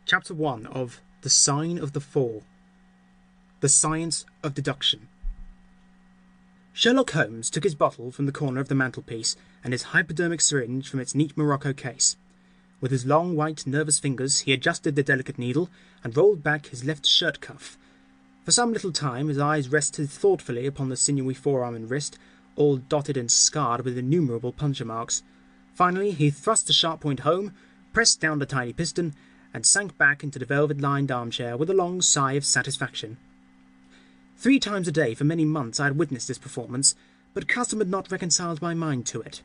Chapter 1 of The Sign of the Fall. The Science of Deduction. Sherlock Holmes took his bottle from the corner of the mantelpiece and his hypodermic syringe from its neat morocco case. With his long, white, nervous fingers, he adjusted the delicate needle and rolled back his left shirt cuff. For some little time his eyes rested thoughtfully upon the sinewy forearm and wrist, all dotted and scarred with innumerable puncture marks. Finally he thrust the sharp point home, pressed down the tiny piston, and sank back into the velvet-lined armchair with a long sigh of satisfaction. 3 times a day for many months I had witnessed this performance, but custom had not reconciled my mind to it.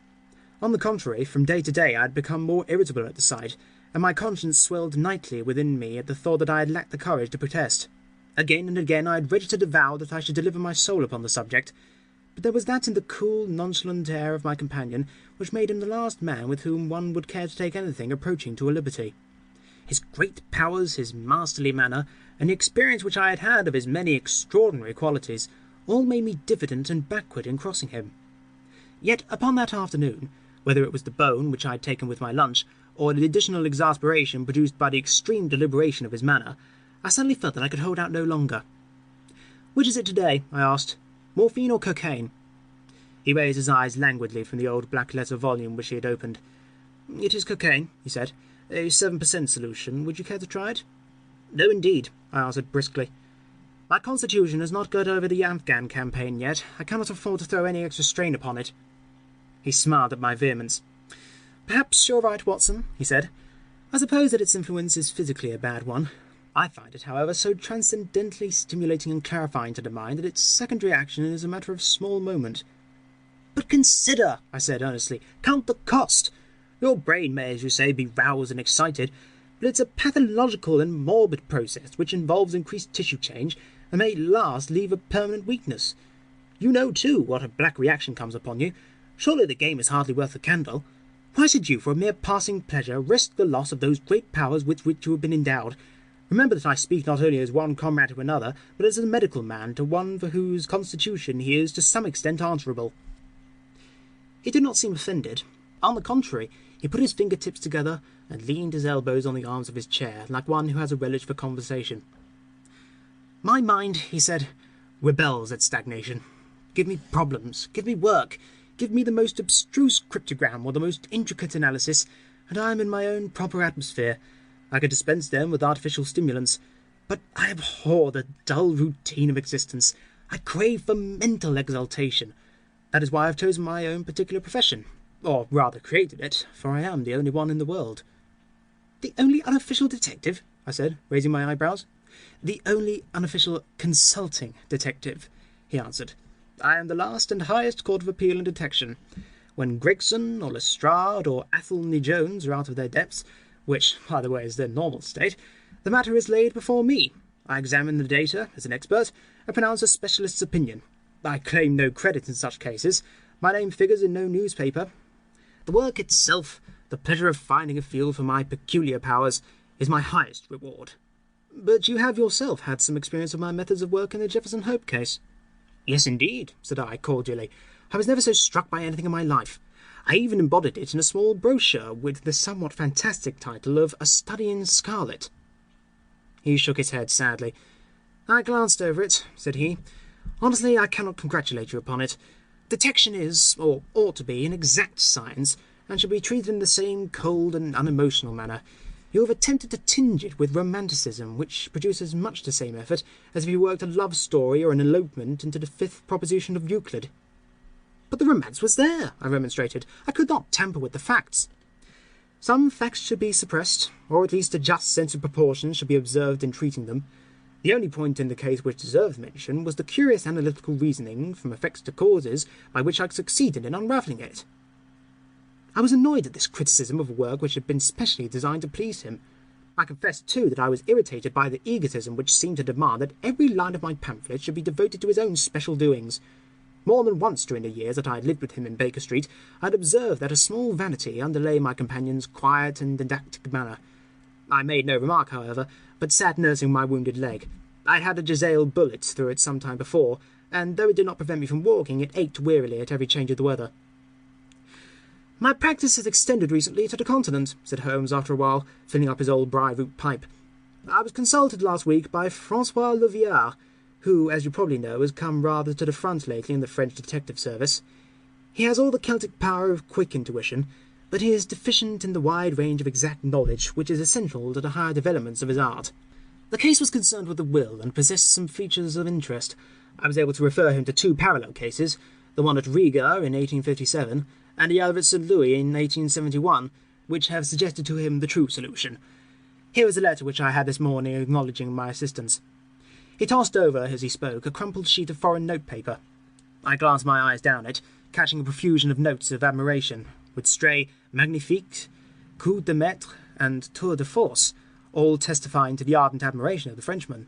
On the contrary, from day to day I had become more irritable at the sight, and my conscience swelled nightly within me at the thought that I had lacked the courage to protest. Again and again I had registered a vow that I should deliver my soul upon the subject, but there was that in the cool, nonchalant air of my companion which made him the last man with whom one would care to take anything approaching to a liberty. His great powers, his masterly manner, and the experience which I had had of his many extraordinary qualities, all made me diffident and backward in crossing him. Yet upon that afternoon, whether it was the bone which I had taken with my lunch, or the additional exasperation produced by the extreme deliberation of his manner, I suddenly felt that I could hold out no longer. "Which is it today?" I asked. "Morphine or cocaine?" He raised his eyes languidly from the old black-letter volume which he had opened. "It is cocaine," he said. "A 7% solution. Would you care to try it?" "No, indeed," I answered briskly. "My constitution has not got over the Afghan campaign yet. I cannot afford to throw any extra strain upon it." He smiled at my vehemence. "Perhaps you're right, Watson," he said. "I suppose that its influence is physically a bad one. I find it, however, so transcendently stimulating and clarifying to the mind that its secondary action is a matter of small moment." "But consider," I said earnestly, "count the cost. Your brain may, as you say, be roused and excited, but it's a pathological and morbid process which involves increased tissue change and may at last leave a permanent weakness. You know, too, what a black reaction comes upon you. Surely the game is hardly worth the candle. Why should you, for a mere passing pleasure, risk the loss of those great powers with which you have been endowed? Remember that I speak not only as one comrade to another, but as a medical man to one for whose constitution he is to some extent answerable." He did not seem offended. On the contrary, he put his fingertips together and leaned his elbows on the arms of his chair, like one who has a relish for conversation. "My mind," he said, "rebels at stagnation. Give me problems, give me work, give me the most abstruse cryptogram or the most intricate analysis, and I am in my own proper atmosphere. I could dispense them with artificial stimulants, but I abhor the dull routine of existence. I crave for mental exaltation. That is why I have chosen my own particular profession, or rather created it, for I am the only one in the world." "The only unofficial detective?" I said, raising my eyebrows. "The only unofficial consulting detective," he answered. "I am the last and highest court of appeal and detection. When Gregson or Lestrade or Athelney Jones are out of their depths, which, by the way, is their normal state, the matter is laid before me. I examine the data as an expert, and pronounce a specialist's opinion. I claim no credit in such cases. My name figures in no newspaper. The work itself, the pleasure of finding a field for my peculiar powers, is my highest reward." "But you have yourself had some experience of my methods of work in the Jefferson Hope case." "Yes, indeed," said I cordially. "I was never so struck by anything in my life. I even embodied it in a small brochure with the somewhat fantastic title of A Study in Scarlet." He shook his head sadly. "I glanced over it," said he. "Honestly, I cannot congratulate you upon it. Detection is, or ought to be, an exact science, and should be treated in the same cold and unemotional manner. You have attempted to tinge it with romanticism, which produces much the same effort as if you worked a love story or an elopement into the 5th proposition of Euclid." "But the romance was there," I remonstrated. "I could not tamper with the facts." "Some facts should be suppressed, or at least a just sense of proportion should be observed in treating them. The only point in the case which deserves mention was the curious analytical reasoning from effects to causes by which I succeeded in unravelling it." I was annoyed at this criticism of a work which had been specially designed to please him. I confessed, too, that I was irritated by the egotism which seemed to demand that every line of my pamphlet should be devoted to his own special doings. More than once during the years that I had lived with him in Baker Street, I had observed that a small vanity underlay my companion's quiet and didactic manner. I made no remark, however, but sat nursing my wounded leg. I had a Jezail bullet through it some time before, and though it did not prevent me from walking, it ached wearily at every change of the weather. "My practice has extended recently to the continent," said Holmes after a while, filling up his old briar-root pipe. I was consulted last week by Francois Leviard, who, as you probably know, has come rather to the front lately in the French detective service. He has all the Celtic power of quick intuition, but he is deficient in the wide range of exact knowledge which is essential to the higher developments of his art. The case was concerned with the will and possessed some features of interest. I was able to refer him to two parallel cases, the one at Riga in 1857 and the other at St. Louis in 1871, which have suggested to him the true solution. Here is a letter which I had this morning acknowledging my assistance. He tossed over, as he spoke, a crumpled sheet of foreign notepaper. I glanced my eyes down it, catching a profusion of notes of admiration, with stray magnifique, coup de maître, and tour de force, all testifying to the ardent admiration of the Frenchman.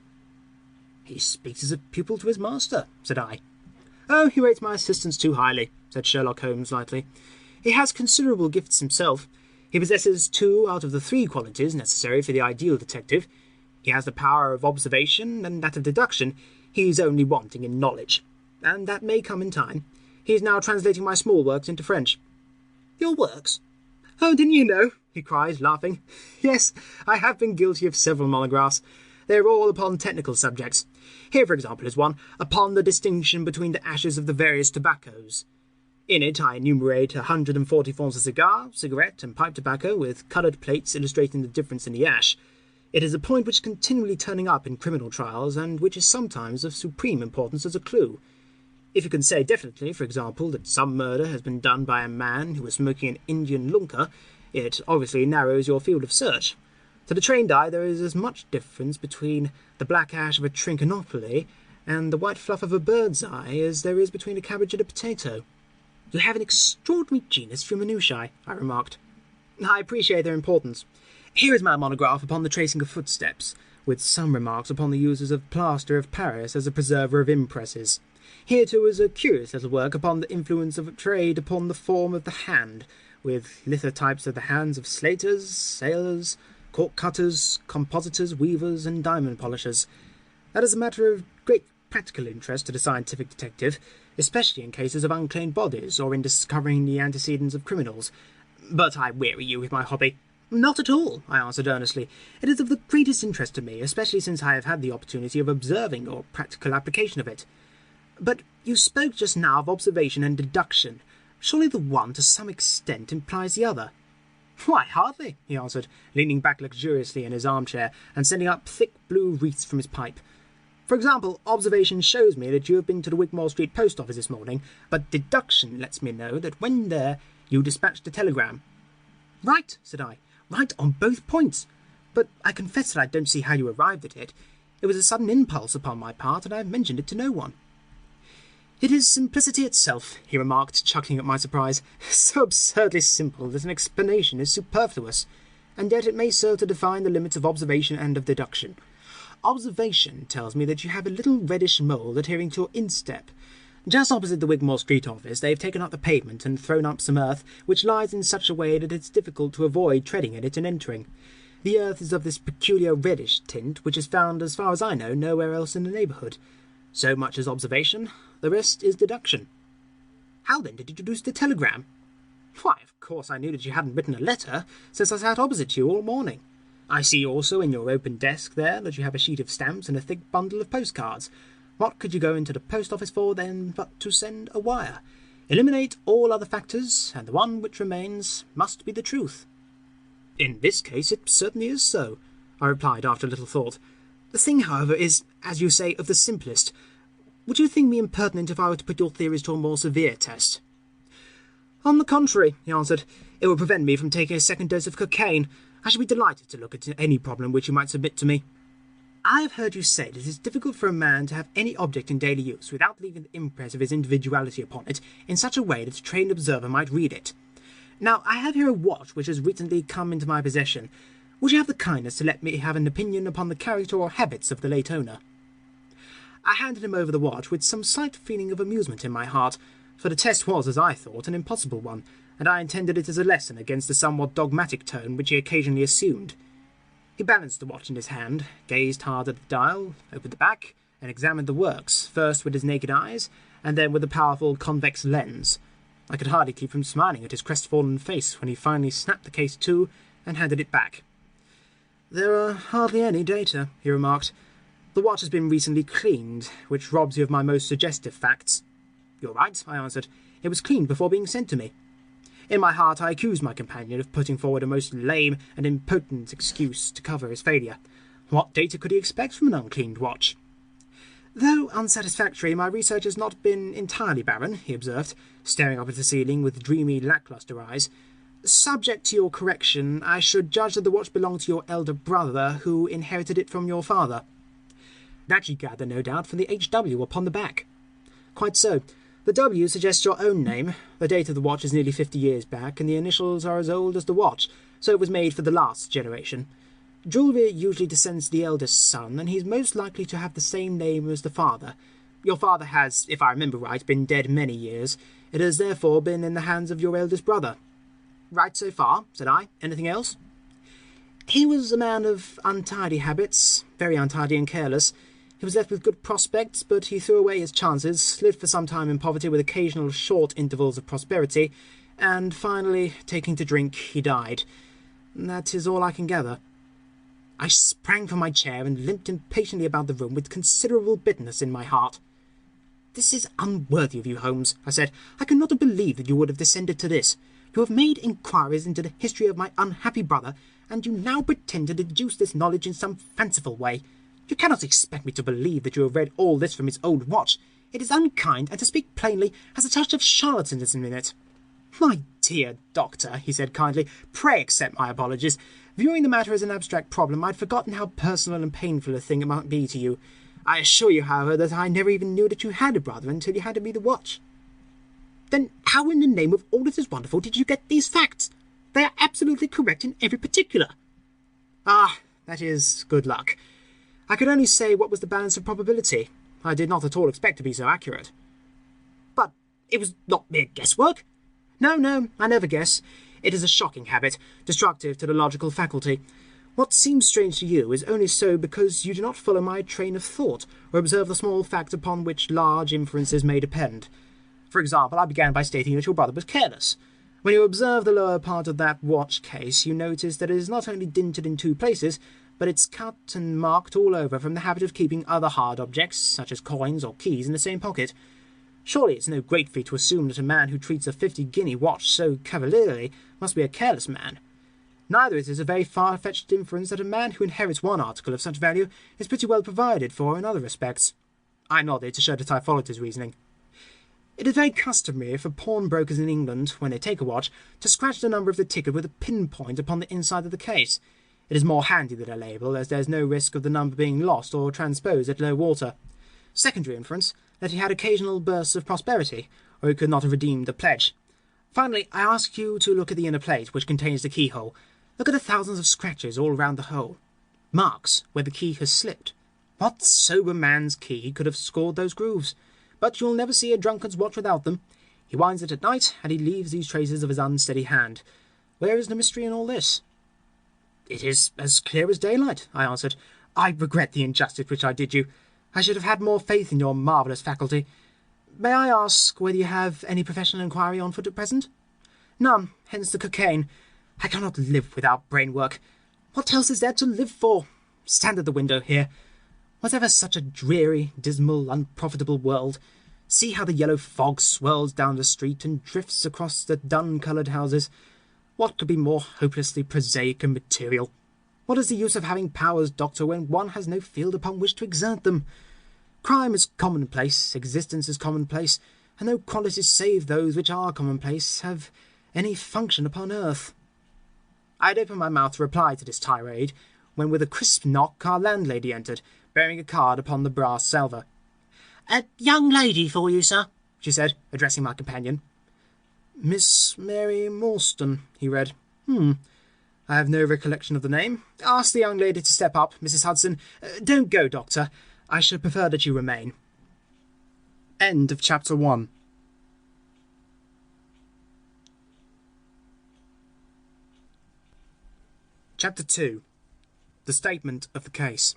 "He speaks as a pupil to his master," said I. "Oh, he rates my assistance too highly," said Sherlock Holmes lightly. "He has considerable gifts himself. He possesses 2 out of the 3 qualities necessary for the ideal detective. He has the power of observation and that of deduction. He is only wanting in knowledge, and that may come in time. He is now translating my small works into French." "Your works? Oh, didn't you know?" he cries, laughing. "Yes, I have been guilty of several monographs. They are all upon technical subjects. Here, for example, is one upon the distinction between the ashes of the various tobaccos. In it I enumerate 140 forms of cigar, cigarette, and pipe tobacco, with coloured plates illustrating the difference in the ash. It is a point which is continually turning up in criminal trials, and which is sometimes of supreme importance as a clue. If you can say definitely, for example, that some murder has been done by a man who was smoking an Indian lunka, it obviously narrows your field of search. To the trained eye there is as much difference between the black ash of a trichinopoly and the white fluff of a bird's eye as there is between a cabbage and a potato." "You have an extraordinary genius for minutiae," I remarked. "I appreciate their importance. Here is my monograph upon the tracing of footsteps, with some remarks upon the uses of plaster of Paris as a preserver of impresses. Here, too, is a curious little work upon the influence of trade upon the form of the hand, with lithotypes of the hands of slaters, sailors, cork cutters, compositors, weavers, and diamond polishers. That is a matter of great practical interest to the scientific detective, especially in cases of unclaimed bodies, or in discovering the antecedents of criminals. But I weary you with my hobby." "Not at all," I answered earnestly. "It is of the greatest interest to me, especially since I have had the opportunity of observing your practical application of it. But you spoke just now of observation and deduction. Surely the one, to some extent, implies the other." "Why, hardly," he answered, leaning back luxuriously in his armchair and sending up thick blue wreaths from his pipe. "For example, observation shows me that you have been to the Wigmore Street post office this morning, but deduction lets me know that when there you dispatched a telegram." "Right," said I. "Right on both points. But I confess that I don't see how you arrived at it. It was a sudden impulse upon my part, and I have mentioned it to no one." "It is simplicity itself," he remarked, chuckling at my surprise. "So absurdly simple that an explanation is superfluous, and yet it may serve to define the limits of observation and of deduction. Observation tells me that you have a little reddish mould adhering to your instep. Just opposite the Wigmore Street office they have taken up the pavement and thrown up some earth, which lies in such a way that it is difficult to avoid treading in it and entering. The earth is of this peculiar reddish tint, which is found, as far as I know, nowhere else in the neighbourhood. So much is observation, the rest is deduction." "How then did you deduce the telegram?" "Why, of course I knew that you hadn't written a letter, since I sat opposite you all morning. I see also in your open desk there that you have a sheet of stamps and a thick bundle of postcards. What could you go into the post office for, then, but to send a wire? Eliminate all other factors, and the one which remains must be the truth." "In this case it certainly is so," I replied after a little thought. "The thing, however, is, as you say, of the simplest. Would you think me impertinent if I were to put your theories to a more severe test?" "On the contrary," he answered, "it would prevent me from taking a second dose of cocaine. I should be delighted to look at any problem which you might submit to me. I have heard you say that it is difficult for a man to have any object in daily use without leaving the impress of his individuality upon it in such a way that a trained observer might read it. Now, I have here a watch which has recently come into my possession. Would you have the kindness to let me have an opinion upon the character or habits of the late owner?" I handed him over the watch with some slight feeling of amusement in my heart, for the test was, as I thought, an impossible one, and I intended it as a lesson against the somewhat dogmatic tone which he occasionally assumed. He balanced the watch in his hand, gazed hard at the dial, opened the back, and examined the works, first with his naked eyes, and then with a powerful convex lens. I could hardly keep from smiling at his crestfallen face when he finally snapped the case to and handed it back. "There are hardly any data," he remarked. "The watch has been recently cleaned, which robs you of my most suggestive facts." "You're right," I answered. "It was cleaned before being sent to me." In my heart I accused my companion of putting forward a most lame and impotent excuse to cover his failure. What data could he expect from an uncleaned watch? "Though unsatisfactory, my research has not been entirely barren," he observed, staring up at the ceiling with dreamy, lacklustre eyes. "Subject to your correction, I should judge that the watch belonged to your elder brother, who inherited it from your father." "That you gather, no doubt, from the HW upon the back." "Quite so. The W suggests your own name. The date of the watch is nearly 50 years back, and the initials are as old as the watch, so it was made for the last generation. Jewellery usually descends to the eldest son, and he's most likely to have the same name as the father. Your father has, if I remember right, been dead many years. It has therefore been in the hands of your eldest brother." "Right so far," said I. "Anything else?" "He was a man of untidy habits, very untidy and careless. He was left with good prospects, but he threw away his chances, lived for some time in poverty with occasional short intervals of prosperity, and finally, taking to drink, he died. That is all I can gather." I sprang from my chair and limped impatiently about the room with considerable bitterness in my heart. "This is unworthy of you, Holmes," I said. "I cannot believe that you would have descended to this. You have made inquiries into the history of my unhappy brother, and you now pretend to deduce this knowledge in some fanciful way. You cannot expect me to believe that you have read all this from his old watch. It is unkind, and to speak plainly, has a touch of charlatanism in it." "My dear doctor," he said kindly, "pray accept my apologies. Viewing the matter as an abstract problem, I'd forgotten how personal and painful a thing it might be to you. I assure you, however, that I never even knew that you had a brother until you handed me the watch." "Then how in the name of all that is wonderful did you get these facts? They are absolutely correct in every particular." "Ah, that is good luck. I could only say what was the balance of probability. I did not at all expect to be so accurate." "But it was not mere guesswork?" No, I never guess. It is a shocking habit, destructive to the logical faculty. What seems strange to you is only so because you do not follow my train of thought, or observe the small fact upon which large inferences may depend. For example, I began by stating that your brother was careless. When you observe the lower part of that watch case, you notice that it is not only dinted in 2 places, but it's cut and marked all over from the habit of keeping other hard objects, such as coins or keys, in the same pocket. Surely it's no great feat to assume that a man who treats a 50-guinea watch so cavalierly must be a careless man. Neither is it a very far-fetched inference that a man who inherits one article of such value is pretty well provided for in other respects." I nodded to show that I followed his reasoning. "It is very customary for pawnbrokers in England, when they take a watch, to scratch the number of the ticket with a pinpoint upon the inside of the case. It is more handy than a label, as there is no risk of the number being lost or transposed at low water. Secondary inference, that he had occasional bursts of prosperity, or he could not have redeemed the pledge. Finally, I ask you to look at the inner plate, which contains the keyhole. Look at the thousands of scratches all round the hole. Marks where the key has slipped. What sober man's key could have scored those grooves? But you'll never see a drunkard's watch without them. He winds it at night, and he leaves these traces of his unsteady hand. Where is the mystery in all this?" "It is as clear as daylight," I answered. "I regret the injustice which I did you. I should have had more faith in your marvellous faculty. May I ask whether you have any professional inquiry on foot at present?" "None, hence the cocaine. I cannot live without brain work. What else is there to live for? Stand at the window here. Was ever such a dreary, dismal, unprofitable world? See how the yellow fog swirls down the street and drifts across the dun-coloured houses. What could be more hopelessly prosaic and material? What is the use of having powers, doctor, when one has no field upon which to exert them? Crime is commonplace, existence is commonplace, and no qualities save those which are commonplace have any function upon earth." I had opened my mouth to reply to this tirade, when with a crisp knock our landlady entered, bearing a card upon the brass salver. "A young lady for you, sir," she said, addressing my companion. "Miss Mary Morstan," he read. I have no recollection of the name. Ask the young lady to step up, Mrs. Hudson. Don't go, Doctor. I should prefer that you remain." End of Chapter 1. Chapter 2. The Statement of the Case.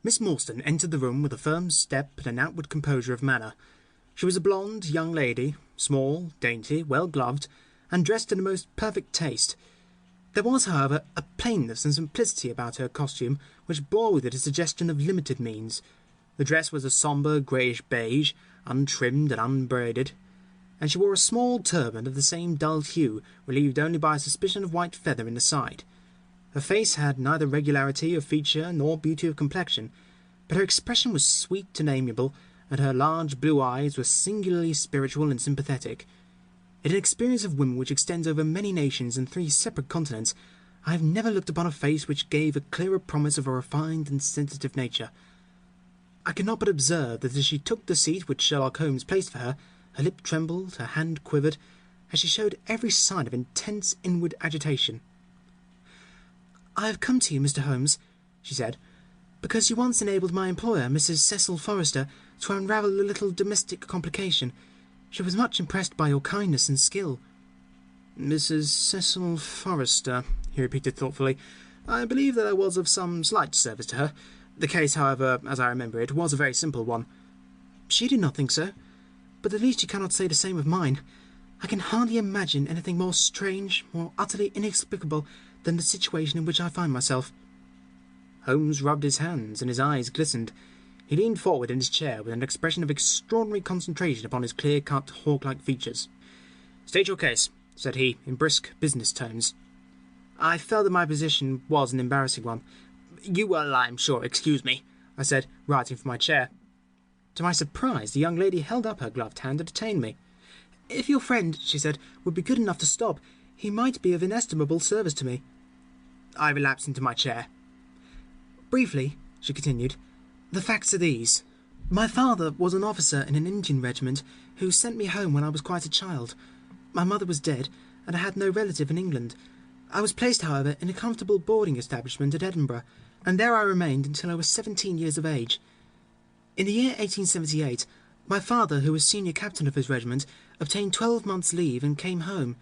Miss Morstan entered the room with a firm step and an outward composure of manner. She was a blonde young lady, small, dainty, well gloved, and dressed in the most perfect taste. There was, however, a plainness and simplicity about her costume which bore with it a suggestion of limited means. The dress was a sombre greyish beige, untrimmed and unbraided, and she wore a small turban of the same dull hue, relieved only by a suspicion of white feather in the side. Her face had neither regularity of feature nor beauty of complexion, but her expression was sweet and amiable, and her large blue eyes were singularly spiritual and sympathetic. In an experience of women which extends over many nations and 3 separate continents, I have never looked upon a face which gave a clearer promise of a refined and sensitive nature. I could not but observe that as she took the seat which Sherlock Holmes placed for her, her lip trembled, her hand quivered, and she showed every sign of intense inward agitation. "I have come to you, Mr. Holmes," she said, "because you once enabled my employer, Mrs. Cecil Forrester, to unravel a little domestic complication. She was much impressed by your kindness and skill." "Mrs. Cecil Forrester," he repeated thoughtfully. "I believe that I was of some slight service to her. The case, however, as I remember it, was a very simple one." "She did not think so, but at least you cannot say the same of mine. I can hardly imagine anything more strange, more utterly inexplicable than the situation in which I find myself." Holmes rubbed his hands, and his eyes glistened. He leaned forward in his chair with an expression of extraordinary concentration upon his clear-cut, hawk-like features. "State your case," said he, in brisk business tones. "I felt that my position was an embarrassing one. You will, I am sure, excuse me," I said, rising from my chair. To my surprise, the young lady held up her gloved hand to detain me. "If your friend," she said, "would be good enough to stop, he might be of inestimable service to me." I relapsed into my chair. "Briefly," she continued, "the facts are these. My father was an officer in an Indian regiment who sent me home when I was quite a child. My mother was dead, and I had no relative in England. I was placed, however, in a comfortable boarding establishment at Edinburgh, and there I remained until I was 17 years of age. In the year 1878, my father, who was senior captain of his regiment, obtained 12 months' leave and came home.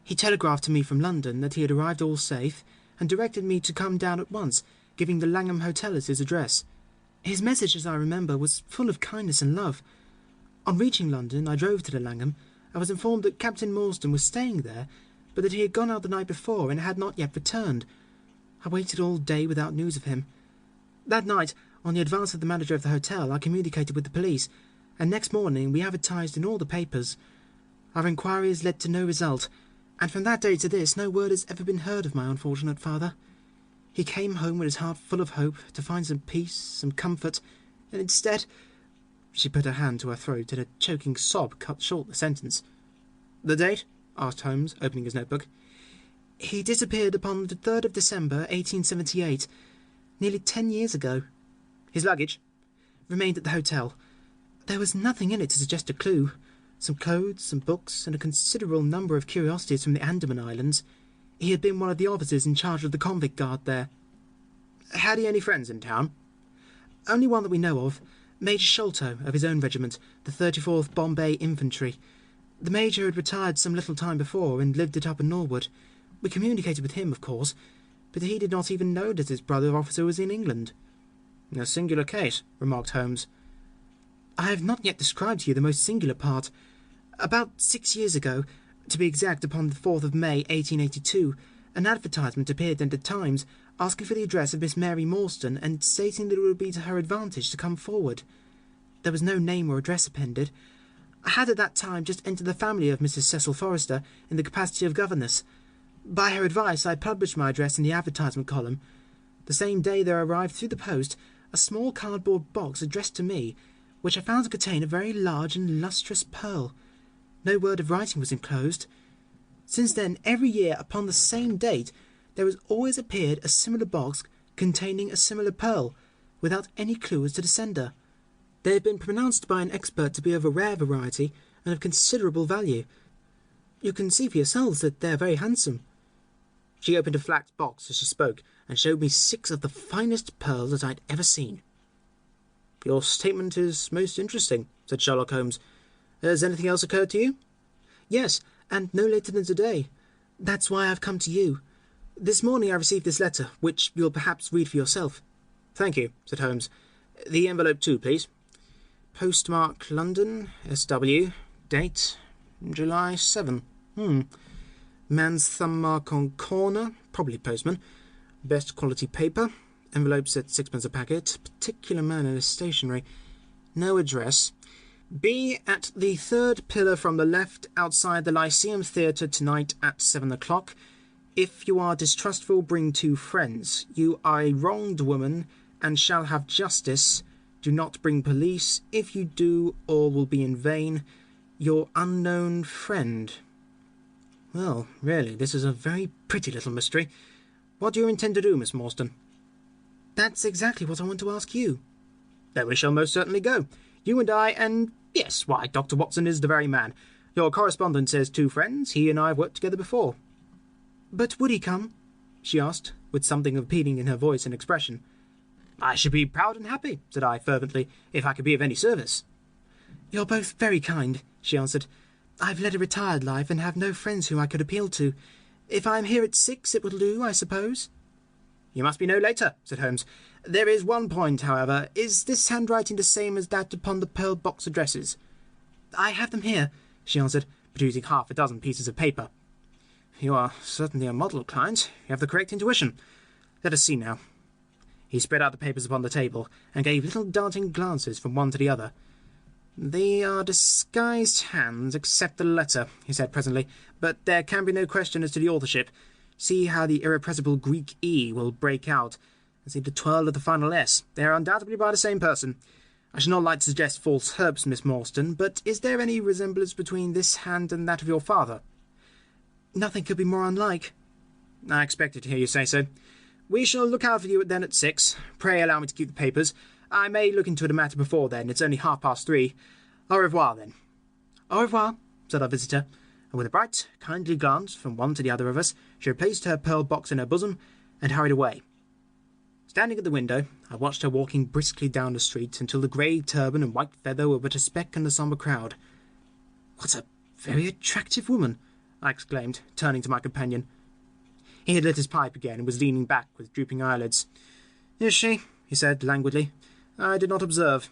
He telegraphed to me from London that he had arrived all safe, and directed me to come down at once, giving the Langham Hotel as his address. His message, as I remember, was full of kindness and love. On reaching London, I drove to the Langham. I was informed that Captain Morstan was staying there, but that he had gone out the night before and had not yet returned. I waited all day without news of him. That night, on the advice of the manager of the hotel, I communicated with the police, and next morning we advertised in all the papers. Our inquiries led to no result, and from that day to this no word has ever been heard of my unfortunate father. He came home with his heart full of hope, to find some peace, some comfort, and instead—" She put her hand to her throat, and a choking sob cut short the sentence. "The date?" asked Holmes, opening his notebook. "He disappeared upon the 3rd of December, 1878, nearly 10 years ago." "His luggage?" "Remained at the hotel. There was nothing in it to suggest a clue. Some clothes, some books, and a considerable number of curiosities from the Andaman Islands. He had been one of the officers in charge of the convict guard there." "Had he any friends in town?" "Only one that we know of, Major Sholto, of his own regiment, the 34th Bombay Infantry. The Major had retired some little time before, and lived at Upper Norwood. We communicated with him, of course, but he did not even know that his brother officer was in England." "A singular case," remarked Holmes. "I have not yet described to you the most singular part. About 6 years ago, to be exact upon the 4th of May, 1882, an advertisement appeared in the Times asking for the address of Miss Mary Morstan and stating that it would be to her advantage to come forward. There was no name or address appended. I had at that time just entered the family of Mrs. Cecil Forrester in the capacity of governess. By her advice I published my address in the advertisement column. The same day there arrived through the post a small cardboard box addressed to me, which I found to contain a very large and lustrous pearl. No word of writing was enclosed. Since then, every year upon the same date, there has always appeared a similar box containing a similar pearl, without any clue as to the sender. They have been pronounced by an expert to be of a rare variety and of considerable value. You can see for yourselves that they are very handsome." She opened a flat box as she spoke, and showed me 6 of the finest pearls that I had ever seen. "Your statement is most interesting," said Sherlock Holmes. "Has anything else occurred to you?" "Yes, and no later than today. That's why I've come to you. This morning I received this letter, which you'll perhaps read for yourself." "Thank you," said Holmes. "The envelope too, please." "Postmark London, SW. Date July 7. Man's thumb mark on corner, probably postman. Best quality paper. Envelopes at 6p a packet. Particular man in his stationery. No address. Be at the third pillar from the left outside the Lyceum Theatre tonight at 7 o'clock. If you are distrustful, bring 2 friends. You are a wronged woman and shall have justice. Do not bring police. If you do, all will be in vain. Your unknown friend. Well, really, this is a very pretty little mystery. What do you intend to do, Miss Morstan? That's exactly what I want to ask you. Then we shall most certainly go. You and I, and yes, why, Dr. Watson is the very man. Your correspondent says 2 friends. He and I have worked together before. But would he come? She asked, with something appealing in her voice and expression. I should be proud and happy, said I fervently, if I could be of any service. You're both very kind, she answered. I've led a retired life and have no friends whom I could appeal to. If I am here at 6, it will do, I suppose. You must be no later, said Holmes. There is one point, however. Is this handwriting the same as that upon the pearl box addresses? I have them here, she answered, producing half a dozen pieces of paper. You are certainly a model client. You have the correct intuition. Let us see now. He spread out the papers upon the table, and gave little darting glances from one to the other. They are disguised hands, except the letter, he said presently, but there can be no question as to the authorship. See how the irrepressible Greek E will break out, and see the twirl of the final S. They are undoubtedly by the same person. I should not like to suggest false hopes, Miss Morstan, but is there any resemblance between this hand and that of your father? Nothing could be more unlike. I expected to hear you say so. We shall look out for you then at 6. Pray allow me to keep the papers. I may look into the matter before then. It's only 3:30. Au revoir, then. Au revoir, said our visitor, and with a bright, kindly glance from one to the other of us, she replaced her pearl box in her bosom and hurried away. Standing at the window, I watched her walking briskly down the street until the grey turban and white feather were but a speck in the sombre crowd. What a very attractive woman, I exclaimed, turning to my companion. He had lit his pipe again and was leaning back with drooping eyelids. Is she? He said languidly. I did not observe.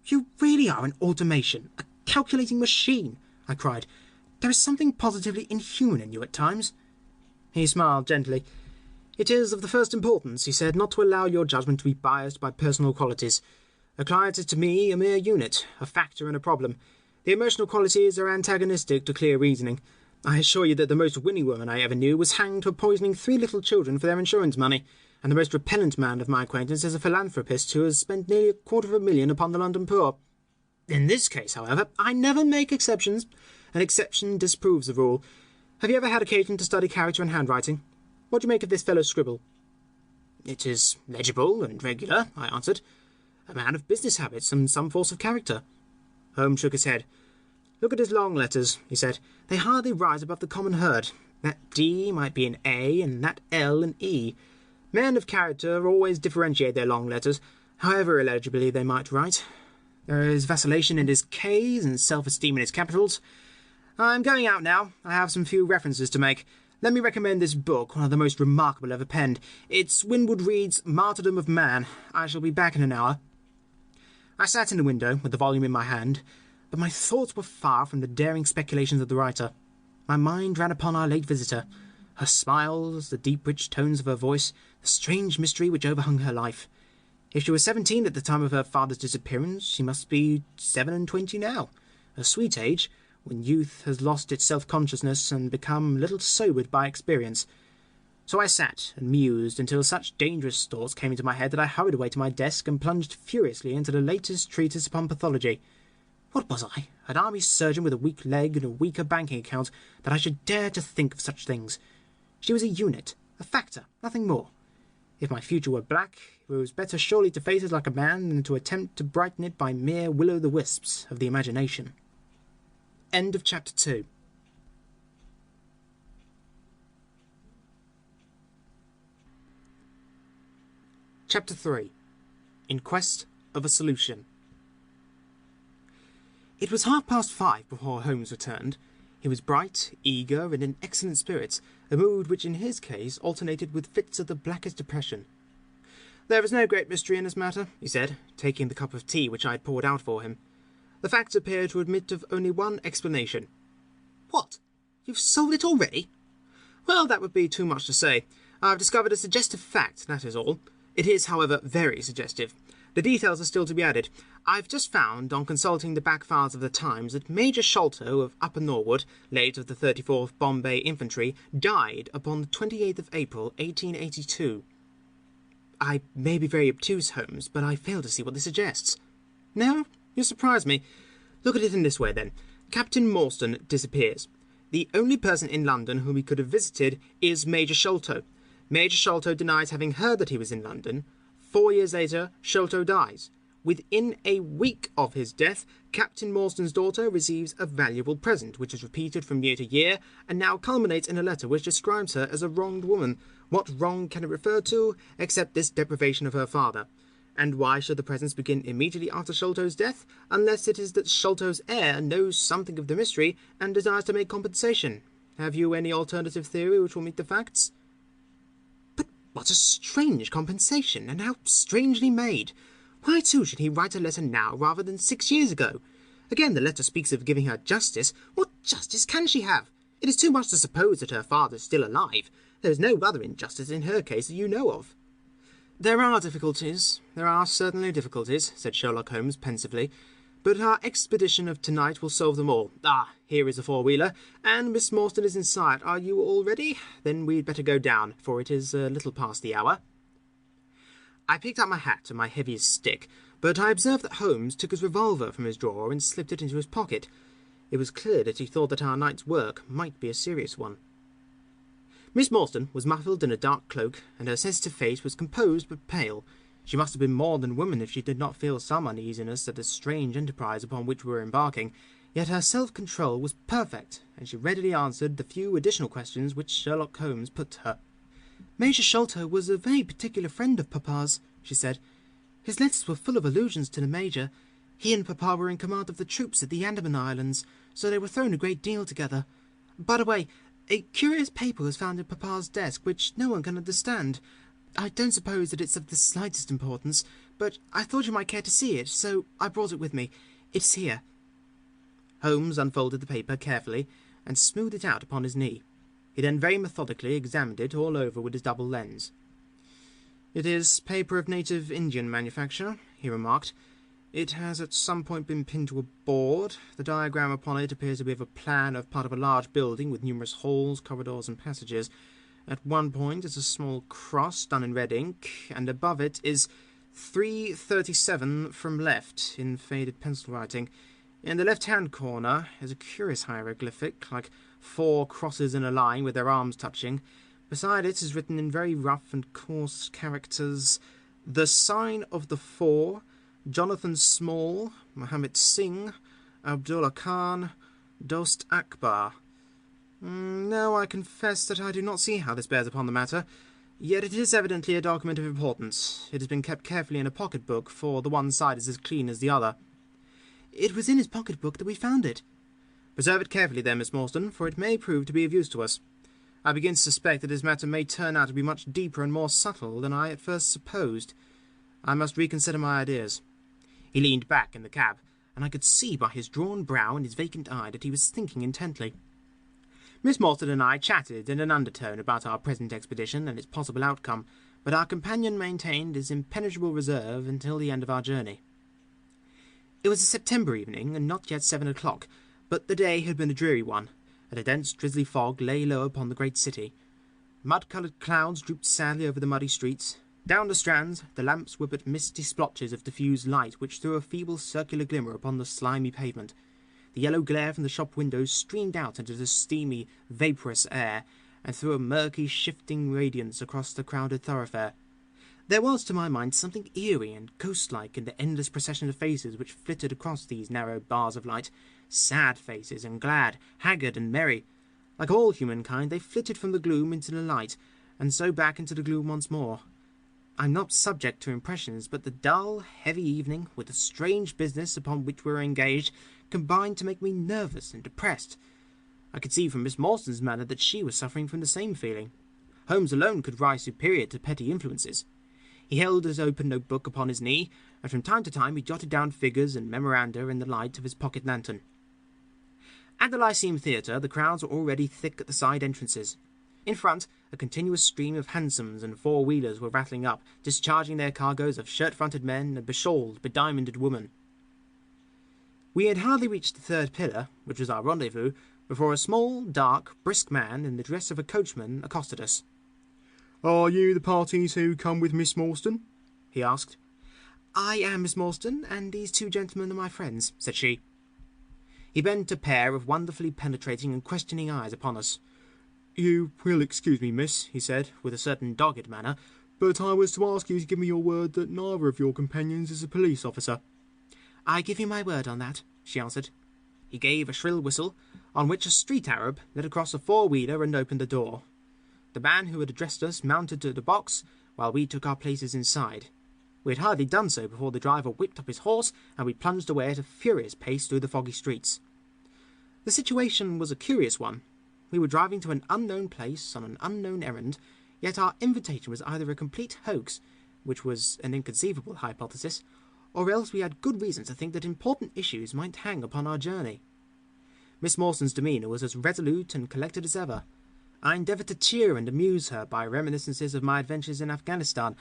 You really are an automation, a calculating machine, I cried. There is something positively inhuman in you at times. He smiled gently. It is of the first importance, he said, not to allow your judgment to be biased by personal qualities. A client is to me a mere unit, a factor in a problem. The emotional qualities are antagonistic to clear reasoning. I assure you that the most winning woman I ever knew was hanged for poisoning 3 little children for their insurance money, and the most repellent man of my acquaintance is a philanthropist who has spent nearly $250,000 upon the London poor. In this case, however, I never make exceptions. An exception disproves the rule. Have you ever had occasion to study character and handwriting? What do you make of this fellow's scribble? It is legible and regular, I answered. A man of business habits and some force of character. Holmes shook his head. Look at his long letters, he said. They hardly rise above the common herd. That D might be an A, and that L an E. Men of character always differentiate their long letters, however illegibly they might write. There is vacillation in his K's and self-esteem in his capitals. I'm going out now. I have some few references to make. Let me recommend this book, one of the most remarkable ever penned. It's Winwood Reade's Martyrdom of Man. I shall be back in an hour. I sat in the window with the volume in my hand, but my thoughts were far from the daring speculations of the writer. My mind ran upon our late visitor, her smiles, the deep rich tones of her voice, the strange mystery which overhung her life. If she was 17 at the time of her father's disappearance, she must be 27 now, a sweet age, when youth has lost its self-consciousness and become a little sobered by experience. So I sat and mused until such dangerous thoughts came into my head that I hurried away to my desk and plunged furiously into the latest treatise upon pathology. What was I, an army surgeon with a weak leg and a weaker banking account, that I should dare to think of such things? She was a unit, a factor, nothing more. If my future were black, it was better surely to face it like a man than to attempt to brighten it by mere will-o'-the-wisps of the imagination. End of Chapter 2. Chapter 3. In Quest of a Solution. It was 5:30 before Holmes returned. He was bright, eager, and in excellent spirits, a mood which in his case alternated with fits of the blackest depression. There is no great mystery in this matter, he said, taking the cup of tea which I had poured out for him. The facts appear to admit of only one explanation. What? You've sold it already? Well, that would be too much to say. I've discovered a suggestive fact, that is all. It is, however, very suggestive. The details are still to be added. I've just found, on consulting the back files of the Times, that Major Sholto of Upper Norwood, late of the 34th Bombay Infantry, died upon the 28th of April, 1882. I may be very obtuse, Holmes, but I fail to see what this suggests. No? You surprise me. Look at it in this way, then. Captain Morstan disappears. The only person in London whom he could have visited is Major Sholto. Major Sholto denies having heard that he was in London. 4 years later, Sholto dies. Within a week of his death, Captain Morstan's daughter receives a valuable present, which is repeated from year to year, and now culminates in a letter which describes her as a wronged woman. What wrong can it refer to, except this deprivation of her father? And why should the presents begin immediately after Sholto's death, unless it is that Sholto's heir knows something of the mystery and desires to make compensation? Have you any alternative theory which will meet the facts? But what a strange compensation, and how strangely made! Why, too, should he write a letter now rather than 6 years ago? Again, the letter speaks of giving her justice. What justice can she have? It is too much to suppose that her father is still alive. There is no other injustice in her case that you know of. There are difficulties. There are certainly difficulties, said Sherlock Holmes pensively. But our expedition of tonight will solve them all. Ah, here is a four-wheeler, and Miss Morstan is in sight. Are you all ready? Then we'd better go down, for it is a little past the hour. I picked up my hat and my heaviest stick, but I observed that Holmes took his revolver from his drawer and slipped it into his pocket. It was clear that he thought that our night's work might be a serious one. Miss Morstan was muffled in a dark cloak, and her sensitive face was composed but pale. She must have been more than woman if she did not feel some uneasiness at the strange enterprise upon which we were embarking, yet her self-control was perfect, and she readily answered the few additional questions which Sherlock Holmes put to her. Major Sholto was a very particular friend of Papa's, she said. His letters were full of allusions to the Major. He and Papa were in command of the troops at the Andaman Islands, so they were thrown a great deal together. By the way, a curious paper was found in Papa's desk which no one can understand. I don't suppose that it's of the slightest importance, but I thought you might care to see it, so I brought it with me. It's here. Holmes unfolded the paper carefully and smoothed it out upon his knee. He then very methodically examined it all over with his double lens. It is paper of native Indian manufacture, he remarked. It has at some point been pinned to a board. The diagram upon it appears to be of a plan of part of a large building with numerous halls, corridors, and passages. At one point is a small cross done in red ink, and above it is 337 from left in faded pencil writing. In the left-hand corner is a curious hieroglyphic, like 4 crosses in a line with their arms touching. Beside it is written in very rough and coarse characters, "The Sign of the Four, Jonathan Small, Mohammed Singh, Abdullah Khan, Dost Akbar." No, I confess that I do not see how this bears upon the matter. Yet it is evidently a document of importance. It has been kept carefully in a pocket-book, for the one side is as clean as the other. It was in his pocket-book that we found it. Preserve it carefully then, Miss Morstan, for it may prove to be of use to us. I begin to suspect that this matter may turn out to be much deeper and more subtle than I at first supposed. I must reconsider my ideas. He leaned back in the cab, and I could see by his drawn brow and his vacant eye that he was thinking intently. Miss Morstan and I chatted in an undertone about our present expedition and its possible outcome, but our companion maintained his impenetrable reserve until the end of our journey. It was a September evening, and not yet 7 o'clock, but the day had been a dreary one, and a dense drizzly fog lay low upon the great city. Mud-coloured clouds drooped sadly over the muddy streets. Down the strands, the lamps were but misty splotches of diffused light which threw a feeble circular glimmer upon the slimy pavement. The yellow glare from the shop windows streamed out into the steamy, vaporous air, and threw a murky, shifting radiance across the crowded thoroughfare. There was, to my mind, something eerie and ghost-like in the endless procession of faces which flitted across these narrow bars of light. Sad faces, and glad, haggard, and merry. Like all humankind, they flitted from the gloom into the light, and so back into the gloom once more. I'm not subject to impressions, but the dull, heavy evening, with the strange business upon which we were engaged, combined to make me nervous and depressed. I could see from Miss Morstan's manner that she was suffering from the same feeling. Holmes alone could rise superior to petty influences. He held his open notebook upon his knee, and from time to time he jotted down figures and memoranda in the light of his pocket lantern. At the Lyceum Theatre, the crowds were already thick at the side entrances. In front, a continuous stream of hansoms and four-wheelers were rattling up, discharging their cargoes of shirt-fronted men and beshawled, bediamonded women. We had hardly reached the third pillar, which was our rendezvous, before a small, dark, brisk man in the dress of a coachman accosted us. "Are you the parties who come with Miss Morstan?" he asked. "I am Miss Morstan, and these two gentlemen are my friends," said she. He bent a pair of wonderfully penetrating and questioning eyes upon us. "You will excuse me, miss," he said, with a certain dogged manner, "but I was to ask you to give me your word that neither of your companions is a police officer." "I give you my word on that," she answered. He gave a shrill whistle, on which a street Arab led across a four-wheeler and opened the door. The man who had addressed us mounted to the box, while we took our places inside. We had hardly done so before the driver whipped up his horse, and we plunged away at a furious pace through the foggy streets. The situation was a curious one. We were driving to an unknown place on an unknown errand, yet our invitation was either a complete hoax, which was an inconceivable hypothesis, or else we had good reason to think that important issues might hang upon our journey. Miss Morstan's demeanour was as resolute and collected as ever. I endeavoured to cheer and amuse her by reminiscences of my adventures in Afghanistan,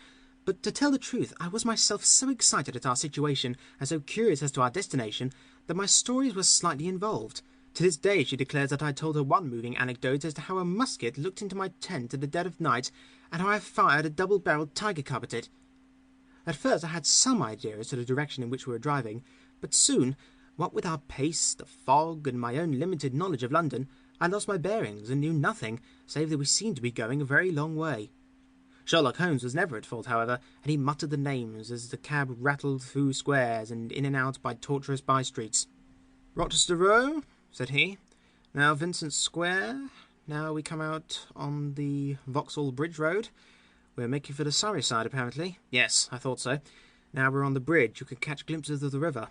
but to tell the truth, I was myself so excited at our situation and so curious as to our destination that my stories were slightly involved. To this day she declares that I told her one moving anecdote as to how a musket looked into my tent at the dead of night, and how I fired a double-barrelled tiger cub at it. At first I had some idea as to the direction in which we were driving, but soon, what with our pace, the fog, and my own limited knowledge of London, I lost my bearings and knew nothing, save that we seemed to be going a very long way. Sherlock Holmes was never at fault, however, and he muttered the names as the cab rattled through squares and in and out by tortuous by-streets. "Rochester Row," said he. "Now Vincent Square. Now we come out on the Vauxhall Bridge Road. We're making for the Surrey side, apparently. Yes, I thought so. Now we're on the bridge, you can catch glimpses of the river."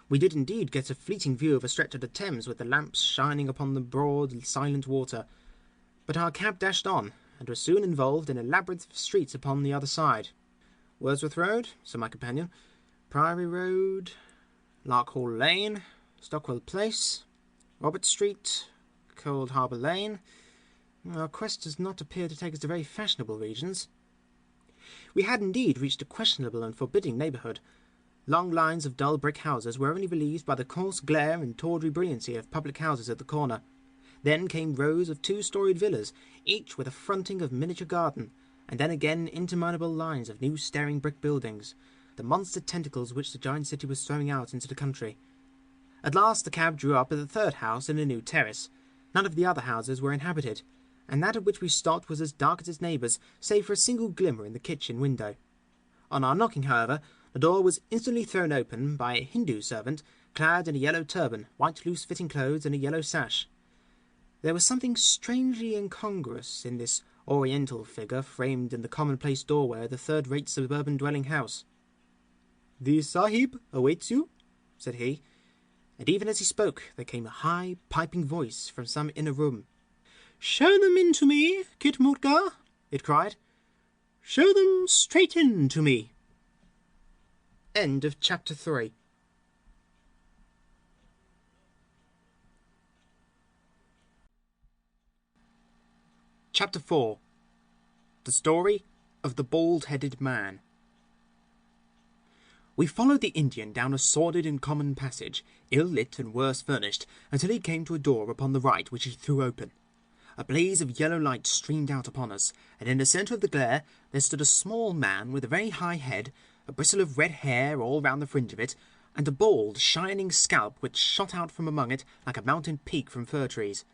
We did indeed get a fleeting view of a stretch of the Thames with the lamps shining upon the broad, silent water. But our cab dashed on, and was soon involved in a labyrinth of streets upon the other side. "Wordsworth Road," said my companion. "Priory Road, Larkhall Lane, Stockwell Place, Robert Street, Cold Harbour Lane. Our quest does not appear to take us to very fashionable regions." We had indeed reached a questionable and forbidding neighbourhood. Long lines of dull brick houses were only relieved by the coarse glare and tawdry brilliancy of public houses at the corner. Then came rows of two-storied villas, each with a fronting of miniature garden, and then again interminable lines of new staring brick buildings, the monster tentacles which the giant city was throwing out into the country. At last the cab drew up at the third house in a new terrace. None of the other houses were inhabited, and that at which we stopped was as dark as its neighbours, save for a single glimmer in the kitchen window. On our knocking, however, the door was instantly thrown open by a Hindu servant, clad in a yellow turban, white loose-fitting clothes, and a yellow sash. There was something strangely incongruous in this oriental figure framed in the commonplace doorway of the third-rate suburban dwelling house. "The Sahib awaits you," said he, and even as he spoke there came a high, piping voice from some inner room. "Show them in to me, Kit Mutgar," it cried. "Show them straight in to me." End of chapter 3. Chapter 4. The Story of the Bald-Headed Man. We followed the Indian down a sordid and common passage, ill-lit and worse furnished, until he came to a door upon the right which he threw open. A blaze of yellow light streamed out upon us, and in the centre of the glare there stood a small man with a very high head, a bristle of red hair all round the fringe of it, and a bald, shining scalp which shot out from among it like a mountain peak from fir trees.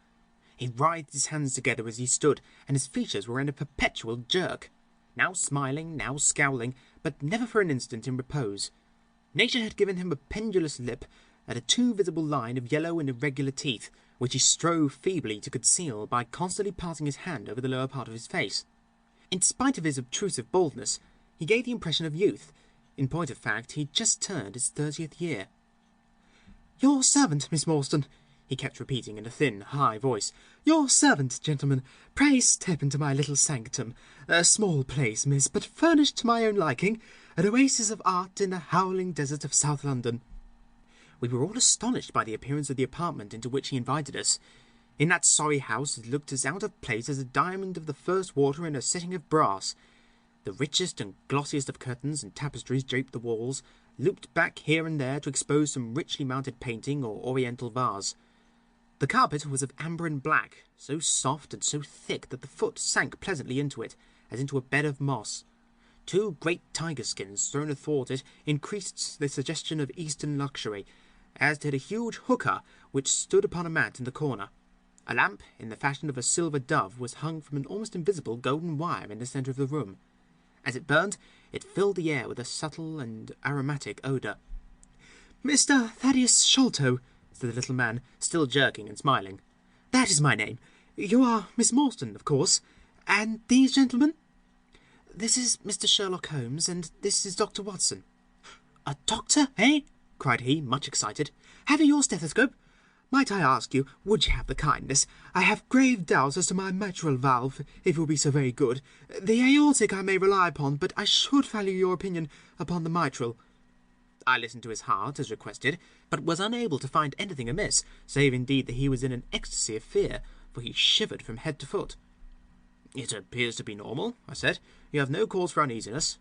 He writhed his hands together as he stood, and his features were in a perpetual jerk, now smiling, now scowling, but never for an instant in repose. Nature had given him a pendulous lip, and a too visible line of yellow and irregular teeth, which he strove feebly to conceal by constantly passing his hand over the lower part of his face. In spite of his obtrusive baldness, he gave the impression of youth. In point of fact, he had just turned his 30th year. "Your servant, Miss Morstan," he kept repeating in a thin, high voice. "Your servant, gentlemen. Pray step into my little sanctum. A small place, miss, but furnished to my own liking. An oasis of art in the howling desert of South London." We were all astonished by the appearance of the apartment into which he invited us. In that sorry house it looked as out of place as a diamond of the first water in a setting of brass. The richest and glossiest of curtains and tapestries draped the walls, looped back here and there to expose some richly mounted painting or oriental vase. The carpet was of amber and black, so soft and so thick that the foot sank pleasantly into it, as into a bed of moss. Two great tiger skins thrown athwart it increased the suggestion of Eastern luxury, as did a huge hookah which stood upon a mat in the corner. A lamp, in the fashion of a silver dove, was hung from an almost invisible golden wire in the centre of the room. As it burned, it filled the air with a subtle and aromatic odour. "Mr. Thaddeus Sholto," said the little man, still jerking and smiling. "That is my name. You are Miss Morstan, of course. And these gentlemen?" "This is Mr. Sherlock Holmes, and this is Dr. Watson." "A doctor, eh?" cried he, much excited. "Have you your stethoscope? Might I ask you, would you have the kindness? I have grave doubts as to my mitral valve, if you will be so very good. The aortic I may rely upon, but I should value your opinion upon the mitral." I listened to his heart, as requested, but was unable to find anything amiss, save indeed that he was in an ecstasy of fear, for he shivered from head to foot. "It appears to be normal," I said. "You have no cause for uneasiness."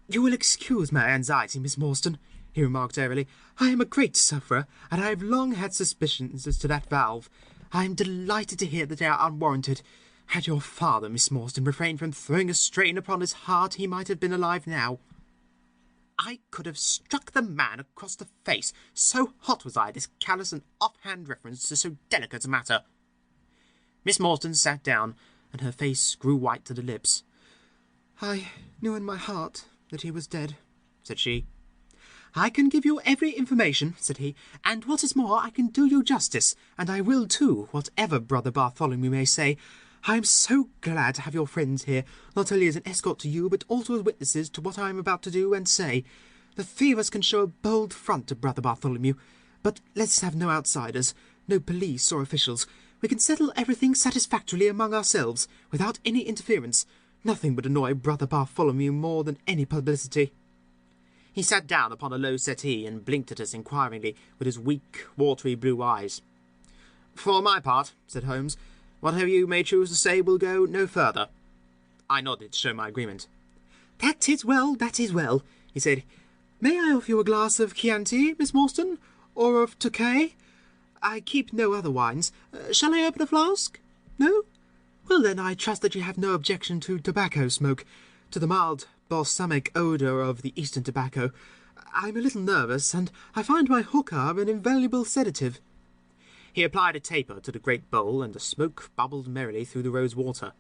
"You will excuse my anxiety, Miss Morstan," he remarked airily. "I am a great sufferer, and I have long had suspicions as to that valve. I am delighted to hear that they are unwarranted. Had your father, Miss Morstan, refrained from throwing a strain upon his heart, he might have been alive now." I could have struck the man across the face, so hot was I at this callous and off-hand reference to so delicate a matter. Miss Morstan sat down, and her face grew white to the lips. "I knew in my heart that he was dead," said she. "I can give you every information," said he, "and what is more, I can do you justice, and I will too, whatever Brother Bartholomew may say. I am so glad to have your friends here, not only as an escort to you, but also as witnesses to what I am about to do and say. The three of us can show a bold front to Brother Bartholomew, but let's have no outsiders, no police or officials. We can settle everything satisfactorily among ourselves, without any interference. Nothing would annoy Brother Bartholomew more than any publicity." He sat down upon a low settee and blinked at us inquiringly with his weak, watery blue eyes. "For my part," said Holmes, "whatever you may choose to say will go no further." I nodded to show my agreement. "That is well," he said. "May I offer you a glass of Chianti, Miss Morstan, or of Tokay? I keep no other wines. Shall I open a flask? No? Well then, I trust that you have no objection to tobacco smoke, to the mild balsamic odour of the Eastern tobacco. I'm a little nervous, and I find my hookah an invaluable sedative." He applied a taper to the great bowl, and the smoke bubbled merrily through the rose water.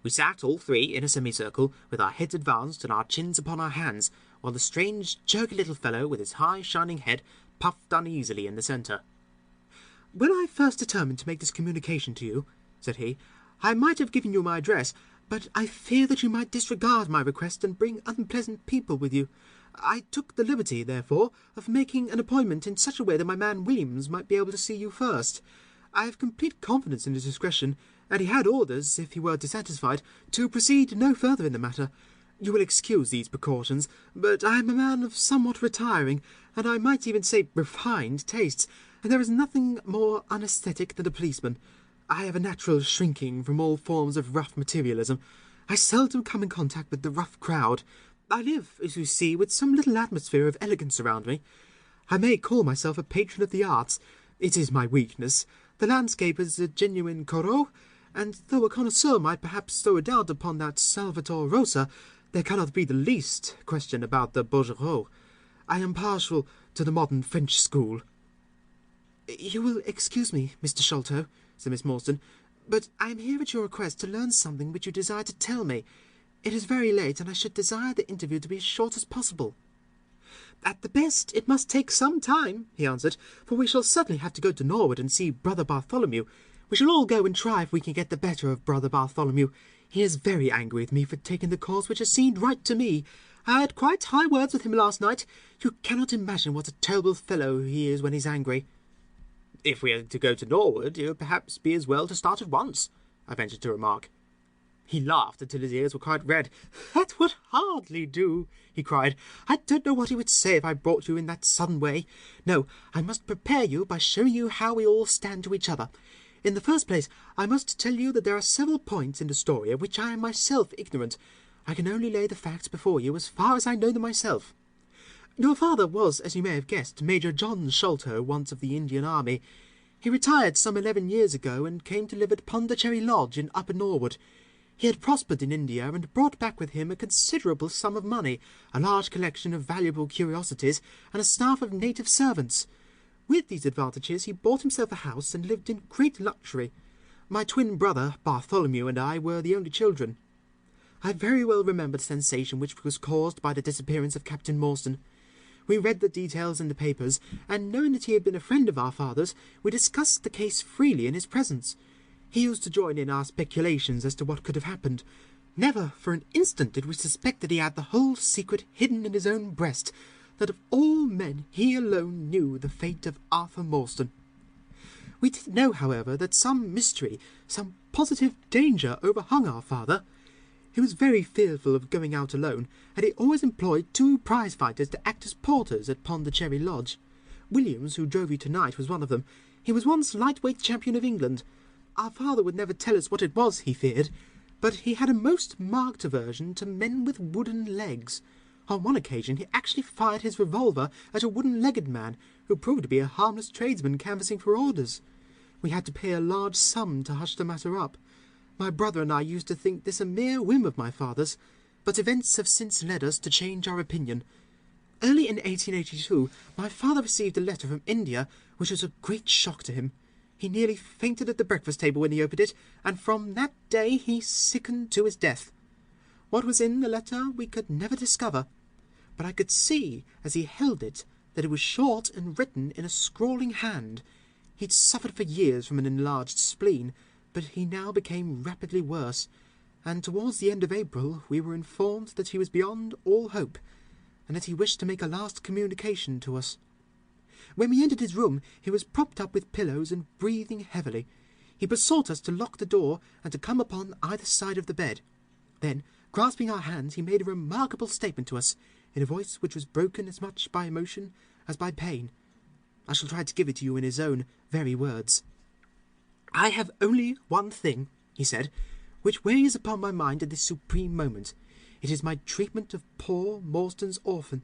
We sat all three in a semicircle, with our heads advanced and our chins upon our hands, while the strange, jerky little fellow, with his high, shining head, puffed uneasily in the centre. "When I first determined to make this communication to you," said he, "I might have given you my address, but I fear that you might disregard my request and bring unpleasant people with you. I took the liberty, therefore, of making an appointment in such a way that my man Williams might be able to see you first. I have complete confidence in his discretion, and he had orders, if he were dissatisfied, to proceed no further in the matter. You will excuse these precautions, but I am a man of somewhat retiring, and I might even say refined tastes, and there is nothing more unaesthetic than a policeman. I have a natural shrinking from all forms of rough materialism. I seldom come in contact with the rough crowd. I live, as you see, with some little atmosphere of elegance around me. I may call myself a patron of the arts. It is my weakness. The landscape is a genuine Corot, and though a connoisseur might perhaps throw a doubt upon that Salvator Rosa, there cannot be the least question about the Burglary. I am partial to the modern French school." "You will excuse me, Mr. Sholto," said Miss Morstan, "but I am here at your request to learn something which you desire to tell me. It is very late, and I should desire the interview to be as short as possible." "At the best, it must take some time," he answered, "for we shall certainly have to go to Norwood and see Brother Bartholomew. We shall all go and try if we can get the better of Brother Bartholomew. He is very angry with me for taking the course which has seemed right to me. I had quite high words with him last night. You cannot imagine what a terrible fellow he is when he's angry." "If we are to go to Norwood, it would perhaps be as well to start at once," I ventured to remark. He laughed until his ears were quite red. "That would hardly do," he cried. "I don't know what he would say if I brought you in that sudden way. No, I must prepare you by showing you how we all stand to each other. In the first place, I must tell you that there are several points in the story of which I am myself ignorant. I can only lay the facts before you as far as I know them myself. Your father was, as you may have guessed, Major John Sholto, once of the Indian Army. He retired some 11 years ago and came to live at Pondicherry Lodge in Upper Norwood. He had prospered in India and brought back with him a considerable sum of money, a large collection of valuable curiosities, and a staff of native servants. With these advantages he bought himself a house and lived in great luxury. My twin brother, Bartholomew, and I were the only children. I very well remember the sensation which was caused by the disappearance of Captain Morstan. We read the details in the papers, and knowing that he had been a friend of our father's, we discussed the case freely in his presence. He used to join in our speculations as to what could have happened. Never for an instant did we suspect that he had the whole secret hidden in his own breast, that of all men he alone knew the fate of Arthur Morstan. We did know, however, that some mystery, some positive danger overhung our father. He was very fearful of going out alone, and he always employed 2 prize-fighters to act as porters at Pondicherry Lodge. Williams, who drove you tonight, was one of them. He was once lightweight champion of England. Our father would never tell us what it was, he feared, but he had a most marked aversion to men with wooden legs. On one occasion he actually fired his revolver at a wooden-legged man, who proved to be a harmless tradesman canvassing for orders. We had to pay a large sum to hush the matter up. My brother and I used to think this a mere whim of my father's, but events have since led us to change our opinion. Early in 1882, my father received a letter from India, which was a great shock to him. He nearly fainted at the breakfast table when he opened it, and from that day he sickened to his death. What was in the letter we could never discover, but I could see, as he held it, that it was short and written in a scrawling hand. He'd suffered for years from an enlarged spleen, but he now became rapidly worse, and towards the end of April we were informed that he was beyond all hope, and that he wished to make a last communication to us. When we entered his room, he was propped up with pillows and breathing heavily. He besought us to lock the door and to come upon either side of the bed. Then, grasping our hands, he made a remarkable statement to us, in a voice which was broken as much by emotion as by pain. I shall try to give it to you in his own very words. "I have only one thing," he said, "which weighs upon my mind at this supreme moment. It is my treatment of poor Morstan's orphan.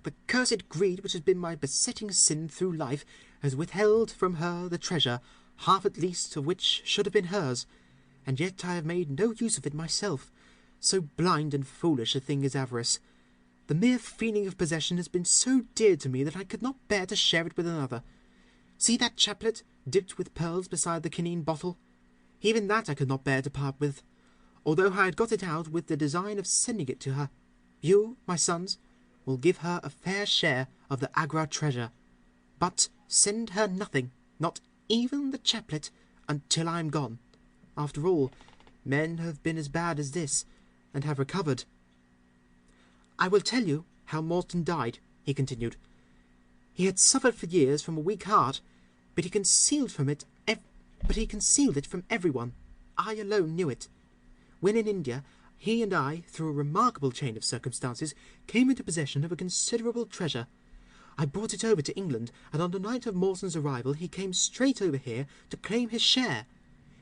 The cursed greed which has been my besetting sin through life has withheld from her the treasure, half at least of which should have been hers, and yet I have made no use of it myself. So blind and foolish a thing is avarice. The mere feeling of possession has been so dear to me that I could not bear to share it with another. See that chaplet, dipped with pearls beside the quinine bottle? Even that I could not bear to part with, although I had got it out with the design of sending it to her. You, my sons, will give her a fair share of the Agra treasure, but send her nothing, not even the chaplet, until I am gone. After all, men have been as bad as this, and have recovered. I will tell you how Morstan died," he continued. "He had suffered for years from a weak heart, but he concealed it from everyone. I alone knew it. When in India, he and I, through a remarkable chain of circumstances, came into possession of a considerable treasure. I brought it over to England, and on the night of Morstan's arrival he came straight over here to claim his share.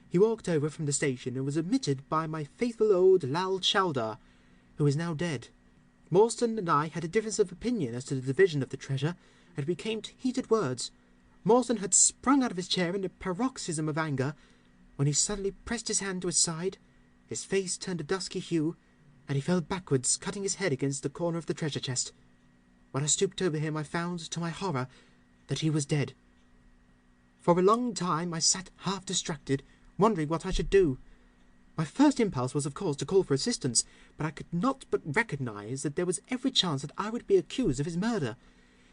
He walked over from the station and was admitted by my faithful old Lal Chowdar, who is now dead. Morstan and I had a difference of opinion as to the division of the treasure, and we came to heated words. Morstan had sprung out of his chair in a paroxysm of anger, when he suddenly pressed his hand to his side, his face turned a dusky hue, and he fell backwards, cutting his head against the corner of the treasure chest. When I stooped over him, I found, to my horror, that he was dead. For a long time I sat half distracted, wondering what I should do. My first impulse was, of course, to call for assistance, but I could not but recognize that there was every chance that I would be accused of his murder.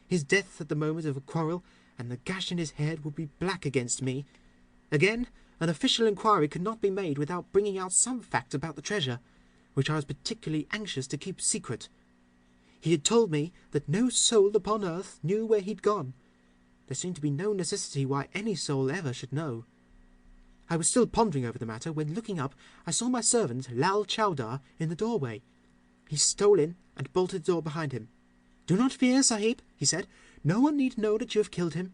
His death at the moment of a quarrel, and the gash in his head would be black against me. Again, an official inquiry could not be made without bringing out some facts about the treasure, which I was particularly anxious to keep secret. He had told me that no soul upon earth knew where he'd gone. There seemed to be no necessity why any soul ever should know. I was still pondering over the matter when, looking up, I saw my servant, Lal Chowdar, in the doorway. He stole in and bolted the door behind him. "Do not fear, Sahib," he said. "No one need know that you have killed him.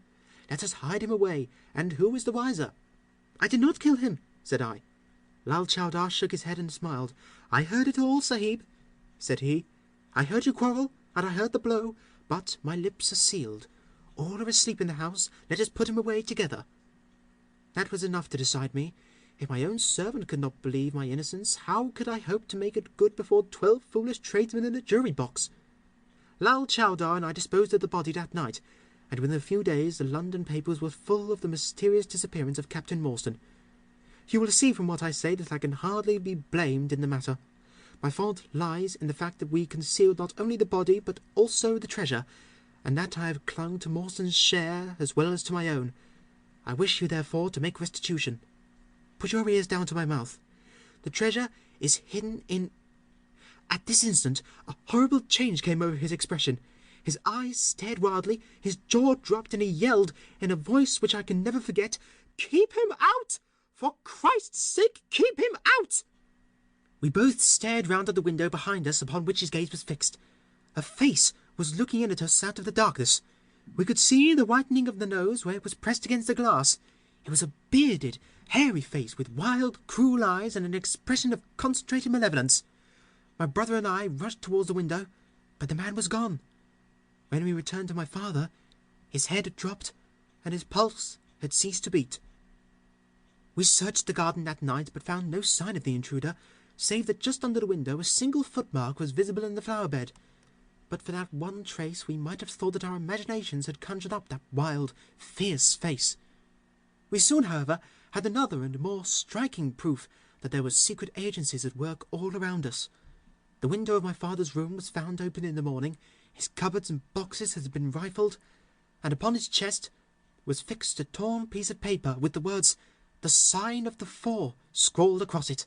Let us hide him away, and who is the wiser?" I did not kill him, said I. Lal Chowdar shook his head and smiled. I heard it all, Sahib, said he. I heard you quarrel, and I heard the blow, but my lips are sealed. All are asleep in the house. Let us put him away together. That was enough to decide me. If my own servant could not believe my innocence, how could I hope to make it good before 12 foolish tradesmen in a jury box? Lal Chowdar and I disposed of the body that night, and within a few days the London papers were full of the mysterious disappearance of Captain Morstan. You will see from what I say that I can hardly be blamed in the matter. My fault lies in the fact that we concealed not only the body but also the treasure, and that I have clung to Morstan's share as well as to my own. I wish you, therefore, to make restitution. Put your ears down to my mouth. The treasure is hidden in... At this instant, a horrible change came over his expression. His eyes stared wildly, his jaw dropped, and he yelled, in a voice which I can never forget, "Keep him out! For Christ's sake, keep him out!" We both stared round at the window behind us, upon which his gaze was fixed. A face was looking in at us out of the darkness. We could see the whitening of the nose where it was pressed against the glass. It was a bearded, hairy face with wild, cruel eyes and an expression of concentrated malevolence. My brother and I rushed towards the window, but the man was gone. When we returned to my father, his head had dropped, and his pulse had ceased to beat. We searched the garden that night, but found no sign of the intruder, save that just under the window a single footmark was visible in the flower-bed. But for that one trace, we might have thought that our imaginations had conjured up that wild, fierce face. We soon, however, had another and more striking proof that there were secret agencies at work all around us. The window of my father's room was found open in the morning, his cupboards and boxes had been rifled, and upon his chest was fixed a torn piece of paper with the words, "The Sign of the Four," scrawled across it.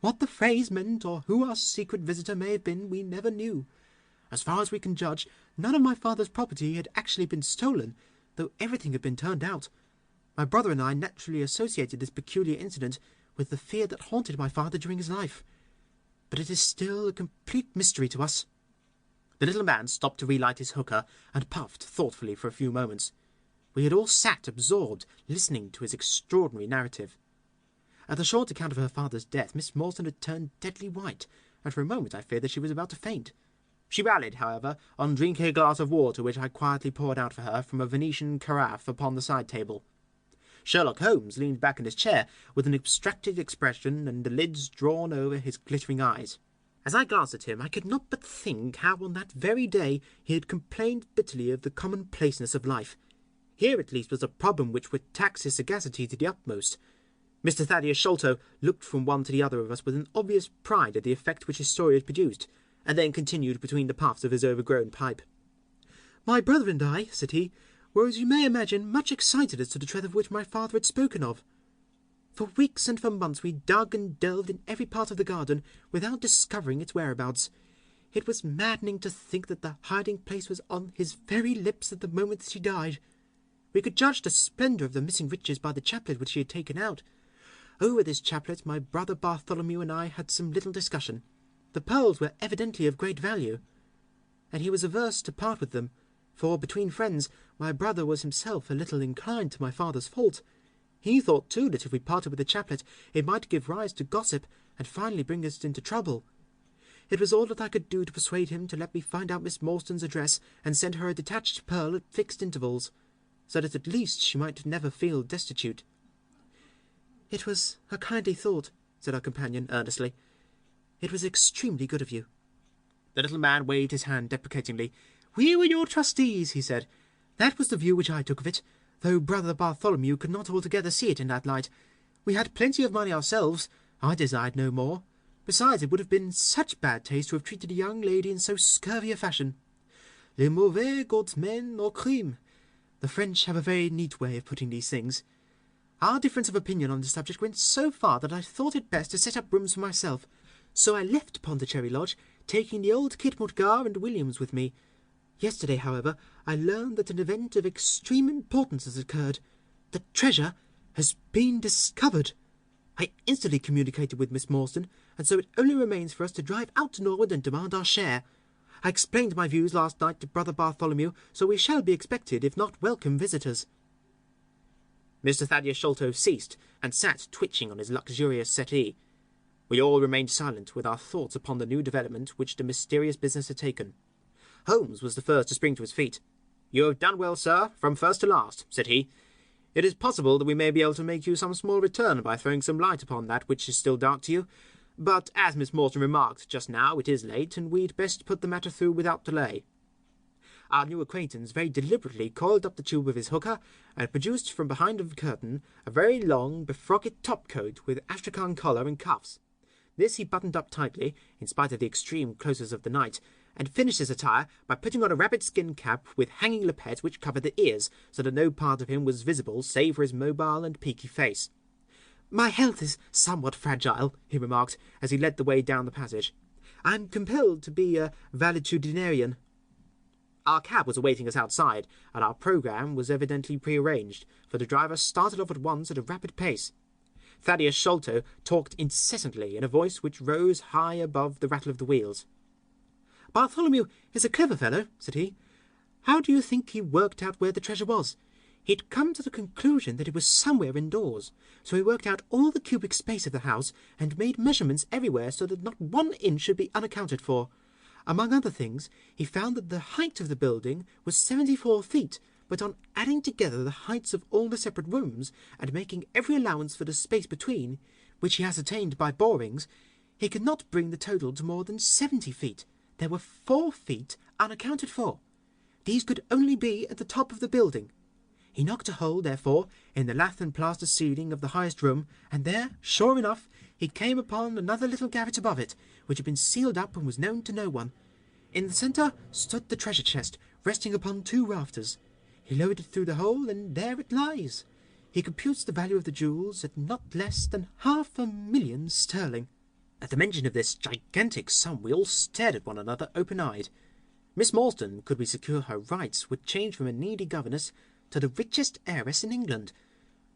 What the phrase meant, or who our secret visitor may have been, we never knew. As far as we can judge, none of my father's property had actually been stolen, though everything had been turned out. My brother and I naturally associated this peculiar incident with the fear that haunted my father during his life. But it is still a complete mystery to us. The little man stopped to relight his hookah and puffed thoughtfully for a few moments. We had all sat absorbed, listening to his extraordinary narrative. At the short account of her father's death, Miss Morstan had turned deadly white, and for a moment I feared that she was about to faint. She rallied, however, on drinking a glass of water which I quietly poured out for her from a Venetian carafe upon the side table. Sherlock Holmes leaned back in his chair with an abstracted expression and the lids drawn over his glittering eyes. As I glanced at him, I could not but think how on that very day he had complained bitterly of the commonplaceness of life. Here at least was a problem which would tax his sagacity to the utmost. Mr. Thaddeus Sholto looked from one to the other of us with an obvious pride at the effect which his story had produced, and then continued between the puffs of his overgrown pipe. "My brother and I," said he, "were, as you may imagine, much excited as to the treasure of which my father had spoken of. For weeks and for months we dug and delved in every part of the garden without discovering its whereabouts. It was maddening to think that the hiding-place was on his very lips at the moment that he died. We could judge the splendour of the missing riches by the chaplet which he had taken out. Over this chaplet my brother Bartholomew and I had some little discussion. The pearls were evidently of great value, and he was averse to part with them, for, between friends, my brother was himself a little inclined to my father's fault. He thought, too, that if we parted with the chaplet, it might give rise to gossip, and finally bring us into trouble. It was all that I could do to persuade him to let me find out Miss Morstan's address, and send her a detached pearl at fixed intervals, so that at least she might never feel destitute." "It was a kindly thought," said our companion earnestly. "It was extremely good of you." The little man waved his hand deprecatingly. "We were your trustees," he said. "That was the view which I took of it, though brother Bartholomew could not altogether see it in that light. We had plenty of money ourselves. I desired no more. Besides, it would have been such bad taste to have treated a young lady in so scurvy a fashion. Le mauvais goût mène au crime. The French have a very neat way of putting these things. Our difference of opinion on the subject went so far that I thought it best to set up rooms for myself. So I left Pondicherry Lodge, taking the old Kit Mutgar and Williams with me. Yesterday, however, I learned that an event of extreme importance has occurred. The treasure has been discovered. I instantly communicated with Miss Morstan, and so it only remains for us to drive out to Norwood and demand our share. I explained my views last night to brother Bartholomew, so we shall be expected, if not welcome, visitors." Mr. Thaddeus Sholto ceased, and sat twitching on his luxurious settee. We all remained silent, with our thoughts upon the new development which the mysterious business had taken. Holmes was the first to spring to his feet. "You have done well, sir, from first to last," said he. "It is possible that we may be able to make you some small return by throwing some light upon that which is still dark to you. But, as Miss Morton remarked just now, it is late, and we'd best put the matter through without delay." Our new acquaintance very deliberately coiled up the tube of his hooker, and produced from behind the curtain a very long, befrocked top-coat with astrakhan collar and cuffs. This he buttoned up tightly, in spite of the extreme closeness of the night, and finished his attire by putting on a rabbit skin cap with hanging lappet which covered the ears, so that no part of him was visible save for his mobile and peaky face. "My health is somewhat fragile," he remarked, as he led the way down the passage. "I'm compelled to be a valetudinarian." Our cab was awaiting us outside, and our programme was evidently prearranged, for the driver started off at once at a rapid pace. Thaddeus Sholto talked incessantly in a voice which rose high above the rattle of the wheels. "Bartholomew is a clever fellow," said he. "How do you think he worked out where the treasure was? He'd come to the conclusion that it was somewhere indoors, so he worked out all the cubic space of the house and made measurements everywhere so that not 1 inch should be unaccounted for. Among other things, he found that the height of the building was 74 feet, but on adding together the heights of all the separate rooms, and making every allowance for the space between, which he ascertained by borings, he could not bring the total to more than 70 feet. There were 4 feet unaccounted for. These could only be at the top of the building. He knocked a hole, therefore, in the lath and plaster ceiling of the highest room, and there, sure enough, he came upon another little garret above it, which had been sealed up and was known to no one. In the centre stood the treasure chest, resting upon 2 rafters. He lowered it through the hole, and there it lies. He computes the value of the jewels at not less than 500,000 sterling. At the mention of this gigantic sum we all stared at one another open-eyed. Miss Morstan, could we secure her rights, would change from a needy governess to the richest heiress in England.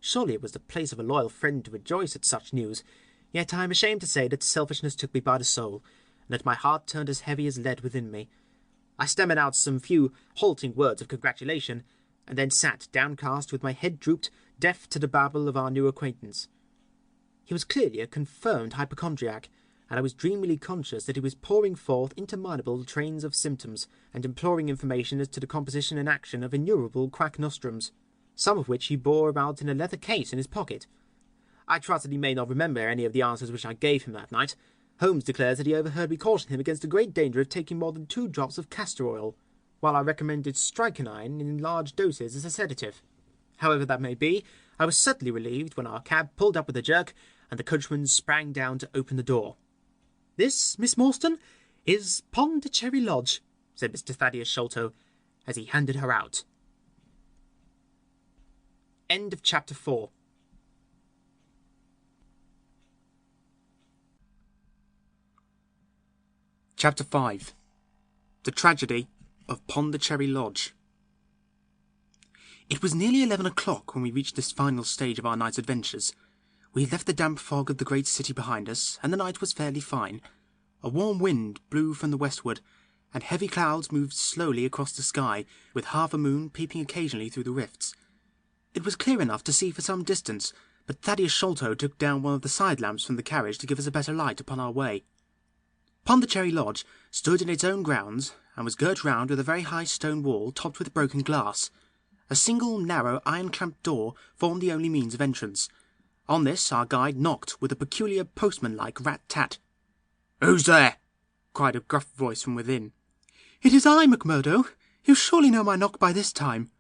Surely it was the place of a loyal friend to rejoice at such news, yet I am ashamed to say that selfishness took me by the soul, and that my heart turned as heavy as lead within me. I stammered out some few halting words of congratulation, and then sat downcast with my head drooped, deaf to the babble of our new acquaintance. He was clearly a confirmed hypochondriac, and I was dreamily conscious that he was pouring forth interminable trains of symptoms, and imploring information as to the composition and action of innumerable quack nostrums, some of which he bore about in a leather case in his pocket. I trust that he may not remember any of the answers which I gave him that night. Holmes declares that he overheard me caution him against the great danger of taking more than 2 drops of castor oil, while I recommended strychnine in large doses as a sedative. However that may be, I was certainly relieved when our cab pulled up with a jerk, and the coachman sprang down to open the door. "This, Miss Morstan, is Pondicherry Lodge," said Mr. Thaddeus Sholto, as he handed her out. End of Chapter 4. Chapter 5. The Tragedy of Pondicherry Lodge. It was nearly 11 o'clock when we reached this final stage of our night's adventures. We had left the damp fog of the great city behind us, and the night was fairly fine. A warm wind blew from the westward, and heavy clouds moved slowly across the sky, with half a moon peeping occasionally through the rifts. It was clear enough to see for some distance, but Thaddeus Sholto took down one of the side lamps from the carriage to give us a better light upon our way. Pondicherry Lodge stood in its own grounds, and was girt round with a very high stone wall topped with broken glass. A single narrow iron-clamped door formed the only means of entrance. On this our guide knocked with a peculiar postman-like rat-tat. "Who's there?" cried a gruff voice from within. "It is I, McMurdo. You surely know my knock by this time."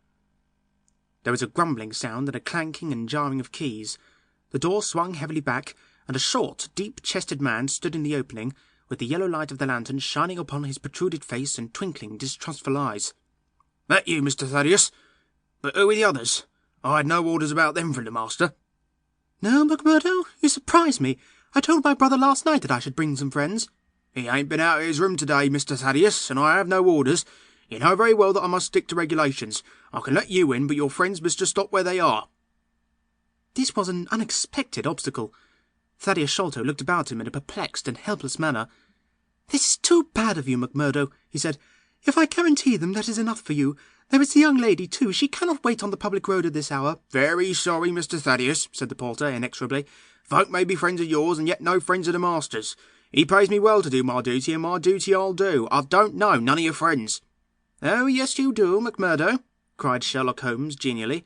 There was a grumbling sound and a clanking and jarring of keys. The door swung heavily back, and a short, deep-chested man stood in the opening, with the yellow light of the lantern shining upon his protruded face and twinkling distrustful eyes. "That you, Mr. Thaddeus? But who are the others? I had no orders about them from the master." "No, McMurdo, you surprise me. I told my brother last night that I should bring some friends." "He ain't been out of his room today, Mr. Thaddeus, and I have no orders. You know very well that I must stick to regulations. I can let you in, but your friends must just stop where they are." This was an unexpected obstacle. Thaddeus Sholto looked about him in a perplexed and helpless manner. "This is too bad of you, McMurdo," he said. If I guarantee them, that is enough for you. There is the young lady, too. She cannot wait on the public road at this hour." "Very sorry, Mr. Thaddeus," said the porter, inexorably. "Folk may be friends of yours, and yet no friends of the master's. He pays me well to do my duty, and my duty I'll do. I don't know none of your friends." "Oh, yes, you do, McMurdo," cried Sherlock Holmes, genially.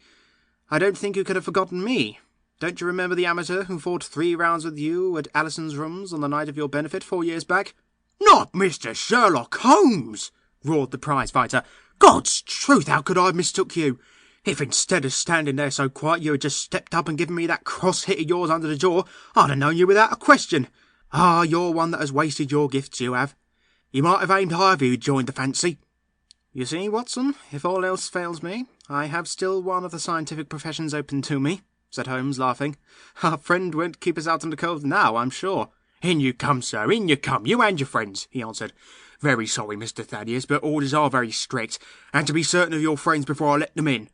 "I don't think you could have forgotten me. Don't you remember the amateur who fought 3 rounds with you at Alison's rooms on the night of your benefit 4 years back?" "Not Mr. Sherlock Holmes!" roared the prize-fighter. "God's truth, how could I have mistook you? If instead of standing there so quiet you had just stepped up and given me that cross hit of yours under the jaw, I'd have known you without a question. Ah, you're one that has wasted your gifts, you have. You might have aimed higher if you'd joined the fancy." "You see, Watson, if all else fails me, I have still one of the scientific professions open to me," said Holmes, laughing. "Our friend won't keep us out in the cold now, I'm sure." "In you come, sir, in you come, you and your friends," he answered. "Very sorry, Mr. Thaddeus, but orders are very strict, and to be certain of your friends before I let them in."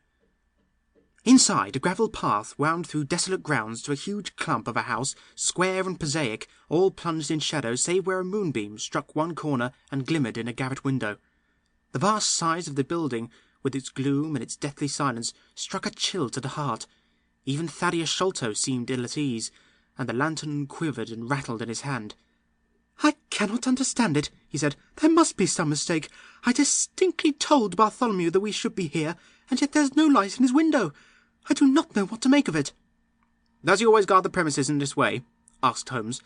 Inside, a gravel path wound through desolate grounds to a huge clump of a house, square and prosaic, all plunged in shadow save where a moonbeam struck one corner and glimmered in a garret window. The vast size of the building, with its gloom and its deathly silence, struck a chill to the heart. Even Thaddeus Sholto seemed ill at ease, and the lantern quivered and rattled in his hand. "I cannot understand it," he said. "There must be some mistake. I distinctly told Bartholomew that we should be here, and yet there is no light in his window. I do not know what to make of it." "Does he always guard the premises in this way?" asked Holmes.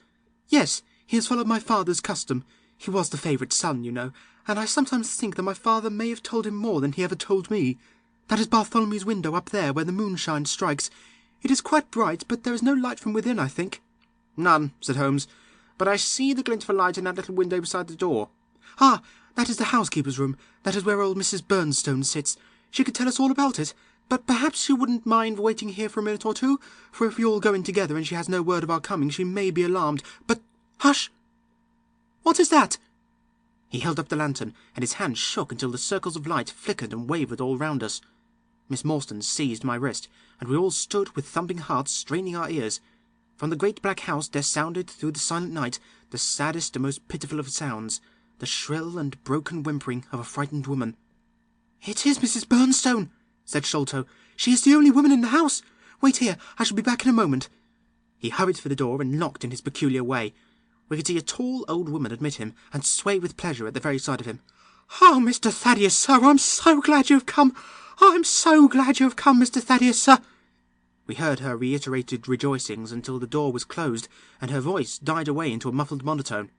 "Yes, he has followed my father's custom. He was the favourite son, you know, and I sometimes think that my father may have told him more than he ever told me. That is Bartholomew's window up there where the moonshine strikes. It is quite bright, but there is no light from within, I think." "None," said Holmes, "but I see the glint of a light in that little window beside the door." "Ah, that is the housekeeper's room. That is where old Mrs. Bernstone sits. She could tell us all about it. But perhaps you wouldn't mind waiting here for a minute or two, for if we all go in together and she has no word of our coming, she may be alarmed. But hush! What is that?" He held up the lantern, and his hand shook until the circles of light flickered and wavered all round us. Miss Morstan seized my wrist, and we all stood with thumping hearts, straining our ears. From the great black house there sounded through the silent night the saddest and most pitiful of sounds, the shrill and broken whimpering of a frightened woman. "It is Mrs. Bernstone," said Sholto. "She is the only woman in the house. Wait here, I shall be back in a moment." He hurried for the door and knocked in his peculiar way. We could see a tall old woman admit him, and sway with pleasure at the very sight of him. "Oh, Mr. Thaddeus, sir, I'm so glad you have come. I'm so glad you have come, Mr. Thaddeus, sir." We heard her reiterated rejoicings until the door was closed, and her voice died away into a muffled monotone.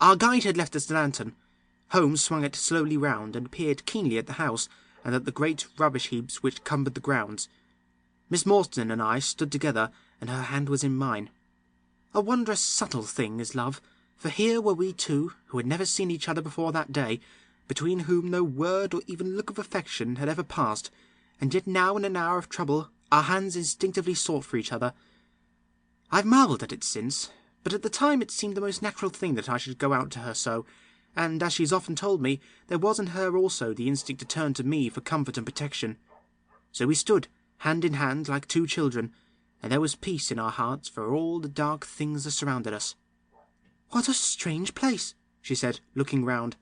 Our guide had left us the lantern. Holmes swung it slowly round and peered keenly at the house, and at the great rubbish heaps which cumbered the grounds. Miss Morstan and I stood together, and her hand was in mine. A wondrous subtle thing is love, for here were we two, who had never seen each other before that day, between whom no word or even look of affection had ever passed, and yet now in an hour of trouble our hands instinctively sought for each other. I've marvelled at it since, but at the time it seemed the most natural thing that I should go out to her so, and, as she's often told me, there was in her also the instinct to turn to me for comfort and protection. So we stood, hand in hand, like 2 children, and there was peace in our hearts for all the dark things that surrounded us. "What a strange place," she said, looking round.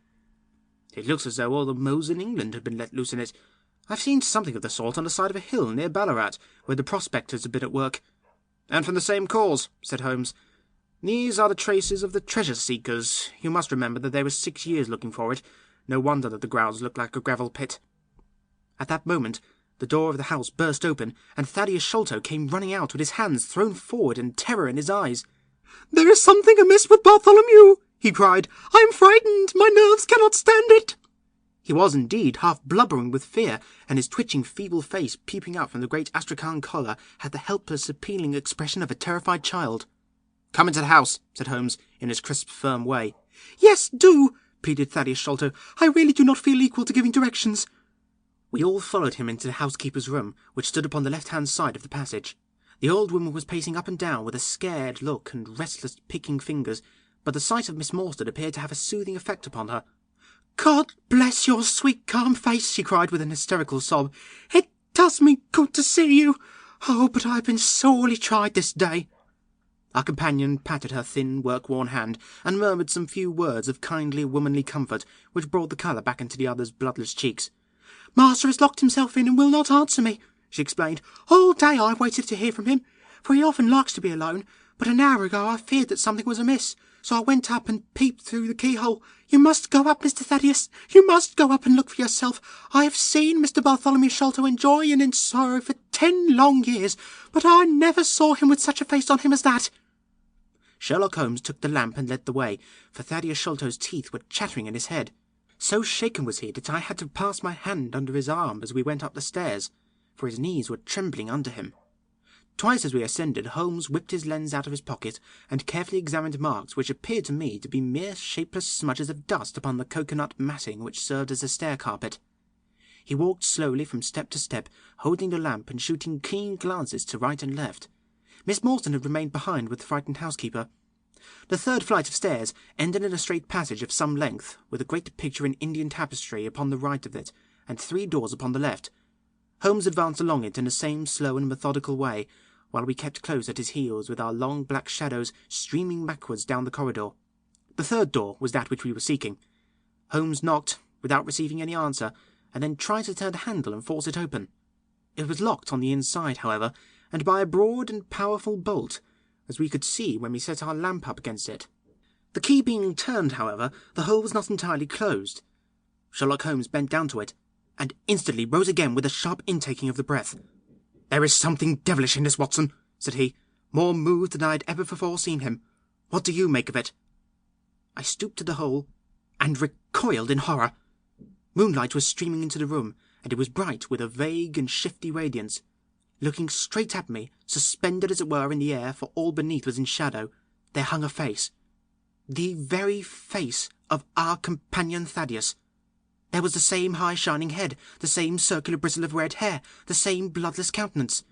"It looks as though all the moles in England had been let loose in it. I've seen something of the sort on the side of a hill near Ballarat, where the prospectors have been at work." "And from the same cause," said Holmes. "These are the traces of the treasure-seekers. You must remember that they were 6 years looking for it. No wonder that the grounds looked like a gravel pit." At that moment the door of the house burst open, and Thaddeus Sholto came running out with his hands thrown forward and terror in his eyes. "There is something amiss with Bartholomew," he cried. "I am frightened. My nerves cannot stand it." He was indeed half blubbering with fear, and his twitching feeble face peeping out from the great astrakhan collar had the helpless appealing expression of a terrified child. "Come into the house," said Holmes, in his crisp, firm way. "Yes, do," pleaded Thaddeus Sholto. "I really do not feel equal to giving directions." We all followed him into the housekeeper's room, which stood upon the left-hand side of the passage. The old woman was pacing up and down with a scared look and restless picking fingers, but the sight of Miss Morstan appeared to have a soothing effect upon her. "God bless your sweet, calm face," she cried with an hysterical sob. "It does me good to see you. Oh, but I've been sorely tried this day." Our companion patted her thin, work-worn hand, and murmured some few words of kindly, womanly comfort, which brought the colour back into the other's bloodless cheeks. "Master has locked himself in and will not answer me," she explained. "All day I waited to hear from him, for he often likes to be alone, but an hour ago I feared that something was amiss, so I went up and peeped through the keyhole. You must go up, Mr. Thaddeus. You must go up and look for yourself. I have seen Mr. Bartholomew Sholto in joy and in sorrow for 10 long years, but I never saw him with such a face on him as that." Sherlock Holmes took the lamp and led the way, for Thaddeus Sholto's teeth were chattering in his head. So shaken was he that I had to pass my hand under his arm as we went up the stairs, for his knees were trembling under him. Twice as we ascended, Holmes whipped his lens out of his pocket and carefully examined marks which appeared to me to be mere shapeless smudges of dust upon the coconut matting which served as a stair-carpet. He walked slowly from step to step, holding the lamp and shooting keen glances to right and left. Miss Morstan had remained behind with the frightened housekeeper. The third flight of stairs ended in a straight passage of some length, with a great picture in Indian tapestry upon the right of it, and 3 doors upon the left. Holmes advanced along it in the same slow and methodical way, while we kept close at his heels with our long black shadows streaming backwards down the corridor. The third door was that which we were seeking. Holmes knocked, without receiving any answer, and then tried to turn the handle and force it open. It was locked on the inside, however, and by a broad and powerful bolt, as we could see when we set our lamp up against it. The key being turned, however, the hole was not entirely closed. Sherlock Holmes bent down to it, and instantly rose again with a sharp intaking of the breath. "There is something devilish in this, Watson," said he, more moved than I had ever before seen him. "What do you make of it?" I stooped to the hole, and recoiled in horror. Moonlight was streaming into the room, and it was bright with a vague and shifty radiance. Looking straight at me, suspended as it were in the air, for all beneath was in shadow, there hung a face. The very face of our companion Thaddeus. There was the same high shining head, the same circular bristle of red hair, the same bloodless countenance.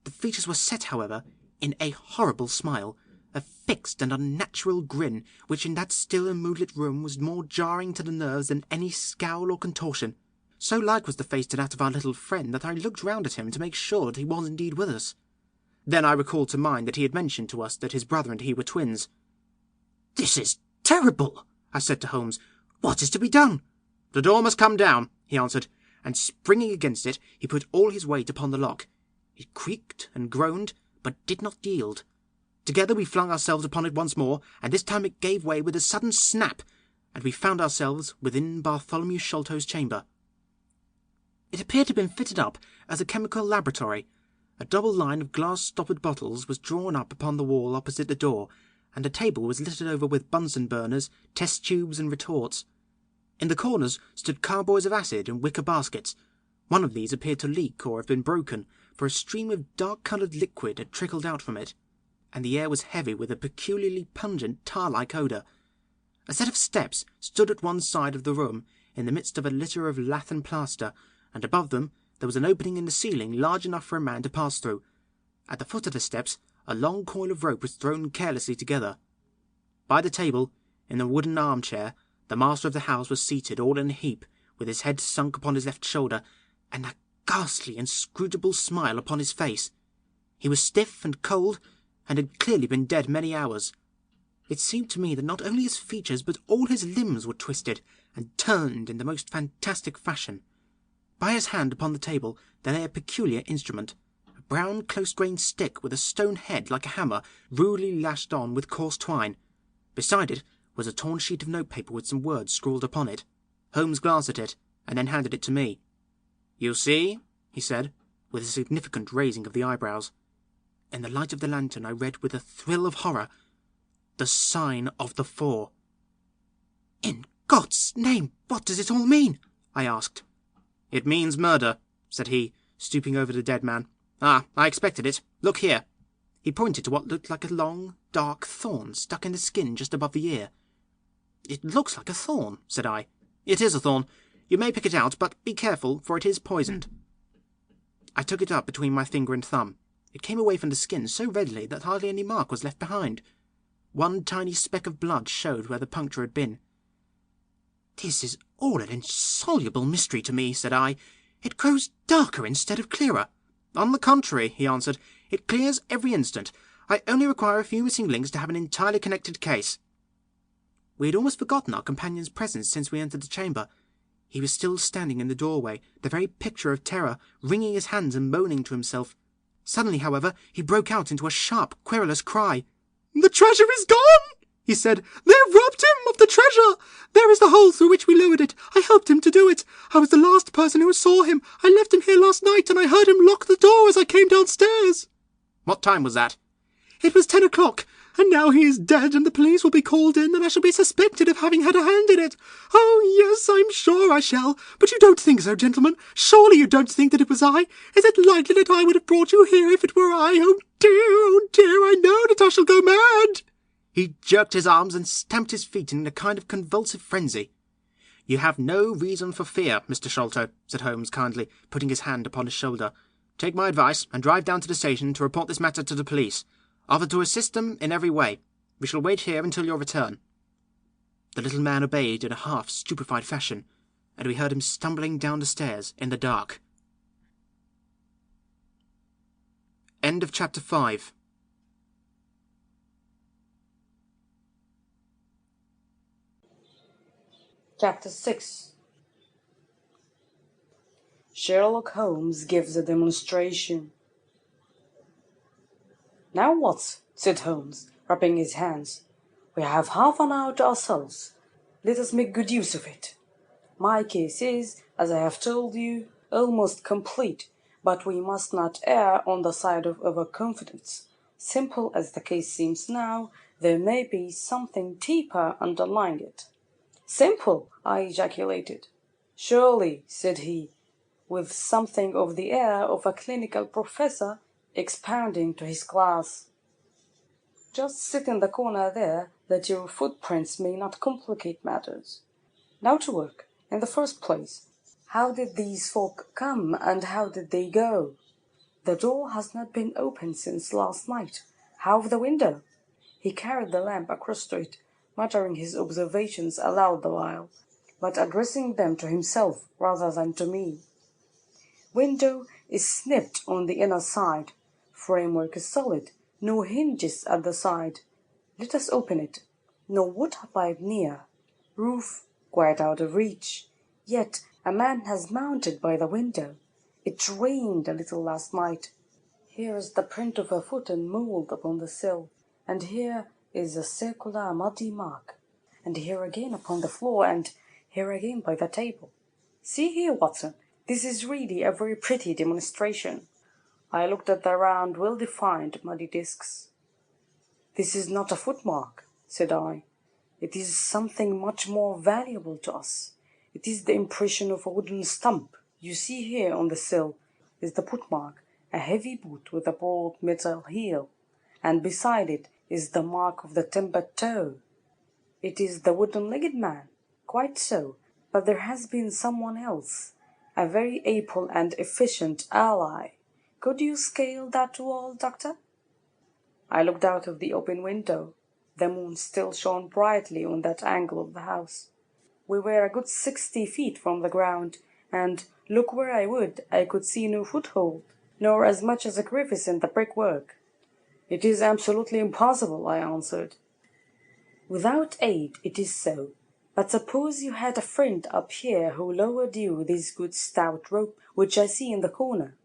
The features were set, however, in a horrible smile, a fixed and unnatural grin, which in that still and moonlit room was more jarring to the nerves than any scowl or contortion. So like was the face to that of our little friend that I looked round at him to make sure that he was indeed with us. Then I recalled to mind that he had mentioned to us that his brother and he were twins. "This is terrible," I said to Holmes. "What is to be done?" "The door must come down," he answered, and springing against it, he put all his weight upon the lock. It creaked and groaned, but did not yield. Together we flung ourselves upon it once more, and this time it gave way with a sudden snap, and we found ourselves within Bartholomew Sholto's chamber. It appeared to have been fitted up as a chemical laboratory. A double line of glass-stoppered bottles was drawn up upon the wall opposite the door, and a table was littered over with Bunsen burners, test tubes, and retorts. In the corners stood carboys of acid and wicker baskets. One of these appeared to leak or have been broken, for a stream of dark-coloured liquid had trickled out from it, and the air was heavy with a peculiarly pungent tar-like odour. A set of steps stood at one side of the room, in the midst of a litter of lath and plaster, and above them there was an opening in the ceiling large enough for a man to pass through. At the foot of the steps a long coil of rope was thrown carelessly together. By the table, in a wooden armchair, the master of the house was seated all in a heap, with his head sunk upon his left shoulder, and a ghastly, inscrutable smile upon his face. He was stiff and cold, and had clearly been dead many hours. It seemed to me that not only his features, but all his limbs were twisted, and turned in the most fantastic fashion. By his hand upon the table there lay a peculiar instrument, a brown close-grained stick with a stone head like a hammer, rudely lashed on with coarse twine. Beside it was a torn sheet of notepaper with some words scrawled upon it. Holmes glanced at it, and then handed it to me. "You see," he said, with a significant raising of the eyebrows. In the light of the lantern I read with a thrill of horror, "The Sign of the Four." "In God's name, what does it all mean?" I asked. "It means murder," said he, stooping over the dead man. "Ah, I expected it. Look here." He pointed to what looked like a long, dark thorn stuck in the skin just above the ear. "It looks like a thorn," said I. "It is a thorn. You may pick it out, but be careful, for it is poisoned." I took it up between my finger and thumb. It came away from the skin so readily that hardly any mark was left behind. One tiny speck of blood showed where the puncture had been. "This is all an insoluble mystery to me," said I. "It grows darker instead of clearer." "On the contrary," he answered, "it clears every instant. I only require a few missing links to have an entirely connected case." We had almost forgotten our companion's presence since we entered the chamber. He was still standing in the doorway, the very picture of terror, wringing his hands and moaning to himself. Suddenly, however, he broke out into a sharp, querulous cry. "The treasure is gone!" he said. "They have robbed him of the treasure! There is the hole through which we lowered it. I helped him to do it. I was the last person who saw him. I left him here last night, and I heard him lock the door as I came downstairs." "What time was that?" "It was 10 o'clock. And now he is dead, and the police will be called in, and I shall be suspected of having had a hand in it. Oh, yes, I'm sure I shall. But you don't think so, gentlemen? Surely you don't think that it was I? Is it likely that I would have brought you here if it were I? Oh, dear, I know that I shall go mad." He jerked his arms and stamped his feet in a kind of convulsive frenzy. "You have no reason for fear, Mr. Sholto," said Holmes kindly, putting his hand upon his shoulder. "Take my advice, and drive down to the station to report this matter to the police. Offer to assist them in every way. We shall wait here until your return." The little man obeyed in a half-stupefied fashion, and we heard him stumbling down the stairs in the dark. End of Chapter 5. Chapter 6. Sherlock Holmes gives a demonstration. "Now what?" said Holmes, rubbing his hands. "We have half an hour to ourselves. Let us make good use of it. My case is, as I have told you, almost complete, but we must not err on the side of overconfidence. Simple as the case seems now, there may be something deeper underlying it." "Simple!" I ejaculated. "Surely," said he, with something of the air of a clinical professor expounding to his class. "Just sit in the corner there, that your footprints may not complicate matters. Now to work. In the first place, how did these folk come, and how did they go? The door has not been opened since last night. How of the window?" He carried the lamp across to it, muttering his observations aloud the while, but addressing them to himself rather than to me. "Window is snipped on the inner side. Framework is solid. No hinges at the side. Let us open it. No water pipe near. Roof quite out of reach. Yet a man has mounted by the window. It rained a little last night. Here is the print of a foot and mould upon the sill, and here is a circular muddy mark, and here again upon the floor, and here again by the table. See here, Watson, this is really a very pretty demonstration." I looked at the round, well-defined muddy discs. "This is not a footmark," said I. "It is something much more valuable to us. It is the impression of a wooden stump. You see here on the sill is the footmark, a heavy boot with a broad metal heel, and beside it is the mark of the timbered toe. It is the wooden-legged man. Quite so, but there has been someone else, a very able and efficient ally. Could you scale that wall, Doctor?" I looked out of the open window. The moon still shone brightly on that angle of the house. We were a good 60 feet from the ground, and, look where I would, I could see no foothold, nor as much as a crevice in the brickwork. "It is absolutely impossible," I answered. "Without aid, it is so. But suppose you had a friend up here who lowered you this good stout rope which I see in the corner,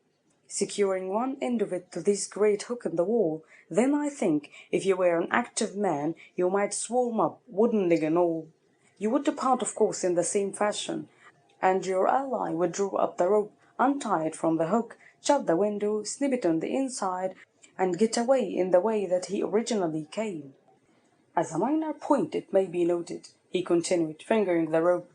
securing one end of it to this great hook in the wall, then I think, if you were an active man, you might swarm up, wooden leg and all. You would depart, of course, in the same fashion, and your ally would draw up the rope, untie it from the hook, shut the window, snip it on the inside, and get away in the way that he originally came. As a minor point it may be noted," he continued, fingering the rope,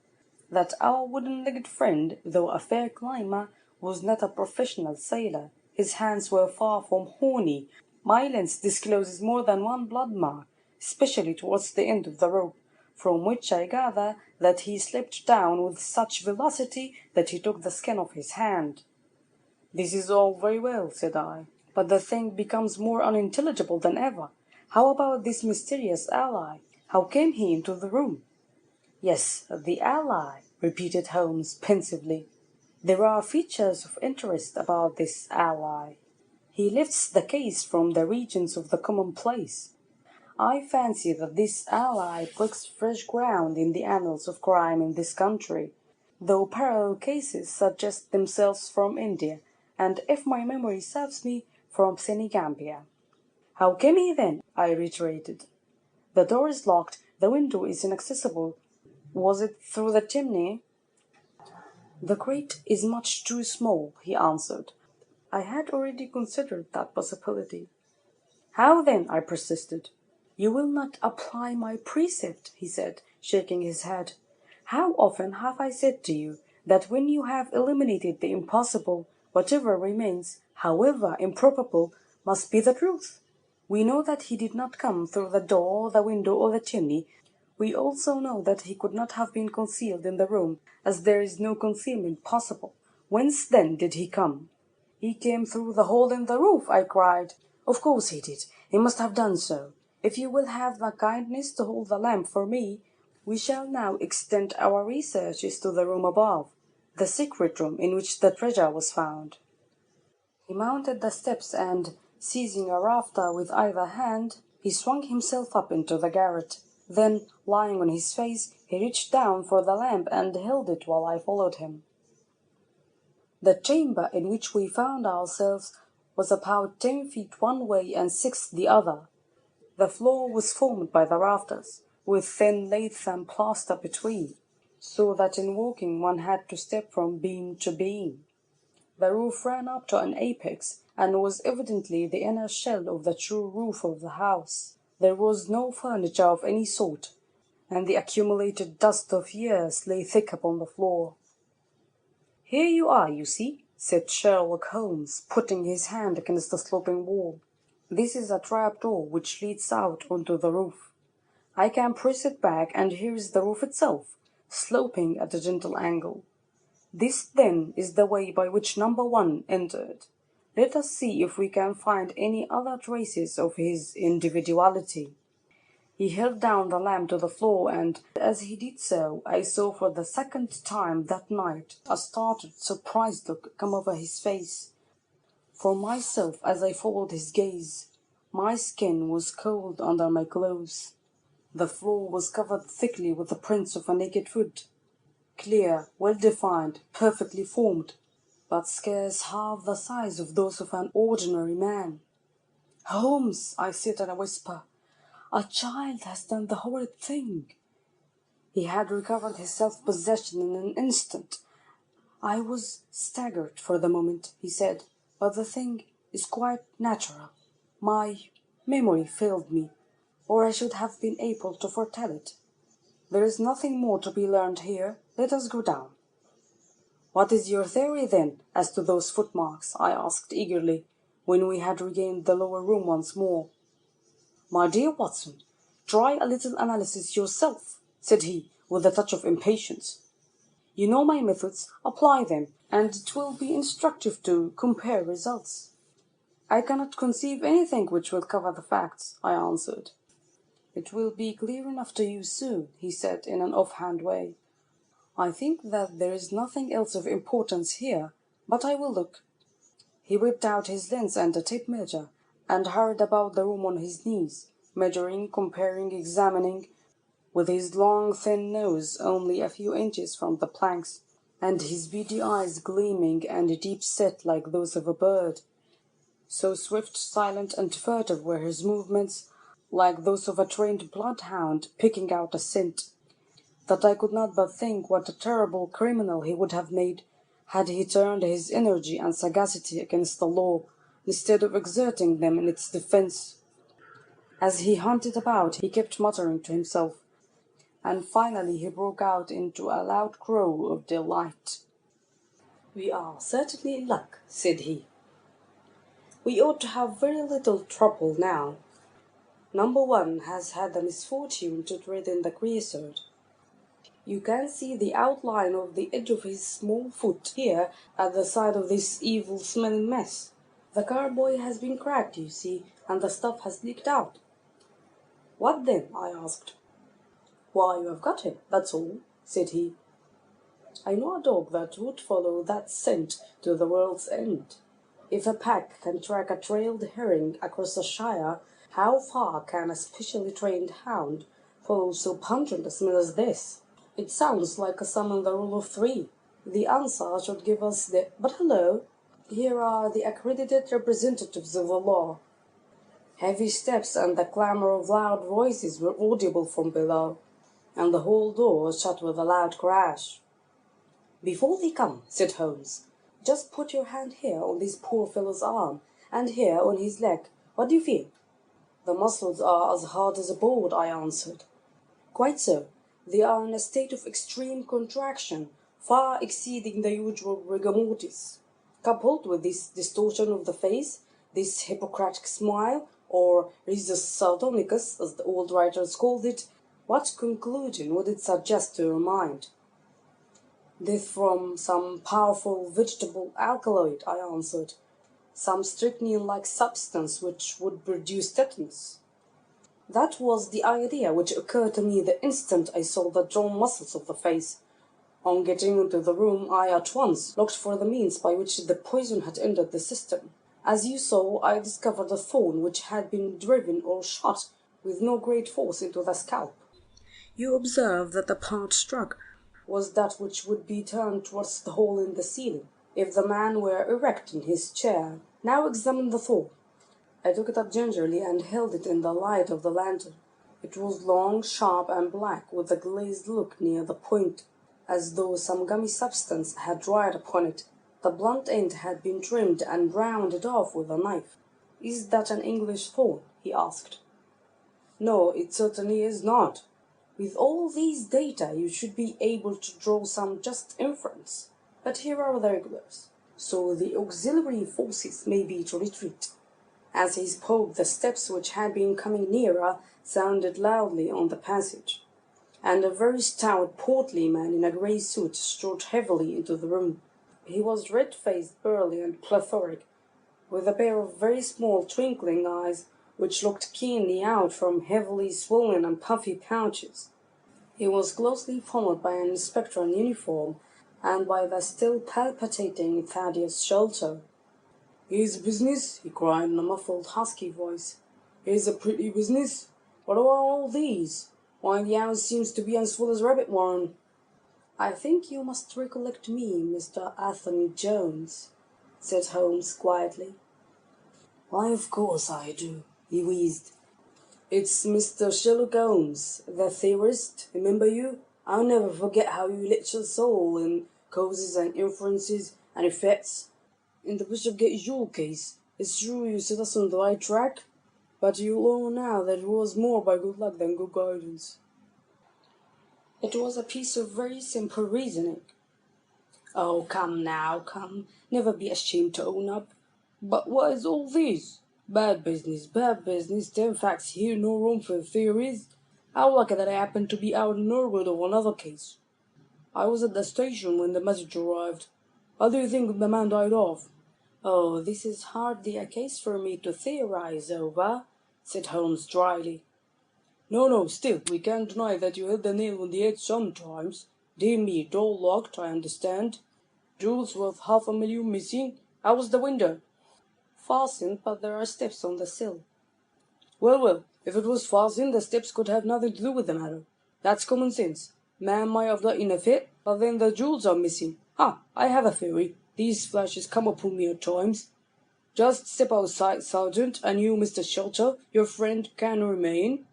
"that our wooden-legged friend, though a fair climber, was not a professional sailor. His hands were far from horny. My lens discloses more than one blood mark, especially towards the end of the rope, from which I gather that he slipped down with such velocity that he took the skin off his hand." "This is all very well," said I, "but the thing becomes more unintelligible than ever. How about this mysterious ally? How came he into the room?" "Yes, the ally," repeated Holmes pensively. "There are features of interest about this ally. He lifts the case from the regions of the commonplace. I fancy that this ally breaks fresh ground in the annals of crime in this country, though parallel cases suggest themselves from India, and if my memory serves me, from Senegambia. How came he then? I reiterated. The door is locked, the window is inaccessible. Was it through the chimney? The grate is much too small, he answered. I had already considered that possibility. How then? I persisted. You will not apply my precept, he said, shaking his head. How often have I said to you that when you have eliminated the impossible, whatever remains, however improbable, must be the truth? We know that he did not come through the door, the window, or the chimney. We also know that he could not have been concealed in the room, as there is no concealment possible. Whence then did he come? He came through the hole in the roof, I cried. Of course he did. He must have done so. If you will have the kindness to hold the lamp for me, we shall now extend our researches to the room above, the secret room in which the treasure was found. He mounted the steps and, seizing a rafter with either hand, he swung himself up into the garret. Then, lying on his face, he reached down for the lamp and held it while I followed him. The chamber in which we found ourselves was about 10 feet one way and 6 the other. The floor was formed by the rafters, with thin lath and plaster between, so that in walking one had to step from beam to beam. The roof ran up to an apex, and was evidently the inner shell of the true roof of the house. There was no furniture of any sort, and the accumulated dust of years lay thick upon the floor. Here you are, you see, said Sherlock Holmes, putting his hand against the sloping wall. This is a trap-door which leads out onto the roof. I can press it back, and here is the roof itself, sloping at a gentle angle. This, then, is the way by which number 1 entered. Let us see if we can find any other traces of his individuality. He held down the lamp to the floor, and as he did so, I saw for the second time that night a startled, surprised look come over his face. For myself, as I followed his gaze, my skin was cold under my clothes. The floor was covered thickly with the prints of a naked foot, clear, well-defined, perfectly formed, but scarce half the size of those of an ordinary man. "Holmes," I said in a whisper, "a child has done the horrid thing." He had recovered his self-possession in an instant. "I was staggered for the moment," he said, "but the thing is quite natural. My memory failed me, or I should have been able to foretell it. There is nothing more to be learned here. Let us go down." "What is your theory, then, as to those footmarks?" I asked eagerly, when we had regained the lower room once more. "My dear Watson, try a little analysis yourself," said he, with a touch of impatience. "You know my methods, apply them, and it will be instructive to compare results." "I cannot conceive anything which will cover the facts," I answered. "It will be clear enough to you soon," he said in an offhand way. "I think that there is nothing else of importance here, but I will look." He whipped out his lens and a tape measure, and hurried about the room on his knees, measuring, comparing, examining, with his long thin nose only a few inches from the planks, and his beady eyes gleaming and deep-set like those of a bird. So swift, silent, and furtive were his movements, like those of a trained bloodhound picking out a scent, that I could not but think what a terrible criminal he would have made had he turned his energy and sagacity against the law, instead of exerting them in its defense. As he hunted about, he kept muttering to himself, and finally he broke out into a loud crow of delight. "We are certainly in luck," said he. "We ought to have very little trouble now. Number 1 has had the misfortune to tread in the creosote. You can see the outline of the edge of his small foot here at the side of this evil-smelling mess. The carboy has been cracked, you see, and the stuff has leaked out." "What then?" I asked. "Why, you have got him, that's all," said he. "I know a dog that would follow that scent to the world's end." If a pack can track a trailed herring across a shire, how far can a specially trained hound follow so pungent a smell as this? It sounds like a sum in the rule of three. The answer should give us the... But hello! Here are the accredited representatives of the law. Heavy steps and the clamour of loud voices were audible from below, and the hall door was shut with a loud crash. "Before they come," said Holmes, "just put your hand here on this poor fellow's arm, and here on his leg. What do you feel?" "The muscles are as hard as a board," I answered. "Quite so. They are in a state of extreme contraction, far exceeding the usual rigor mortis. Coupled with this distortion of the face, this Hippocratic smile, or risus sardonicus, as the old writers called it, what conclusion would it suggest to your mind?" "Death from some powerful vegetable alkaloid," I answered. "Some strychnine-like substance which would produce tetanus." That was the idea which occurred to me the instant I saw the drawn muscles of the face. On getting into the room, I at once looked for the means by which the poison had entered the system. As you saw, I discovered a thorn which had been driven or shot with no great force into the scalp. You observe that the part struck was that which would be turned towards the hole in the ceiling, if the man were erect in his chair. Now examine the thorn." I took it up gingerly and held it in the light of the lantern. It was long, sharp, and black, with a glazed look near the point, as though some gummy substance had dried upon it. The blunt end had been trimmed and rounded off with a knife. "Is that an English thorn?" he asked. "No, it certainly is not. With all these data you should be able to draw some just inference. But here are the regulars, so the auxiliary forces may be to retreat." As he spoke, the steps which had been coming nearer sounded loudly on the passage, and a very stout, portly man in a grey suit strode heavily into the room. He was red-faced, burly, and plethoric, with a pair of very small, twinkling eyes, which looked keenly out from heavily swollen and puffy pouches. He was closely followed by an inspector in uniform, and by the still palpitating Thaddeus Sholto. "Here's business," he cried in a muffled, husky voice. "Here's a pretty business. What are all these? Why, the house seems to be as full as rabbit warren." "I think you must recollect me, Mr. Anthony Jones," said Holmes quietly. "Why, of course I do," he wheezed. "It's Mr. Sherlock Holmes, the theorist, remember you? I'll never forget how you lit your soul in causes and inferences and effects. In the Bishopgate jewel case, it's true you set us on the right track, but you'll own now that it was more by good luck than good guidance." "It was a piece of very simple reasoning." "Oh, come now, come. Never be ashamed to own up." "But what is all this? Bad business, 10 facts here, no room for theories. How lucky that I happened to be out in Norwood of another case. I was at the station when the message arrived. How do you think the man died off?" "Oh, this is hardly a case for me to theorize over," said Holmes dryly. No, still, we can't deny that you hit the nail on the head sometimes. Dear me, door locked, I understand. Jewels worth $500,000 missing. How was the window?" "Fastened, but there are steps on the sill." Well, if it was fastened, the steps could have nothing to do with the matter. That's common sense. Man might have died in a fit, but then the jewels are missing. I have a theory. These flashes come upon me at times. Just step outside, Sergeant, and you, Mr. Shelter, your friend, can remain."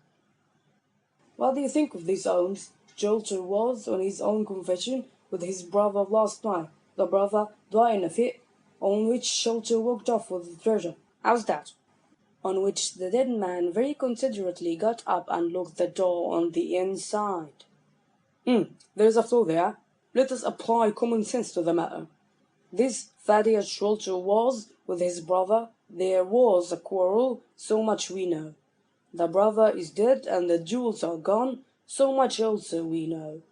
"What do you think of this, Holmes? Shelter was, on his own confession, with his brother last night. The brother died in a fit, on which Shelter walked off with the treasure. How's that?" "On which the dead man very considerately got up and locked the door on the inside." There's a flaw there. Let us apply common sense to the matter. This Thaddeus Shelter was with his brother. There was a quarrel, so much we know. The brother is dead and the jewels are gone, so much also we know.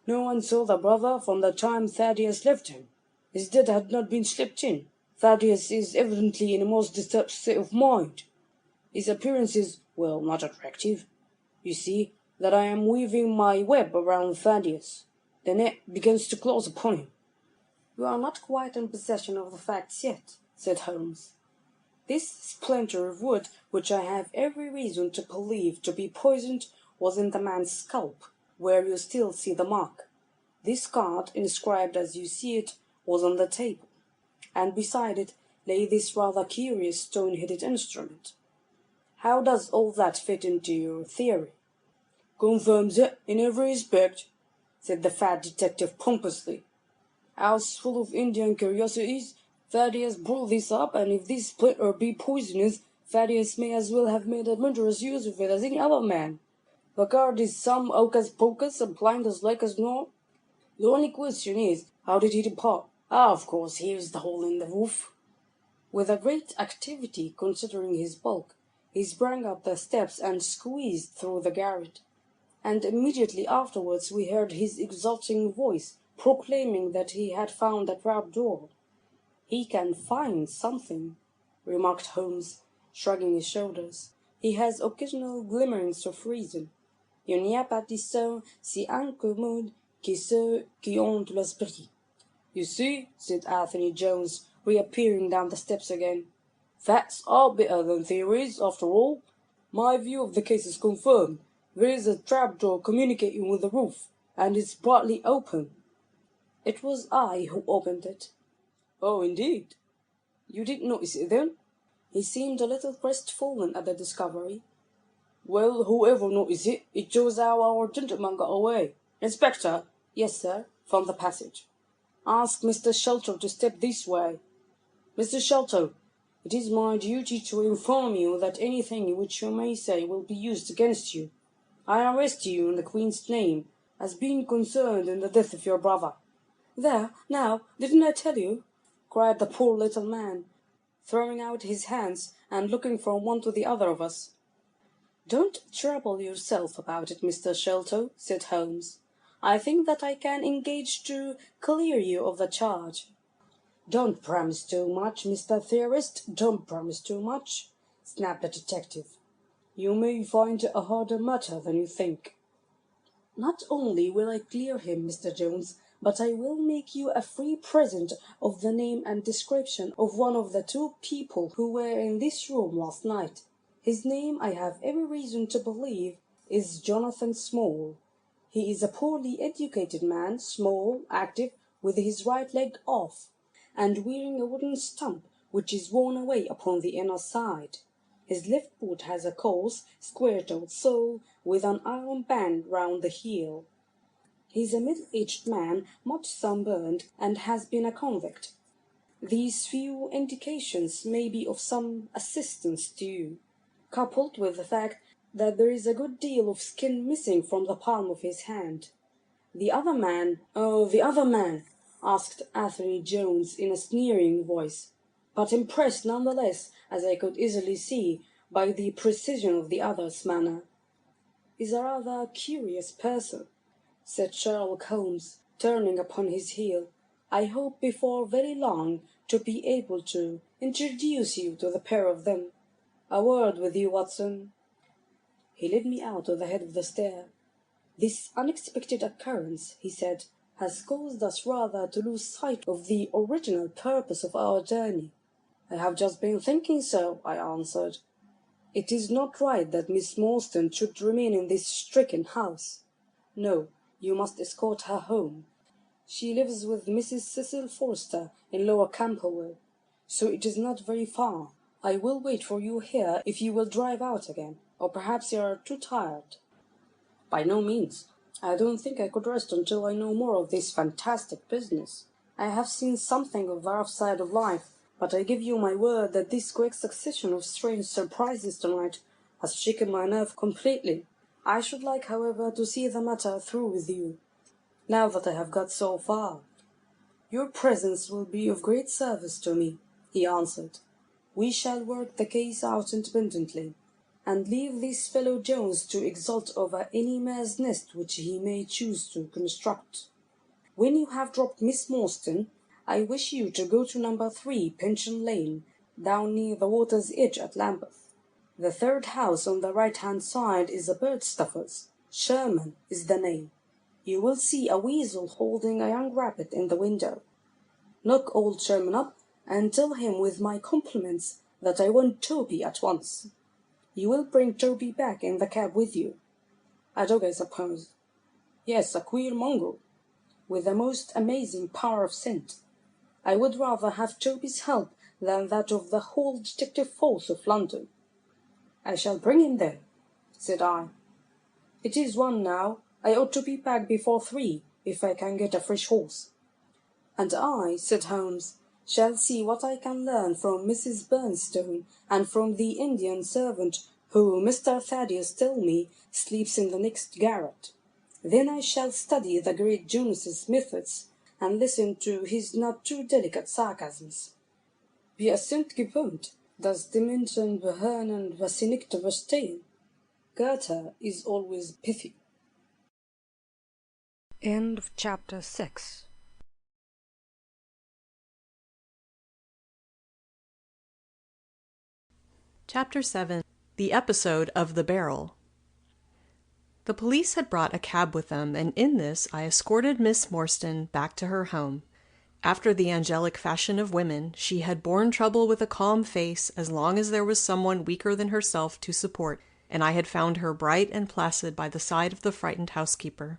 No one saw the brother from the time Thaddeus left him. His death had not been slept in. Thaddeus is evidently in a most disturbed state of mind. His appearance is, well, not attractive. You see that I am weaving my web around Thaddeus. The net begins to close upon him." "You are not quite in possession of the facts yet," said Holmes. This splinter of wood, which I have every reason to believe to be poisoned, was in the man's scalp, where you still see the mark. This card, inscribed as you see it, was on the table, and beside it lay this rather curious stone-headed instrument. How does all that fit into your theory? Confirms it in every respect, said the fat detective pompously. House full of Indian curiosities. Thaddeus brought this up, and if this splinter be poisonous, Thaddeus may as well have made adventurous use of it as any other man. The card is some hocus-pocus, and blind as like as not. The only question is, how did he depart? Of course, here's the hole in the roof. With a great activity, considering his bulk, he sprang up the steps and squeezed through the garret. And immediately afterwards we heard his exulting voice proclaiming that he had found the trap door. He can find something, remarked Holmes, shrugging his shoulders. He has occasional glimmerings of reason. Il n'y a pas d'histoire si incommode que ceux qui ont de l'esprit. You see, said Anthony Jones, reappearing down the steps again. Facts are better than theories, after all. My view of the case is confirmed. There is a trapdoor communicating with the roof, and it's partly open. It was I who opened it. Oh, indeed. You didn't notice it then? He seemed a little crestfallen at the discovery. Well, whoever noticed it, it shows how our gentleman got away. Inspector. Yes, sir, from the passage. Ask Mr. Shelto to step this way. Mr. Shelto, it is my duty to inform you that anything which you may say will be used against you. I arrest you in the Queen's name, as being concerned in the death of your brother. There, now, didn't I tell you? Cried the poor little man, throwing out his hands and looking from one to the other of us. Don't trouble yourself about it, Mr. Shelto, said Holmes. I think that I can engage to clear you of the charge. Don't promise too much, Mr. Theorist, don't promise too much, snapped the detective. You may find it a harder matter than you think. Not only will I clear him, Mr. Jones, but I will make you a free present of the name and description of one of the two people who were in this room last night. His name, I have every reason to believe, is Jonathan Small. He is a poorly educated man, small, active, with his right leg off, and wearing a wooden stump which is worn away upon the inner side. His left boot has a coarse, square-toed sole with an iron band round the heel. He is a middle-aged man, much sunburned, and has been a convict. These few indications may be of some assistance to you, coupled with the fact that there is a good deal of skin missing from the palm of his hand. The other man, asked Anthony Jones in a sneering voice, but impressed none the less, as I could easily see, by the precision of the other's manner. Is a rather curious person, said Sherlock Holmes, turning upon his heel. I hope before very long to be able to introduce you to the pair of them. A word with you, Watson. He led me out to the head of the stair. This unexpected occurrence, he said, has caused us rather to lose sight of the original purpose of our journey. I have just been thinking so, I answered. It is not right that Miss Morstan should remain in this stricken house. No, you must escort her home. She lives with Mrs. Cecil Forster in Lower Camberwell, so it is not very far. I will wait for you here if you will drive out again, or perhaps you are too tired. By no means. I don't think I could rest until I know more of this fantastic business. I have seen something of the rough side of life, but I give you my word that this quick succession of strange surprises tonight has shaken my nerve completely. I should like, however, to see the matter through with you, now that I have got so far. Your presence will be of great service to me, he answered. We shall work the case out independently, and leave this fellow Jones to exult over any mare's nest which he may choose to construct. When you have dropped Miss Morstan, I wish you to go to number 3 Pension Lane, down near the water's edge at Lambeth. The third house on the right-hand side is a bird-stuffer's. Sherman is the name. You will see a weasel holding a young rabbit in the window. Knock old Sherman up, and tell him with my compliments that I want Toby at once. You will bring Toby back in the cab with you. A dog, I suppose. Yes, a queer mongrel, with the most amazing power of scent. I would rather have Toby's help than that of the whole detective force of London. I shall bring him there, said I. It is 1 now. I ought to be back before 3, if I can get a fresh horse. And I, said Holmes, shall see what I can learn from Mrs. Bernstone and from the Indian servant who, Mr. Thaddeus told me, sleeps in the next garret. Then I shall study the great Jonas's methods, and listen to his not too delicate sarcasms. Wir sind gewöhnt, dass die Menschen behören, was sie nicht verstehen. Goethe is always pithy. End of chapter 6. Chapter 7. The Episode of the Barrel. The police had brought a cab with them, and in this I escorted Miss Morstan back to her home. After the angelic fashion of women, she had borne trouble with a calm face as long as there was someone weaker than herself to support, and I had found her bright and placid by the side of the frightened housekeeper.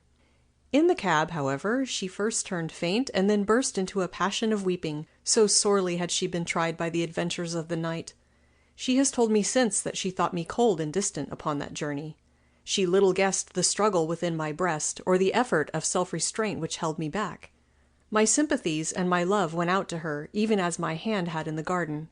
In the cab, however, she first turned faint and then burst into a passion of weeping, so sorely had she been tried by the adventures of the night. She has told me since that she thought me cold and distant upon that journey. She little guessed the struggle within my breast, or the effort of self-restraint which held me back. My sympathies and my love went out to her, even as my hand had in the garden.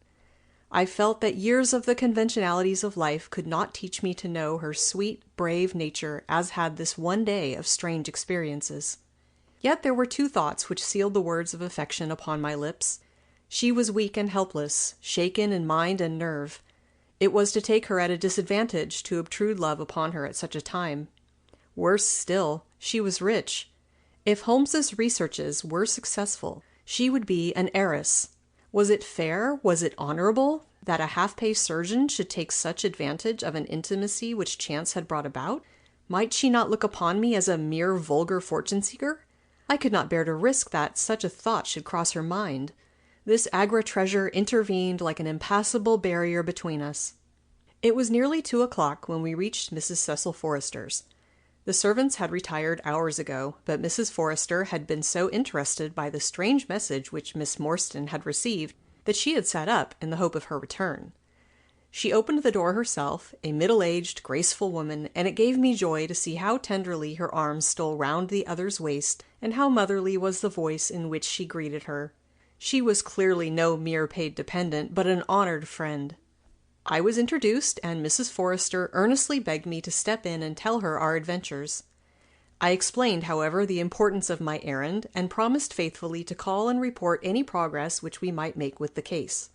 I felt that years of the conventionalities of life could not teach me to know her sweet, brave nature as had this one day of strange experiences. Yet there were 2 thoughts which sealed the words of affection upon my lips. She was weak and helpless, shaken in mind and nerve. It was to take her at a disadvantage to obtrude love upon her at such a time. Worse still, she was rich. If Holmes's researches were successful, she would be an heiress. Was it fair, was it honorable, that a half-pay surgeon should take such advantage of an intimacy which chance had brought about? Might she not look upon me as a mere vulgar fortune-seeker? I could not bear to risk that such a thought should cross her mind. This Agra treasure intervened like an impassable barrier between us. It was nearly 2 o'clock when we reached Mrs. Cecil Forrester's. The servants had retired hours ago, but Mrs. Forrester had been so interested by the strange message which Miss Morstan had received that she had sat up in the hope of her return. She opened the door herself, a middle-aged, graceful woman, and it gave me joy to see how tenderly her arms stole round the other's waist, and how motherly was the voice in which she greeted her. She was clearly no mere paid dependent, but an honored friend. I was introduced, and Mrs. Forrester earnestly begged me to step in and tell her our adventures. I explained, however, the importance of my errand, and promised faithfully to call and report any progress which we might make with the case.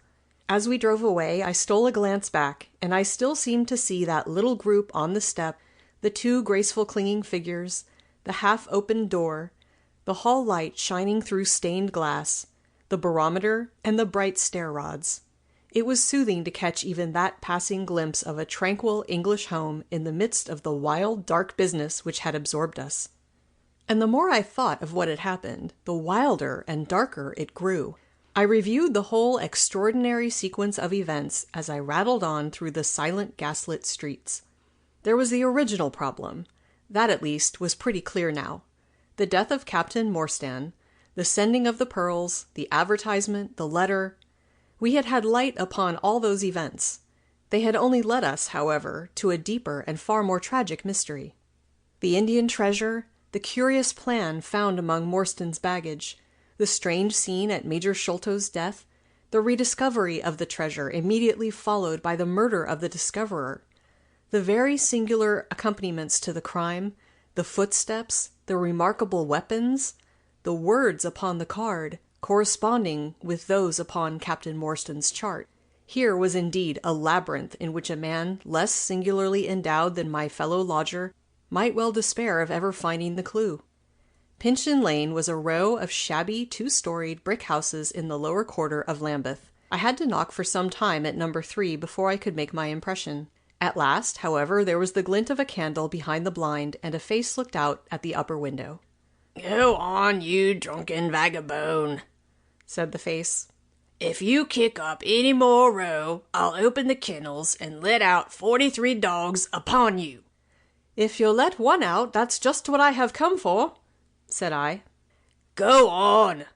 As we drove away, I stole a glance back, and I still seemed to see that little group on the step, the 2 graceful clinging figures, the half-opened door, the hall light shining through stained glass, the barometer, and the bright stair-rods. It was soothing to catch even that passing glimpse of a tranquil English home in the midst of the wild, dark business which had absorbed us. And the more I thought of what had happened, the wilder and darker it grew. I reviewed the whole extraordinary sequence of events as I rattled on through the silent gaslit streets. There was the original problem. That, at least, was pretty clear now. The death of Captain Morstan, the sending of the pearls, the advertisement, the letter. We had had light upon all those events. They had only led us, however, to a deeper and far more tragic mystery. The Indian treasure, the curious plan found among Morstan's baggage, the strange scene at Major Sholto's death, the rediscovery of the treasure immediately followed by the murder of the discoverer, the very singular accompaniments to the crime, the footsteps, the remarkable weapons, the words upon the card, corresponding with those upon Captain Morstan's chart. Here was indeed a labyrinth in which a man less singularly endowed than my fellow lodger might well despair of ever finding the clue. Pinchin Lane was a row of shabby 2-storied brick houses in the lower quarter of Lambeth. I had to knock for some time at number 3 before I could make my impression. At last, however, there was the glint of a candle behind the blind, and a face looked out at the upper window. "Go on, you drunken vagabone," said the face. If you kick up any more row, I'll open the kennels and let out 43 dogs upon you." "If you'll let one out, that's just what I have come for," said I. "Go on,"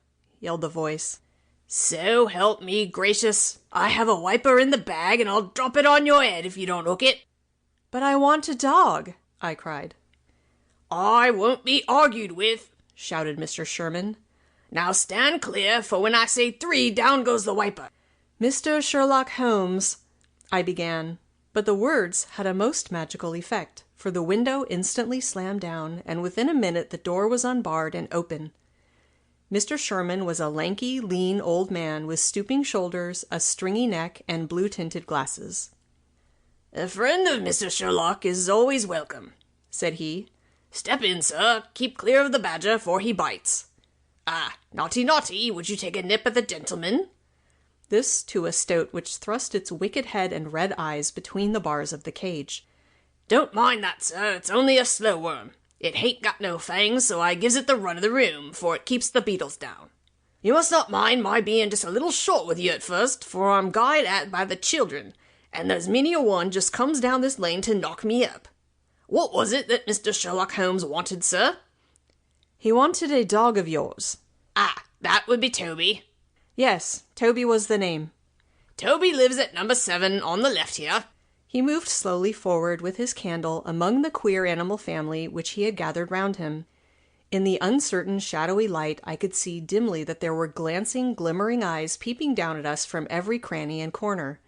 yelled the voice. "So help me gracious, I have a wiper in the bag and I'll drop it on your head if you don't hook it." "But I want a dog," I cried. "I won't be argued with," shouted Mr. Sherman. "Now stand clear, for when I say 3, down goes the wiper." "Mr. Sherlock Holmes," I began, but the words had a most magical effect, for the window instantly slammed down, and within a minute the door was unbarred and open. Mr. Sherman was a lanky, lean old man with stooping shoulders, a stringy neck, and blue-tinted glasses. "A friend of Mr. Sherlock is always welcome," said he. "Step in, sir. Keep clear of the badger, for he bites. Ah, naughty, naughty, would you take a nip at the gentleman?" This to a stoat which thrust its wicked head and red eyes between the bars of the cage. "Don't mind that, sir. It's only a slow worm. It hain't got no fangs, so I gives it the run of the room, for it keeps the beetles down. You must not mind my being just a little short with you at first, for I'm guyed at by the children, and there's many a one just comes down this lane to knock me up. What was it that Mr. Sherlock Holmes wanted, sir?" "He wanted a dog of yours." "Ah, that would be Toby." "Yes, Toby was the name." "Toby lives at number 7 on the left here." He moved slowly forward with his candle among the queer animal family which he had gathered round him. In the uncertain, shadowy light I could see dimly that there were glancing, glimmering eyes peeping down at us from every cranny and corner.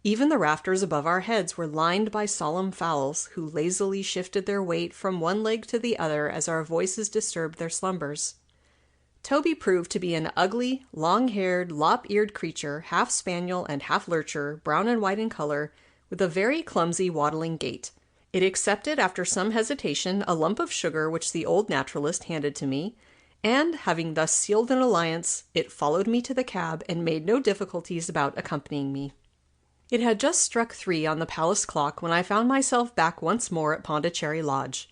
Even the rafters above our heads were lined by solemn fowls, who lazily shifted their weight from one leg to the other as our voices disturbed their slumbers. Toby proved to be an ugly, long-haired, lop-eared creature, half spaniel and half lurcher, brown and white in color, with a very clumsy waddling gait. It accepted, after some hesitation, a lump of sugar which the old naturalist handed to me, and, having thus sealed an alliance, it followed me to the cab and made no difficulties about accompanying me. It had just struck 3 on the palace clock when I found myself back once more at Pondicherry Lodge.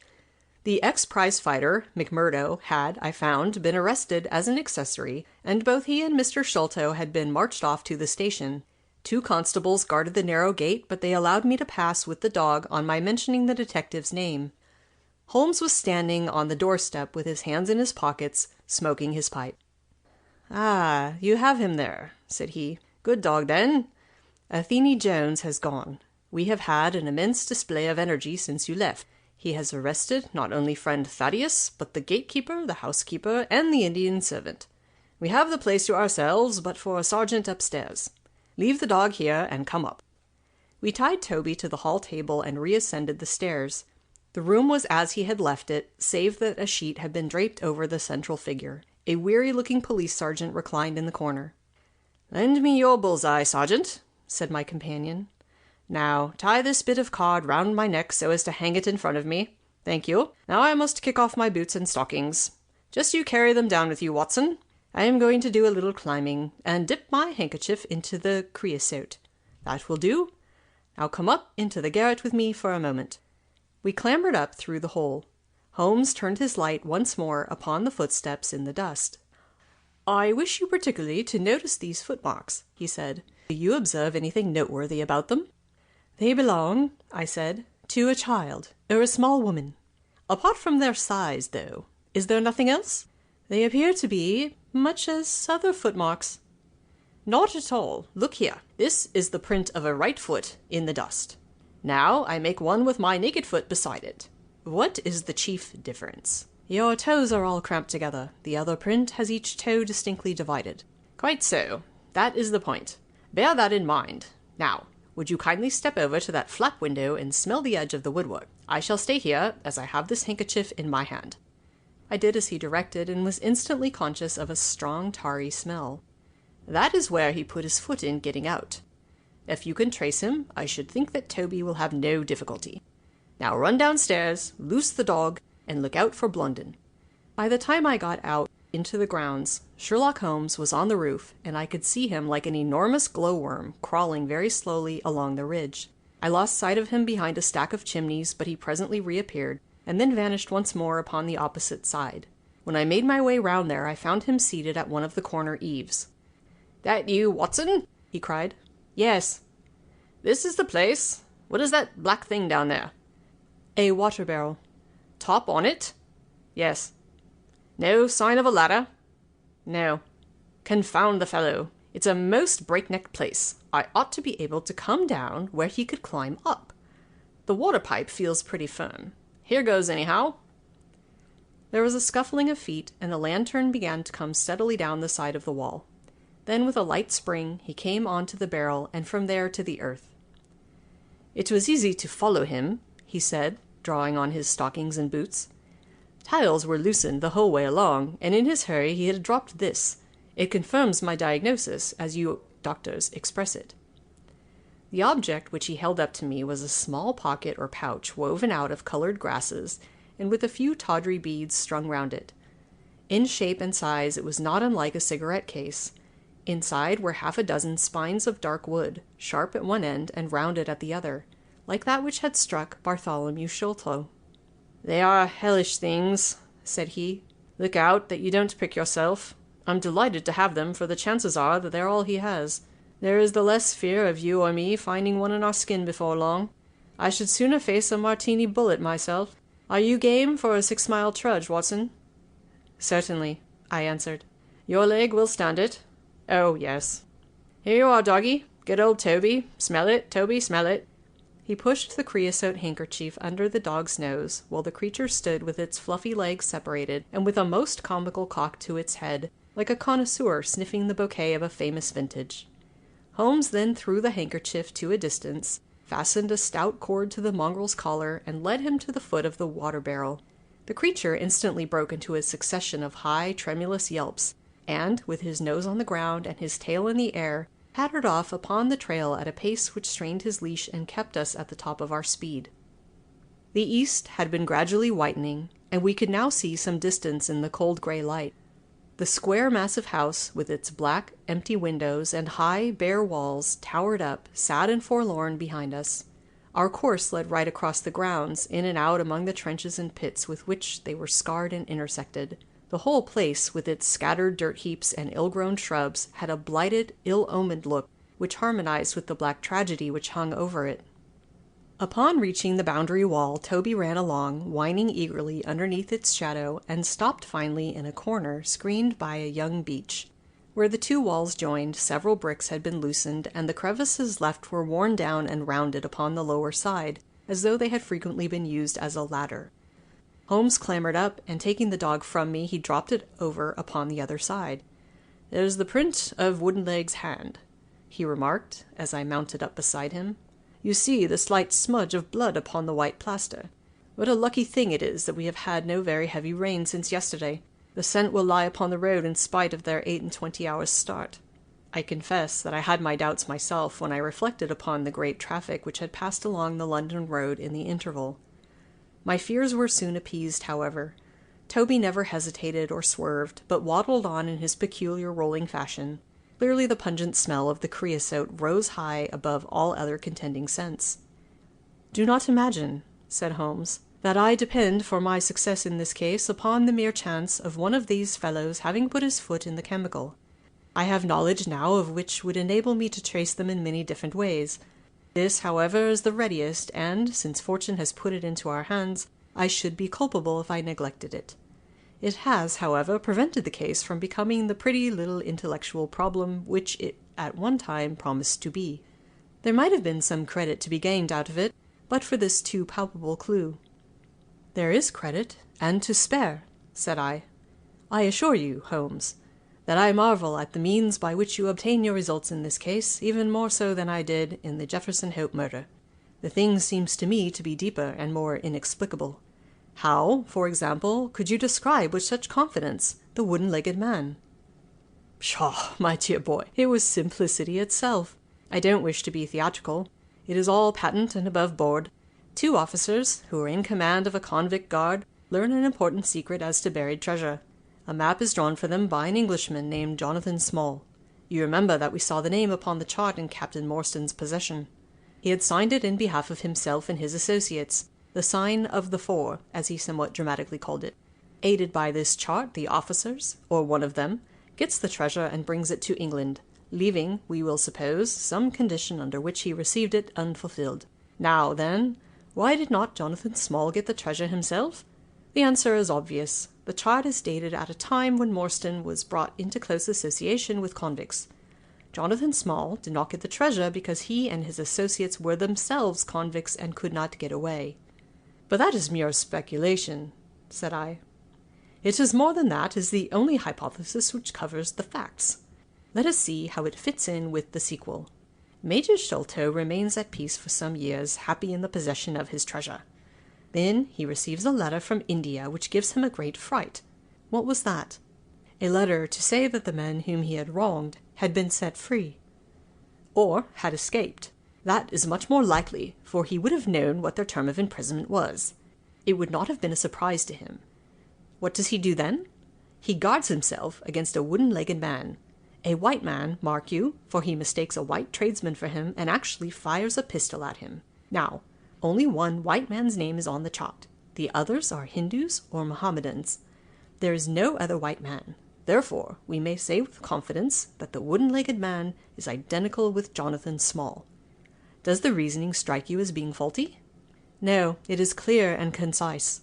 The ex-prize-fighter, McMurdo, had, I found, been arrested as an accessory, and both he and Mr. Sholto had been marched off to the station. 2 constables guarded the narrow gate, but they allowed me to pass with the dog on my mentioning the detective's name. Holmes was standing on the doorstep with his hands in his pockets, smoking his pipe. "Ah, you have him there," said he. "Good dog, then. Athene Jones has gone. We have had an immense display of energy since you left. He has arrested not only friend Thaddeus, but the gatekeeper, the housekeeper, and the Indian servant. We have the place to ourselves, but for a sergeant upstairs. Leave the dog here and come up." We tied Toby to the hall table and reascended the stairs. The room was as he had left it, save that a sheet had been draped over the central figure. A weary-looking police sergeant reclined in the corner. "Lend me your bull's-eye, sergeant," said my companion. "Now, tie this bit of card round my neck so as to hang it in front of me. Thank you. Now I must kick off my boots and stockings. Just you carry them down with you, Watson. I am going to do a little climbing, and dip my handkerchief into the creosote. That will do. Now come up into the garret with me for a moment." We clambered up through the hole. Holmes turned his light once more upon the footsteps in the dust. "I wish you particularly to notice these footmarks," he said. "Do you observe anything noteworthy about them?" "They belong," I said, "to a child, or a small woman. Apart from their size, though, is there nothing else? They appear to be much as other footmarks." "Not at all. Look here. This is the print of a right foot in the dust. Now I make one with my naked foot beside it. What is the chief difference?" "Your toes are all cramped together. The other print has each toe distinctly divided." "Quite so. That is the point. Bear that in mind. Now, would you kindly step over to that flap window and smell the edge of the woodwork? I shall stay here, as I have this handkerchief in my hand." I did as he directed, and was instantly conscious of a strong tarry smell. That is where he put his foot in getting out. If you can trace him, I should think that Toby will have no difficulty. Now run downstairs, loose the dog, and look out for Blunden. By the time I got out into the grounds, Sherlock Holmes was on the roof, and I could see him like an enormous glowworm crawling very slowly along the ridge. I lost sight of him behind a stack of chimneys, but he presently reappeared, and then vanished once more upon the opposite side. When I made my way round there, I found him seated at one of the corner eaves. "That you, Watson?" he cried. "Yes." "This is the place. What is that black thing down there?" "A water barrel." "Top on it?" "Yes." "No sign of a ladder?" "No." "Confound the fellow. It's a most breakneck place. I ought to be able to come down where he could climb up. The water pipe feels pretty firm. Here goes anyhow." There was a scuffling of feet, and the lantern began to come steadily down the side of the wall. Then with a light spring he came on to the barrel, and from there to the earth. "It was easy to follow him," he said, drawing on his stockings and boots. "Tiles were loosened the whole way along, and in his hurry he had dropped this. It confirms my diagnosis, as you doctors express it." The object which he held up to me was a small pocket or pouch woven out of colored grasses, and with a few tawdry beads strung round it. In shape and size it was not unlike a cigarette case. Inside were half a dozen spines of dark wood, sharp at one end and rounded at the other, like that which had struck Bartholomew Sholto. "They are hellish things," said he. "Look out that you don't prick yourself. I'm delighted to have them, for the chances are that they're all he has. There is the less fear of you or me finding one in our skin before long. I should sooner face a martini bullet myself. Are you game for a 6-mile trudge, Watson?" "Certainly," I answered. "Your leg will stand it?" "Oh, yes." "Here you are, doggy. Good old Toby. Smell it, Toby, smell it." He pushed the creosote handkerchief under the dog's nose, while the creature stood with its fluffy legs separated, and with a most comical cock to its head, like a connoisseur sniffing the bouquet of a famous vintage. Holmes then threw the handkerchief to a distance, fastened a stout cord to the mongrel's collar, and led him to the foot of the water barrel. The creature instantly broke into a succession of high, tremulous yelps, and, with his nose on the ground and his tail in the air, pattered off upon the trail at a pace which strained his leash and kept us at the top of our speed. The east had been gradually whitening, and we could now see some distance in the cold grey light. The square massive house, with its black, empty windows and high, bare walls, towered up, sad and forlorn, behind us. Our course led right across the grounds, in and out among the trenches and pits with which they were scarred and intersected. The whole place, with its scattered dirt heaps and ill-grown shrubs, had a blighted, ill-omened look, which harmonized with the black tragedy which hung over it. Upon reaching the boundary wall, Toby ran along, whining eagerly underneath its shadow, and stopped finally in a corner screened by a young beech. Where the two walls joined, several bricks had been loosened, and the crevices left were worn down and rounded upon the lower side, as though they had frequently been used as a ladder. Holmes clambered up, and taking the dog from me, he dropped it over upon the other side. "There's the print of Woodenleg's hand," he remarked, as I mounted up beside him. "You see the slight smudge of blood upon the white plaster. What a lucky thing it is that we have had no very heavy rain since yesterday. The scent will lie upon the road in spite of their 28 hours' start." I confess that I had my doubts myself when I reflected upon the great traffic which had passed along the London road in the interval. My fears were soon appeased, however. Toby never hesitated or swerved, but waddled on in his peculiar rolling fashion. Clearly the pungent smell of the creosote rose high above all other contending scents. "Do not imagine," said Holmes, "that I depend for my success in this case upon the mere chance of one of these fellows having put his foot in the chemical. I have knowledge now of which would enable me to trace them in many different ways. This, however, is the readiest, and, since fortune has put it into our hands, I should be culpable if I neglected it. It has, however, prevented the case from becoming the pretty little intellectual problem which it at one time promised to be. There might have been some credit to be gained out of it, but for this too palpable clue." "There is credit, and to spare," said I. "I assure you, Holmes, that I marvel at the means by which you obtain your results in this case, even more so than I did in the Jefferson Hope murder. The thing seems to me to be deeper and more inexplicable. How, for example, could you describe with such confidence the wooden-legged man?" "Pshaw, my dear boy, it was simplicity itself. I don't wish to be theatrical. It is all patent and above board. Two officers, who are in command of a convict guard, learn an important secret as to buried treasure. A map is drawn for them by an Englishman named Jonathan Small. You remember that we saw the name upon the chart in Captain Morstan's possession. He had signed it in behalf of himself and his associates, the sign of the four, as he somewhat dramatically called it. Aided by this chart, the officers, or one of them, gets the treasure and brings it to England, leaving, we will suppose, some condition under which he received it unfulfilled. Now, then, why did not Jonathan Small get the treasure himself? The answer is obvious. The chart is dated at a time when Morstan was brought into close association with convicts. Jonathan Small did not get the treasure because he and his associates were themselves convicts and could not get away. But that is mere speculation, said I. It is more than that, is the only hypothesis which covers the facts. Let us see how it fits in with the sequel. Major Sholto remains at peace for some years, happy in the possession of his treasure. Then he receives a letter from India which gives him a great fright. What was that? A letter to say that the men whom he had wronged had been set free, or had escaped. That is much more likely, for he would have known what their term of imprisonment was. It would not have been a surprise to him. What does he do then? He guards himself against a wooden-legged man. A white man, mark you, for he mistakes a white tradesman for him and actually fires a pistol at him. Now, only one white man's name is on the chart. The others are Hindus or Mohammedans. There is no other white man. Therefore, we may say with confidence that the wooden-legged man is identical with Jonathan Small. Does the reasoning strike you as being faulty? No, it is clear and concise.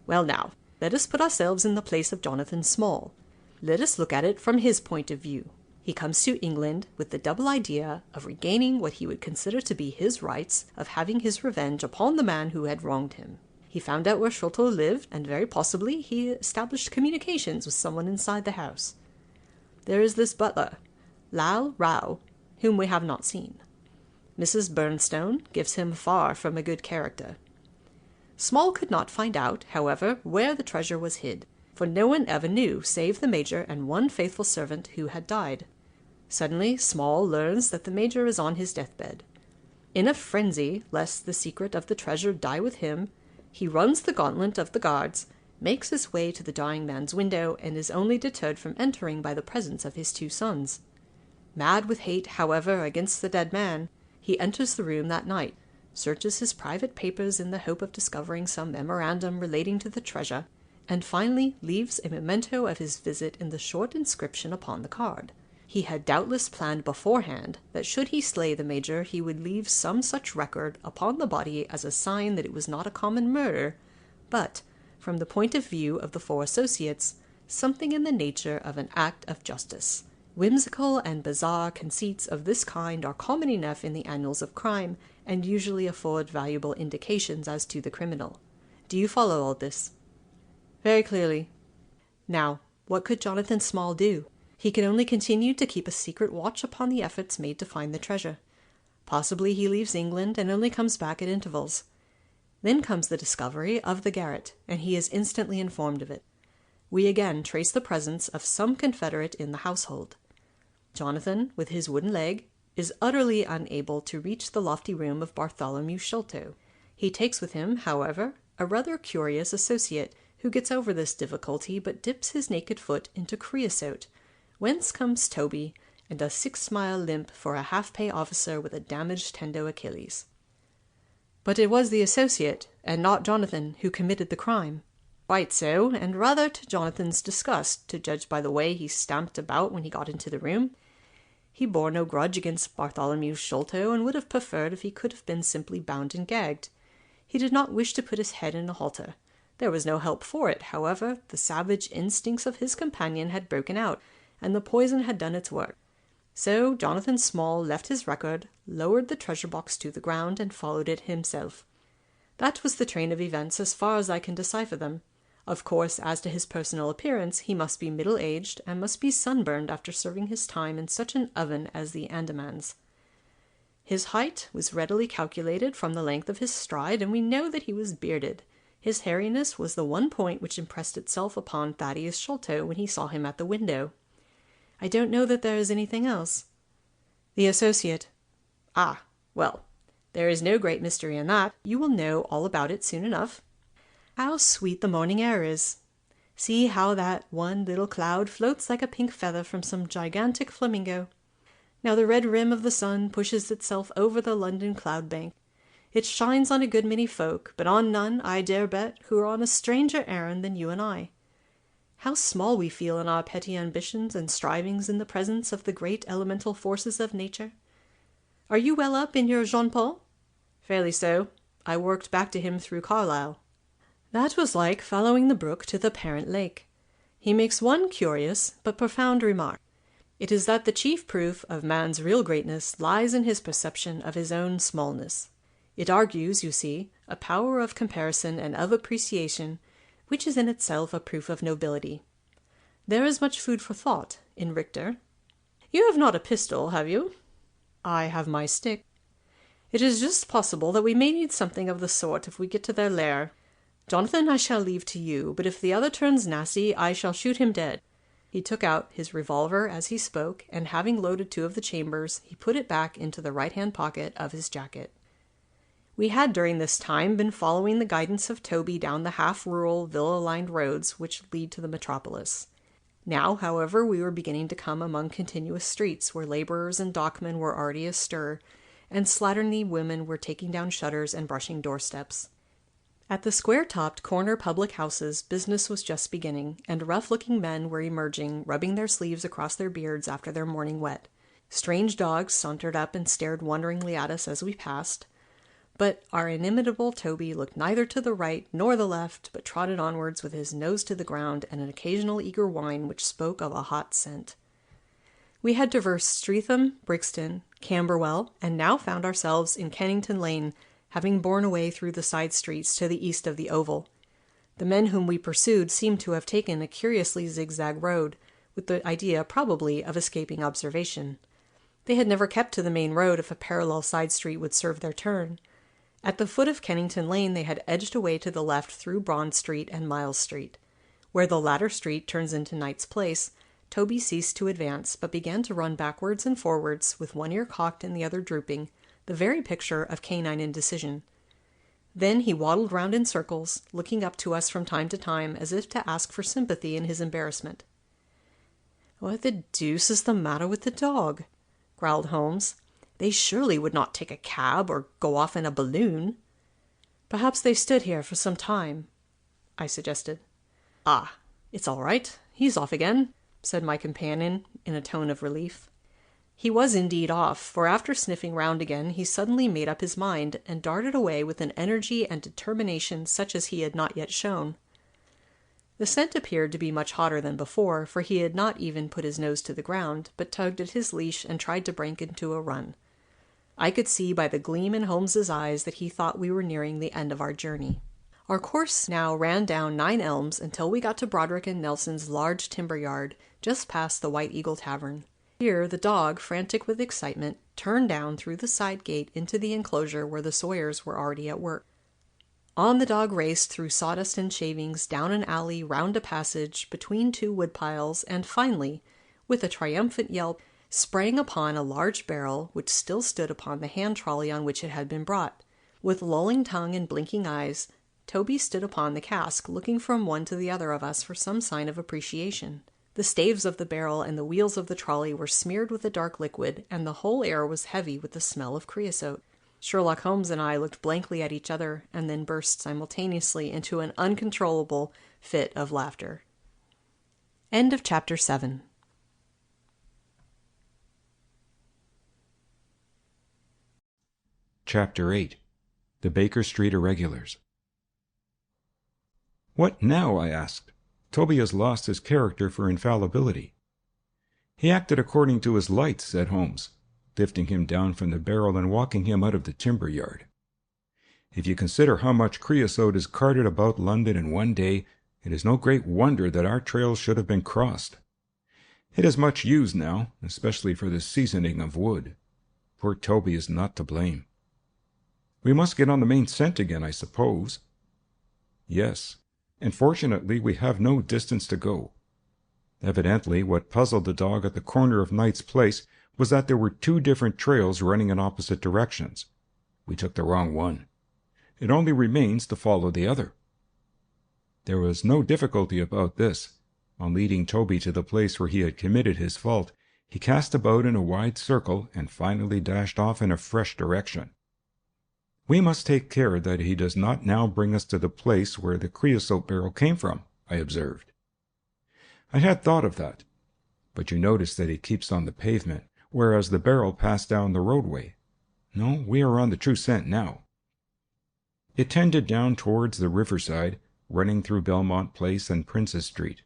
Well now, let us put ourselves in the place of Jonathan Small. Let us look at it from his point of view. He comes to England with the double idea of regaining what he would consider to be his rights, of having his revenge upon the man who had wronged him. He found out where Sholto lived, and very possibly he established communications with someone inside the house. There is this butler, Lal Rao, whom we have not seen. Mrs. Burnstone gives him far from a good character. Small could not find out, however, where the treasure was hid, for no one ever knew save the Major and one faithful servant who had died. Suddenly Small learns that the Major is on his deathbed. In a frenzy, lest the secret of the treasure die with him, he runs the gauntlet of the guards, makes his way to the dying man's window, and is only deterred from entering by the presence of his 2 sons. Mad with hate, however, against the dead man, he enters the room that night, searches his private papers in the hope of discovering some memorandum relating to the treasure, and finally leaves a memento of his visit in the short inscription upon the card. He had doubtless planned beforehand that should he slay the Major he would leave some such record upon the body as a sign that it was not a common murder, but, from the point of view of the 4 associates, something in the nature of an act of justice. Whimsical and bizarre conceits of this kind are common enough in the annals of crime, and usually afford valuable indications as to the criminal. Do you follow all this? Very clearly. Now, what could Jonathan Small do? He could only continue to keep a secret watch upon the efforts made to find the treasure. Possibly he leaves England and only comes back at intervals. Then comes the discovery of the garret, and he is instantly informed of it. We again trace the presence of some confederate in the household. Jonathan, with his wooden leg, is utterly unable to reach the lofty room of Bartholomew Sholto. He takes with him, however, a rather curious associate, who gets over this difficulty but dips his naked foot into creosote, whence comes Toby, and a 6-mile limp for a half-pay officer with a damaged tendo Achilles. But it was the associate, and not Jonathan, who committed the crime. Quite so, and rather to Jonathan's disgust, to judge by the way he stamped about when he got into the room. He bore no grudge against Bartholomew Sholto, and would have preferred if he could have been simply bound and gagged. He did not wish to put his head in a halter. There was no help for it, however. The savage instincts of his companion had broken out, and the poison had done its work. So Jonathan Small left his record, lowered the treasure box to the ground, and followed it himself. That was the train of events as far as I can decipher them. Of course, as to his personal appearance, he must be middle-aged, and must be sunburned after serving his time in such an oven as the Andamans. His height was readily calculated from the length of his stride, and we know that he was bearded. His hairiness was the one point which impressed itself upon Thaddeus Sholto when he saw him at the window. I don't know that there is anything else. The associate. Ah, well, there is no great mystery in that. You will know all about it soon enough. How sweet the morning air is! See how that one little cloud floats like a pink feather from some gigantic flamingo. Now the red rim of the sun pushes itself over the London cloud bank. It shines on a good many folk, but on none, I dare bet, who are on a stranger errand than you and I. How small we feel in our petty ambitions and strivings in the presence of the great elemental forces of nature. Are you well up in your Jean-Paul? Fairly so. I worked back to him through Carlisle. That was like following the brook to the parent lake. He makes one curious but profound remark. It is that the chief proof of man's real greatness lies in his perception of his own smallness. It argues, you see, a power of comparison and of appreciation, which is in itself a proof of nobility. There is much food for thought in Richter. You have not a pistol, have you? I have my stick. It is just possible that we may need something of the sort if we get to their lair. Jonathan, I shall leave to you, but if the other turns nasty, I shall shoot him dead. He took out his revolver as he spoke, and having loaded 2 of the chambers, he put it back into the right-hand pocket of his jacket. We had during this time been following the guidance of Toby down the half-rural, villa-lined roads which lead to the metropolis. Now, however, we were beginning to come among continuous streets where laborers and dockmen were already astir, and slatternly women were taking down shutters and brushing doorsteps. At the square-topped corner public houses business was just beginning, and rough-looking men were emerging, rubbing their sleeves across their beards after their morning wet. Strange dogs sauntered up and stared wonderingly at us as we passed, but our inimitable Toby looked neither to the right nor the left, but trotted onwards with his nose to the ground and an occasional eager whine which spoke of a hot scent. We had traversed Streatham, Brixton, Camberwell, and now found ourselves in Kennington Lane, having borne away through the side streets to the east of the Oval. The men whom we pursued seemed to have taken a curiously zigzag road, with the idea, probably, of escaping observation. They had never kept to the main road if a parallel side street would serve their turn. At the foot of Kennington Lane they had edged away to the left through Bond Street and Miles Street. Where the latter street turns into Knight's Place, Toby ceased to advance, but began to run backwards and forwards, with one ear cocked and the other drooping, the very picture of canine indecision. Then he waddled round in circles, looking up to us from time to time as if to ask for sympathy in his embarrassment. "What the deuce is the matter with the dog?" growled Holmes. "They surely would not take a cab or go off in a balloon." "Perhaps they stood here for some time," I suggested. "Ah, it's all right. He's off again," said my companion in a tone of relief. He was indeed off, for after sniffing round again he suddenly made up his mind, and darted away with an energy and determination such as he had not yet shown. The scent appeared to be much hotter than before, for he had not even put his nose to the ground, but tugged at his leash and tried to break into a run. I could see by the gleam in Holmes's eyes that he thought we were nearing the end of our journey. Our course now ran down 9 Elms until we got to Broderick and Nelson's large timber yard, just past the White Eagle Tavern. Here the dog, frantic with excitement, turned down through the side gate into the enclosure where the sawyers were already at work. On the dog raced through sawdust and shavings, down an alley, round a passage, between 2 woodpiles, and finally, with a triumphant yelp, sprang upon a large barrel which still stood upon the hand trolley on which it had been brought. With lolling tongue and blinking eyes, Toby stood upon the cask, looking from one to the other of us for some sign of appreciation. The staves of the barrel and the wheels of the trolley were smeared with a dark liquid, and the whole air was heavy with the smell of creosote. Sherlock Holmes and I looked blankly at each other, and then burst simultaneously into an uncontrollable fit of laughter. End of Chapter 7. Chapter 8. The Baker Street Irregulars. "What now?" I asked. "Toby has lost his character for infallibility." "He acted according to his lights," said Holmes, lifting him down from the barrel and walking him out of the timber yard. "If you consider how much creosote is carted about London in one day, it is no great wonder that our trails should have been crossed. It is much used now, especially for the seasoning of wood. Poor Toby is not to blame." "We must get on the main scent again, I suppose." "Yes, and fortunately we have no distance to go." Evidently what puzzled the dog at the corner of Knight's Place was that there were 2 different trails running in opposite directions. We took the wrong one. It only remains to follow the other. There was no difficulty about this. On leading Toby to the place where he had committed his fault, he cast about in a wide circle and finally dashed off in a fresh direction. "We must take care that he does not now bring us to the place where the creosote barrel came from," I observed. I had thought of that. But you notice that it keeps on the pavement, whereas the barrel passed down the roadway. No, we are on the true scent now. It tended down towards the riverside, running through Belmont Place and Princess Street.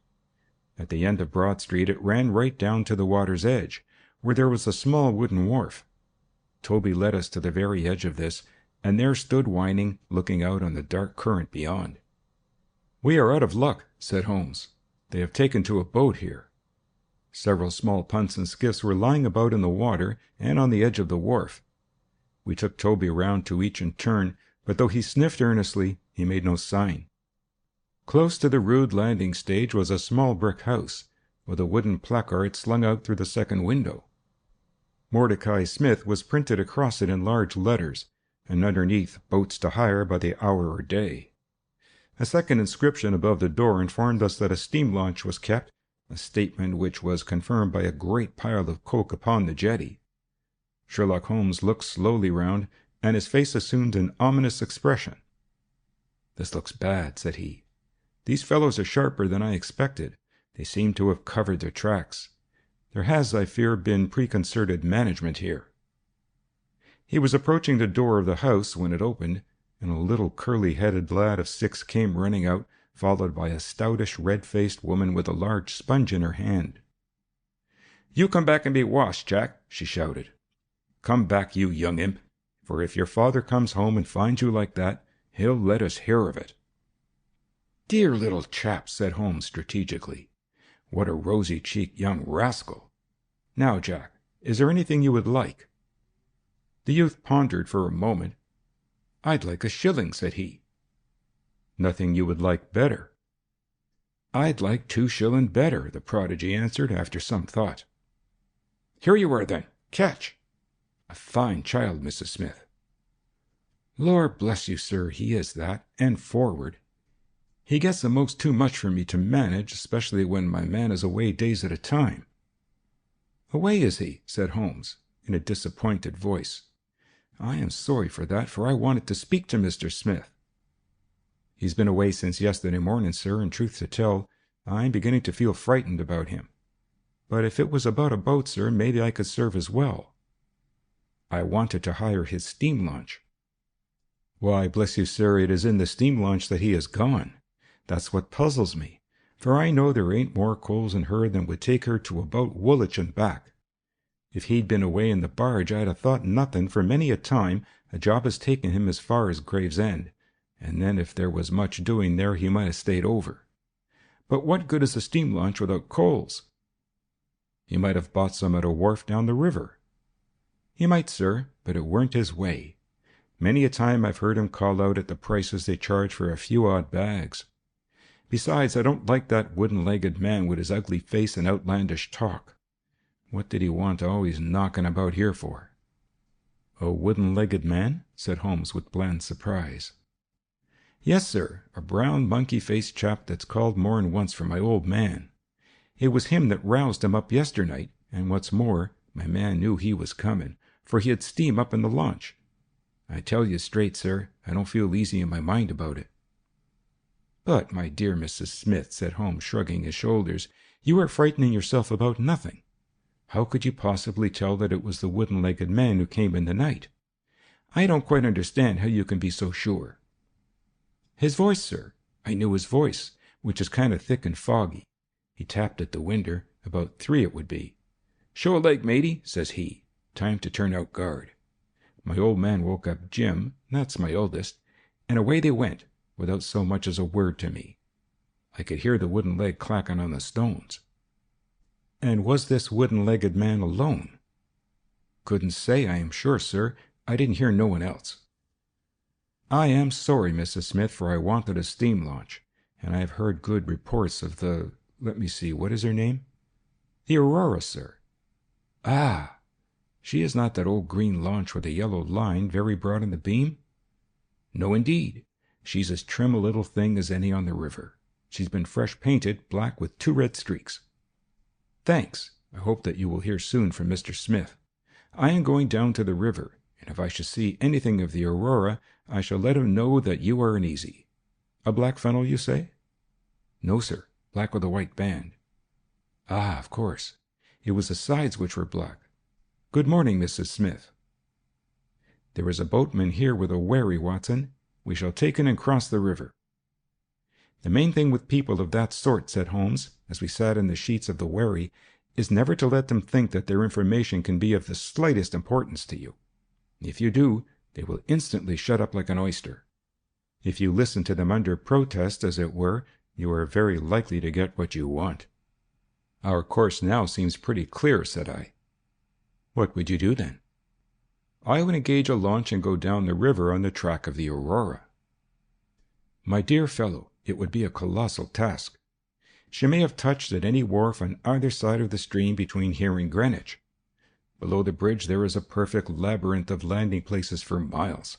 At the end of Broad Street it ran right down to the water's edge, where there was a small wooden wharf. Toby led us to the very edge of this, and there stood whining, looking out on the dark current beyond. "We are out of luck," said Holmes. "They have taken to a boat here." Several small punts and skiffs were lying about in the water and on the edge of the wharf. We took Toby around to each in turn, but though he sniffed earnestly, he made no sign. Close to the rude landing stage was a small brick house, with a wooden placard slung out through the second window. Mordecai Smith was printed across it in large letters, and underneath boats to hire by the hour or day. A second inscription above the door informed us that a steam launch was kept, a statement which was confirmed by a great pile of coke upon the jetty. Sherlock Holmes looked slowly round, and his face assumed an ominous expression. "This looks bad," said he. "These fellows are sharper than I expected. They seem to have covered their tracks. There has, I fear, been preconcerted management here." He was approaching the door of the house when it opened, and a little curly-headed lad of 6 came running out, followed by a stoutish, red-faced woman with a large sponge in her hand. "You come back and be washed, Jack," she shouted. "Come back, you young imp, for if your father comes home and finds you like that, he'll let us hear of it." "Dear little chap," said Holmes strategically. "What a rosy-cheeked young rascal. Now, Jack, is there anything you would like?" The youth pondered for a moment. "I'd like a shilling," said he. "Nothing you would like better?" "I'd like 2 shillin' better," the prodigy answered after some thought. "Here you are, then. Catch." "A fine child, Mrs. Smith." "Lor bless you, sir, he is that, and forward. He gets a'most too much for me to manage, especially when my man is away days at a time." "Away, is he?" said Holmes, in a disappointed voice. "I am sorry for that, for I wanted to speak to Mr. Smith." "He's been away since yesterday morning, sir, and truth to tell, I'm beginning to feel frightened about him. But if it was about a boat, sir, maybe I could serve as well." "I wanted to hire his steam launch." "Why, bless you, sir, it is in the steam launch that he has gone. That's what puzzles me, for I know there ain't more coals in her than would take her to about Woolwich and back. If he'd been away in the barge, I'd have thought nothing, for many a time a job has taken him as far as Gravesend, and then if there was much doing there he might have stayed over. But what good is a steam launch without coals?" "He might have bought some at a wharf down the river." "He might, sir, but it weren't his way. Many a time I've heard him call out at the prices they charge for a few odd bags. Besides, I don't like that wooden-legged man with his ugly face and outlandish talk. What did he want always knocking about here for?" "A wooden-legged man?" said Holmes with bland surprise. "Yes, sir, a brown monkey-faced chap that's called more'n once for my old man. It was him that roused him up yesternight, and what's more, my man knew he was coming, for he had steam up in the launch. I tell you straight, sir, I don't feel easy in my mind about it." "But, my dear Mrs. Smith," said Holmes, shrugging his shoulders, "you are frightening yourself about nothing. How could you possibly tell that it was the wooden-legged man who came in the night? I don't quite understand how you can be so sure." "His voice, sir. I knew his voice, which is kind of thick and foggy. He tapped at the winder, about 3 it would be. 'Show a leg, matey,' says he. 'Time to turn out guard.' My old man woke up Jim, that's my oldest, and away they went, without so much as a word to me. I could hear the wooden leg clacking on the stones." "And was this wooden-legged man alone?" "Couldn't say, I am sure, sir. I didn't hear no one else." "I am sorry, Mrs. Smith, for I wanted a steam launch, and I have heard good reports of the, let me see, what is her name?" "The Aurora, sir." "Ah! She is not that old green launch with a yellow line very broad in the beam?" "No, indeed. She's as trim a little thing as any on the river. She's been fresh painted, black with 2 red streaks." "Thanks. I hope that you will hear soon from Mr. Smith. I am going down to the river, and if I should see anything of the Aurora, I shall let him know that you are uneasy. A black funnel, you say?" "No, sir. Black with a white band." Ah, of course. It was the sides which were black. Good morning, Mrs. Smith. There is a boatman here with a wherry, Watson. We shall take it and cross the river. The main thing with people of that sort, said Holmes, as we sat in the sheets of the wherry, is never to let them think that their information can be of the slightest importance to you. If you do, they will instantly shut up like an oyster. If you listen to them under protest, as it were, you are very likely to get what you want. Our course now seems pretty clear, said I. What would you do then? I would engage a launch and go down the river on the track of the Aurora. My dear fellow, it would be a colossal task. She may have touched at any wharf on either side of the stream between here and Greenwich. Below the bridge there is a perfect labyrinth of landing places for miles.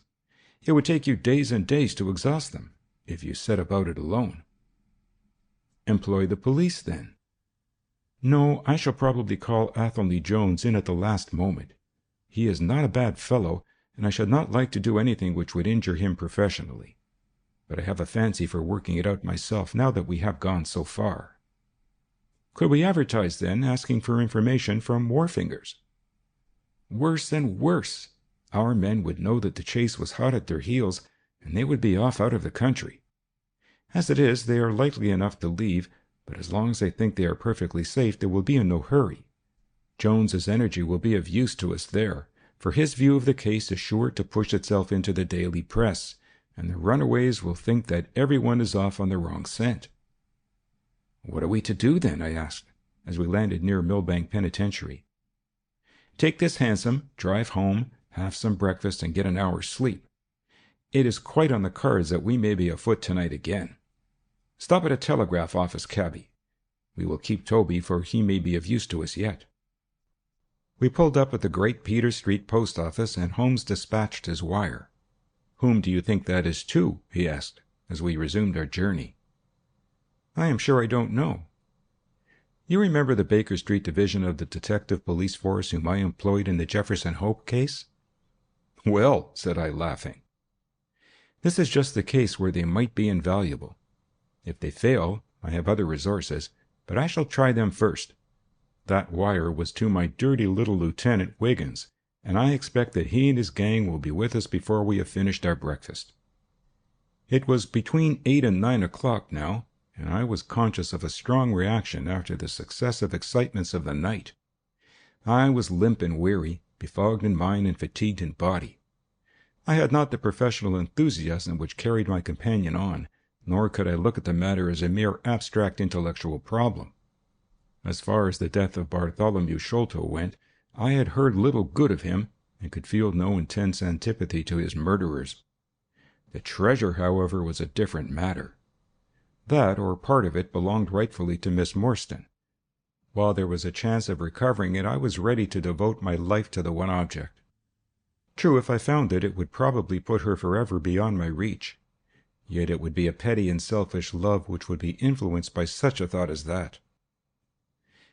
It would take you days and days to exhaust them, if you set about it alone. Employ the police, then. No, I shall probably call Athelney Jones in at the last moment. He is not a bad fellow, and I should not like to do anything which would injure him professionally. But I have a fancy for working it out myself now that we have gone so far. Could we advertise, then, asking for information from wharfingers? Worse and worse. Our men would know that the chase was hot at their heels, and they would be off out of the country. As it is, they are likely enough to leave, but as long as they think they are perfectly safe, they will be in no hurry. Jones's energy will be of use to us there, for his view of the case is sure to push itself into the daily press, and the runaways will think that everyone is off on the wrong scent. What are we to do, then? I asked, as we landed near Millbank Penitentiary. Take this hansom, drive home, have some breakfast, and get an hour's sleep. It is quite on the cards that we may be afoot tonight again. Stop at a telegraph office, cabby. We will keep Toby, for he may be of use to us yet. We pulled up at the Great Peter Street post office, and Holmes dispatched his wire. Whom do you think that is to? He asked, as we resumed our journey. I am sure I don't know. You remember the Baker Street division of the detective police force whom I employed in the Jefferson Hope case? Well, said I, laughing. This is just the case where they might be invaluable. If they fail, I have other resources, but I shall try them first. That wire was to my dirty little Lieutenant Wiggins, and I expect that he and his gang will be with us before we have finished our breakfast. It was between 8 and 9 o'clock now, and I was conscious of a strong reaction after the successive excitements of the night. I was limp and weary, befogged in mind and fatigued in body. I had not the professional enthusiasm which carried my companion on, nor could I look at the matter as a mere abstract intellectual problem. As far as the death of Bartholomew Sholto went, I had heard little good of him, and could feel no intense antipathy to his murderers. The treasure, however, was a different matter. That, or part of it, belonged rightfully to Miss Morstan. While there was a chance of recovering it, I was ready to devote my life to the one object. True, if I found it, it would probably put her forever beyond my reach. Yet it would be a petty and selfish love which would be influenced by such a thought as that.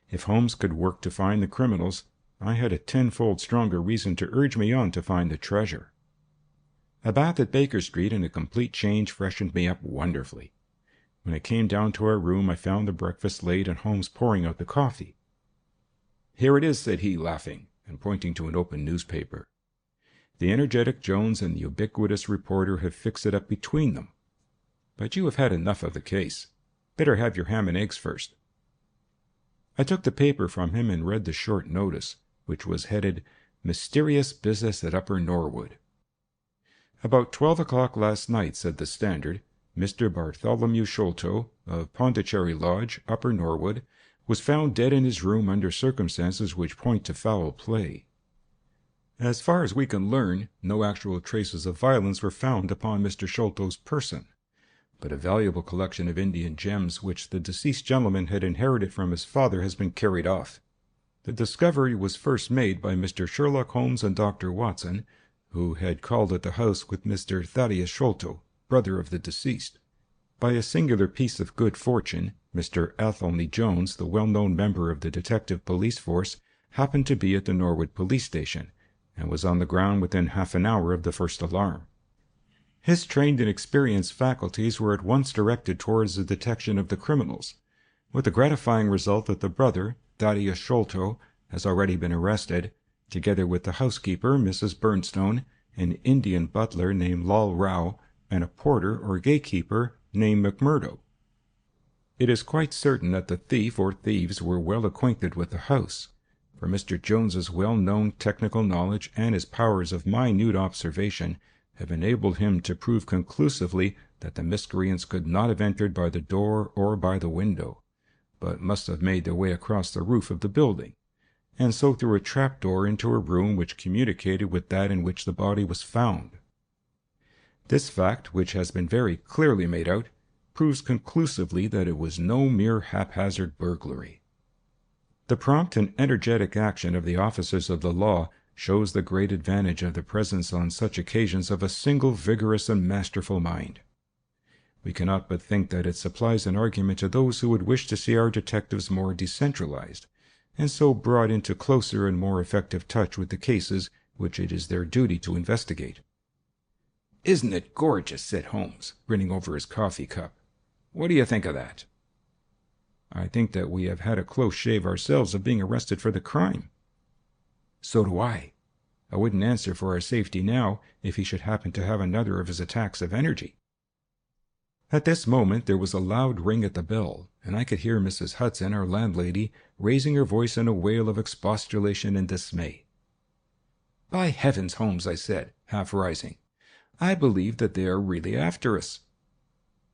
If Holmes could work to find the criminals, I had a tenfold stronger reason to urge me on to find the treasure. A bath at Baker Street and a complete change freshened me up wonderfully. When I came down to our room, I found the breakfast laid and Holmes pouring out the coffee. Here it is, said he, laughing, and pointing to an open newspaper. The energetic Jones and the ubiquitous reporter have fixed it up between them. But you have had enough of the case. Better have your ham and eggs first. I took the paper from him and read the short notice, which was headed, Mysterious Business at Upper Norwood. About 12 o'clock last night, said the Standard, Mr. Bartholomew Sholto, of Pondicherry Lodge, Upper Norwood, was found dead in his room under circumstances which point to foul play. As far as we can learn, no actual traces of violence were found upon Mr. Sholto's person, but a valuable collection of Indian gems which the deceased gentleman had inherited from his father has been carried off. The discovery was first made by Mr. Sherlock Holmes and Dr. Watson, who had called at the house with Mr. Thaddeus Sholto, brother of the deceased. By a singular piece of good fortune, Mr. Athelney Jones, the well-known member of the detective police force, happened to be at the Norwood police station, and was on the ground within half an hour of the first alarm. His trained and experienced faculties were at once directed towards the detection of the criminals, with the gratifying result that the brother, Thaddeus Sholto, has already been arrested, together with the housekeeper, Mrs. Burnstone, an Indian butler named Lal Rao, and a porter or gatekeeper named McMurdo. It is quite certain that the thief or thieves were well acquainted with the house, for Mr. Jones's well-known technical knowledge and his powers of minute observation have enabled him to prove conclusively that the miscreants could not have entered by the door or by the window, but must have made their way across the roof of the building, and so through a trap-door into a room which communicated with that in which the body was found. This fact, which has been very clearly made out, proves conclusively that it was no mere haphazard burglary. The prompt and energetic action of the officers of the law shows the great advantage of the presence on such occasions of a single vigorous and masterful mind. We cannot but think that it supplies an argument to those who would wish to see our detectives more decentralized, and so brought into closer and more effective touch with the cases which it is their duty to investigate. "Isn't it gorgeous?" said Holmes, grinning over his coffee cup. "What do you think of that?" "I think that we have had a close shave ourselves of being arrested for the crime." "So do I. I wouldn't answer for our safety now if he should happen to have another of his attacks of energy." At this moment there was a loud ring at the bell, and I could hear Mrs. Hudson, our landlady, raising her voice in a wail of expostulation and dismay. "By heavens, Holmes," I said, half rising, "I believe that they are really after us."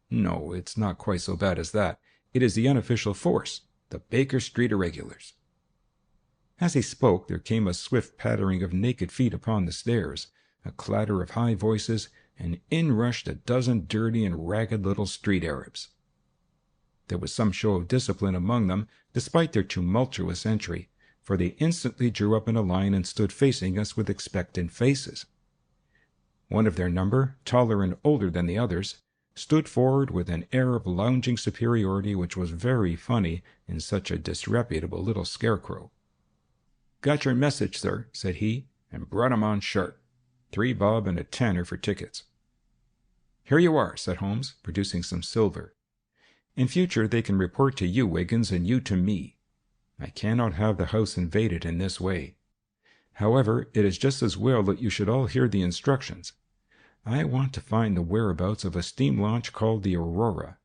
"No, it's not quite so bad as that. It is the unofficial force, the Baker Street Irregulars." As he spoke, there came a swift pattering of naked feet upon the stairs, a clatter of high voices, and in rushed a dozen dirty and ragged little street Arabs. There was some show of discipline among them, despite their tumultuous entry, for they instantly drew up in a line and stood facing us with expectant faces. One of their number, taller and older than the others, stood forward with an air of lounging superiority which was very funny in such a disreputable little scarecrow. "Got your message, sir," said he, "and brought 'em on sharp. 3 bob and a tanner for tickets." "Here you are," said Holmes, producing some silver. "In future they can report to you, Wiggins, and you to me. I cannot have the house invaded in this way. However, it is just as well that you should all hear the instructions. I want to find the whereabouts of a steam launch called the Aurora.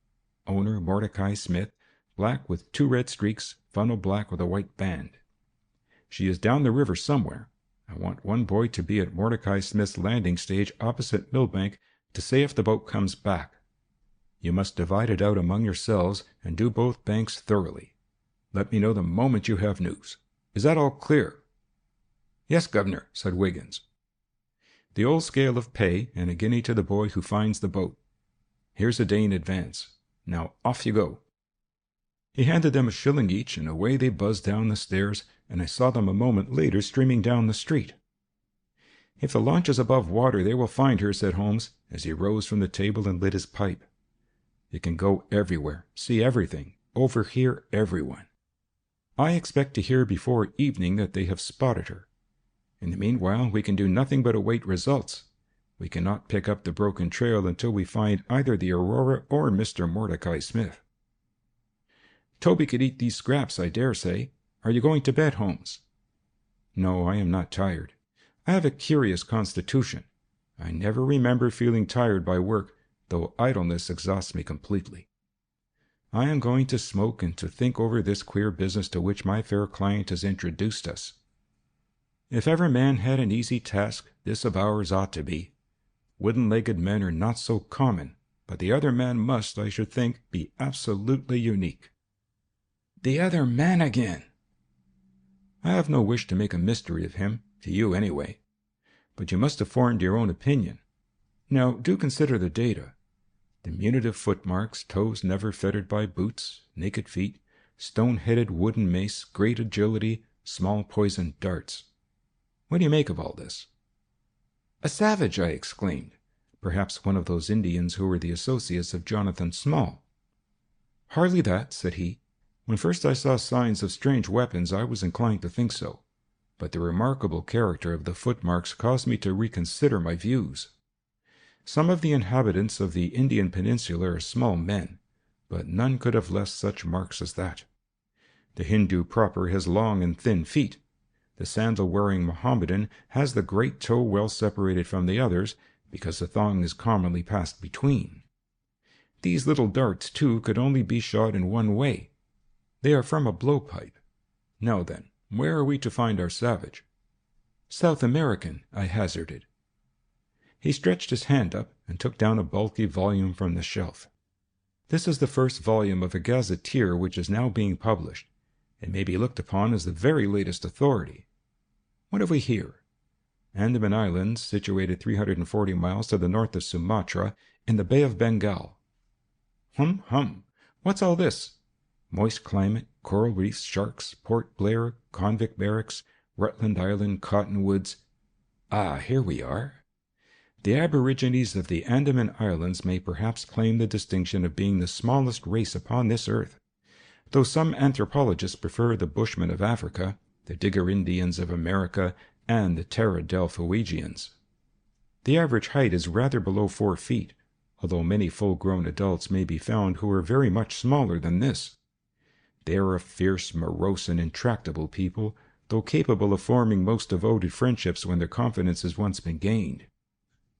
Owner Mordecai Smith, black with 2 red streaks, funnel black with a white band. She is down the river somewhere. I want one boy to be at Mordecai Smith's landing stage opposite Millbank to say if the boat comes back. You must divide it out among yourselves and do both banks thoroughly. Let me know the moment you have news. Is that all clear?" "Yes, governor," said Wiggins. "The old scale of pay, and a guinea to the boy who finds the boat. Here's a day in advance. Now off you go." He handed them a shilling each, and away they buzzed down the stairs, and I saw them a moment later streaming down the street. "If the launch is above water, they will find her," said Holmes, as he rose from the table and lit his pipe. "It can go everywhere, see everything, overhear everyone. I expect to hear before evening that they have spotted her. In the meanwhile, we can do nothing but await results. We cannot pick up the broken trail until we find either the Aurora or Mr. Mordecai Smith." "Toby could eat these scraps, I dare say. Are you going to bed, Holmes?" "No, I am not tired. I have a curious constitution. I never remember feeling tired by work, though idleness exhausts me completely. I am going to smoke and to think over this queer business to which my fair client has introduced us. If ever man had an easy task, this of ours ought to be. Wooden-legged men are not so common, but the other man must, I should think, be absolutely unique." "The other man again!" "I have no wish to make a mystery of him, to you anyway. But you must have formed your own opinion. Now do consider the data. Diminutive footmarks, toes never fettered by boots, naked feet, stone-headed wooden mace, great agility, small poisoned darts. What do you make of all this?" "A savage!" I exclaimed. "Perhaps one of those Indians who were the associates of Jonathan Small." "Hardly that," said he. "When first I saw signs of strange weapons, I was inclined to think so. But the remarkable character of the footmarks caused me to reconsider my views. Some of the inhabitants of the Indian peninsula are small men, but none could have left such marks as that. The Hindu proper has long and thin feet. The sandal-wearing Mohammedan has the great toe well separated from the others, because the thong is commonly passed between. These little darts, too, could only be shot in one way. They are from a blowpipe. Now then, where are we to find our savage? South American, I hazarded. He stretched his hand up and took down a bulky volume from the shelf. This is the first volume of a gazetteer which is now being published. It may be looked upon as the very latest authority. What have we here? Andaman Islands, situated 340 miles to the north of Sumatra, in the Bay of Bengal. Hum. What's all this? Moist climate, coral reefs, sharks, Port Blair, convict barracks, Rutland Island, cottonwoods. Ah, here we are. The aborigines of the Andaman Islands may perhaps claim the distinction of being the smallest race upon this earth, though some anthropologists prefer the Bushmen of Africa, the Digger Indians of America, and the Terra del Fuegians. The average height is rather below 4 feet, although many full-grown adults may be found who are very much smaller than this. They are a fierce, morose, and intractable people, though capable of forming most devoted friendships when their confidence has once been gained.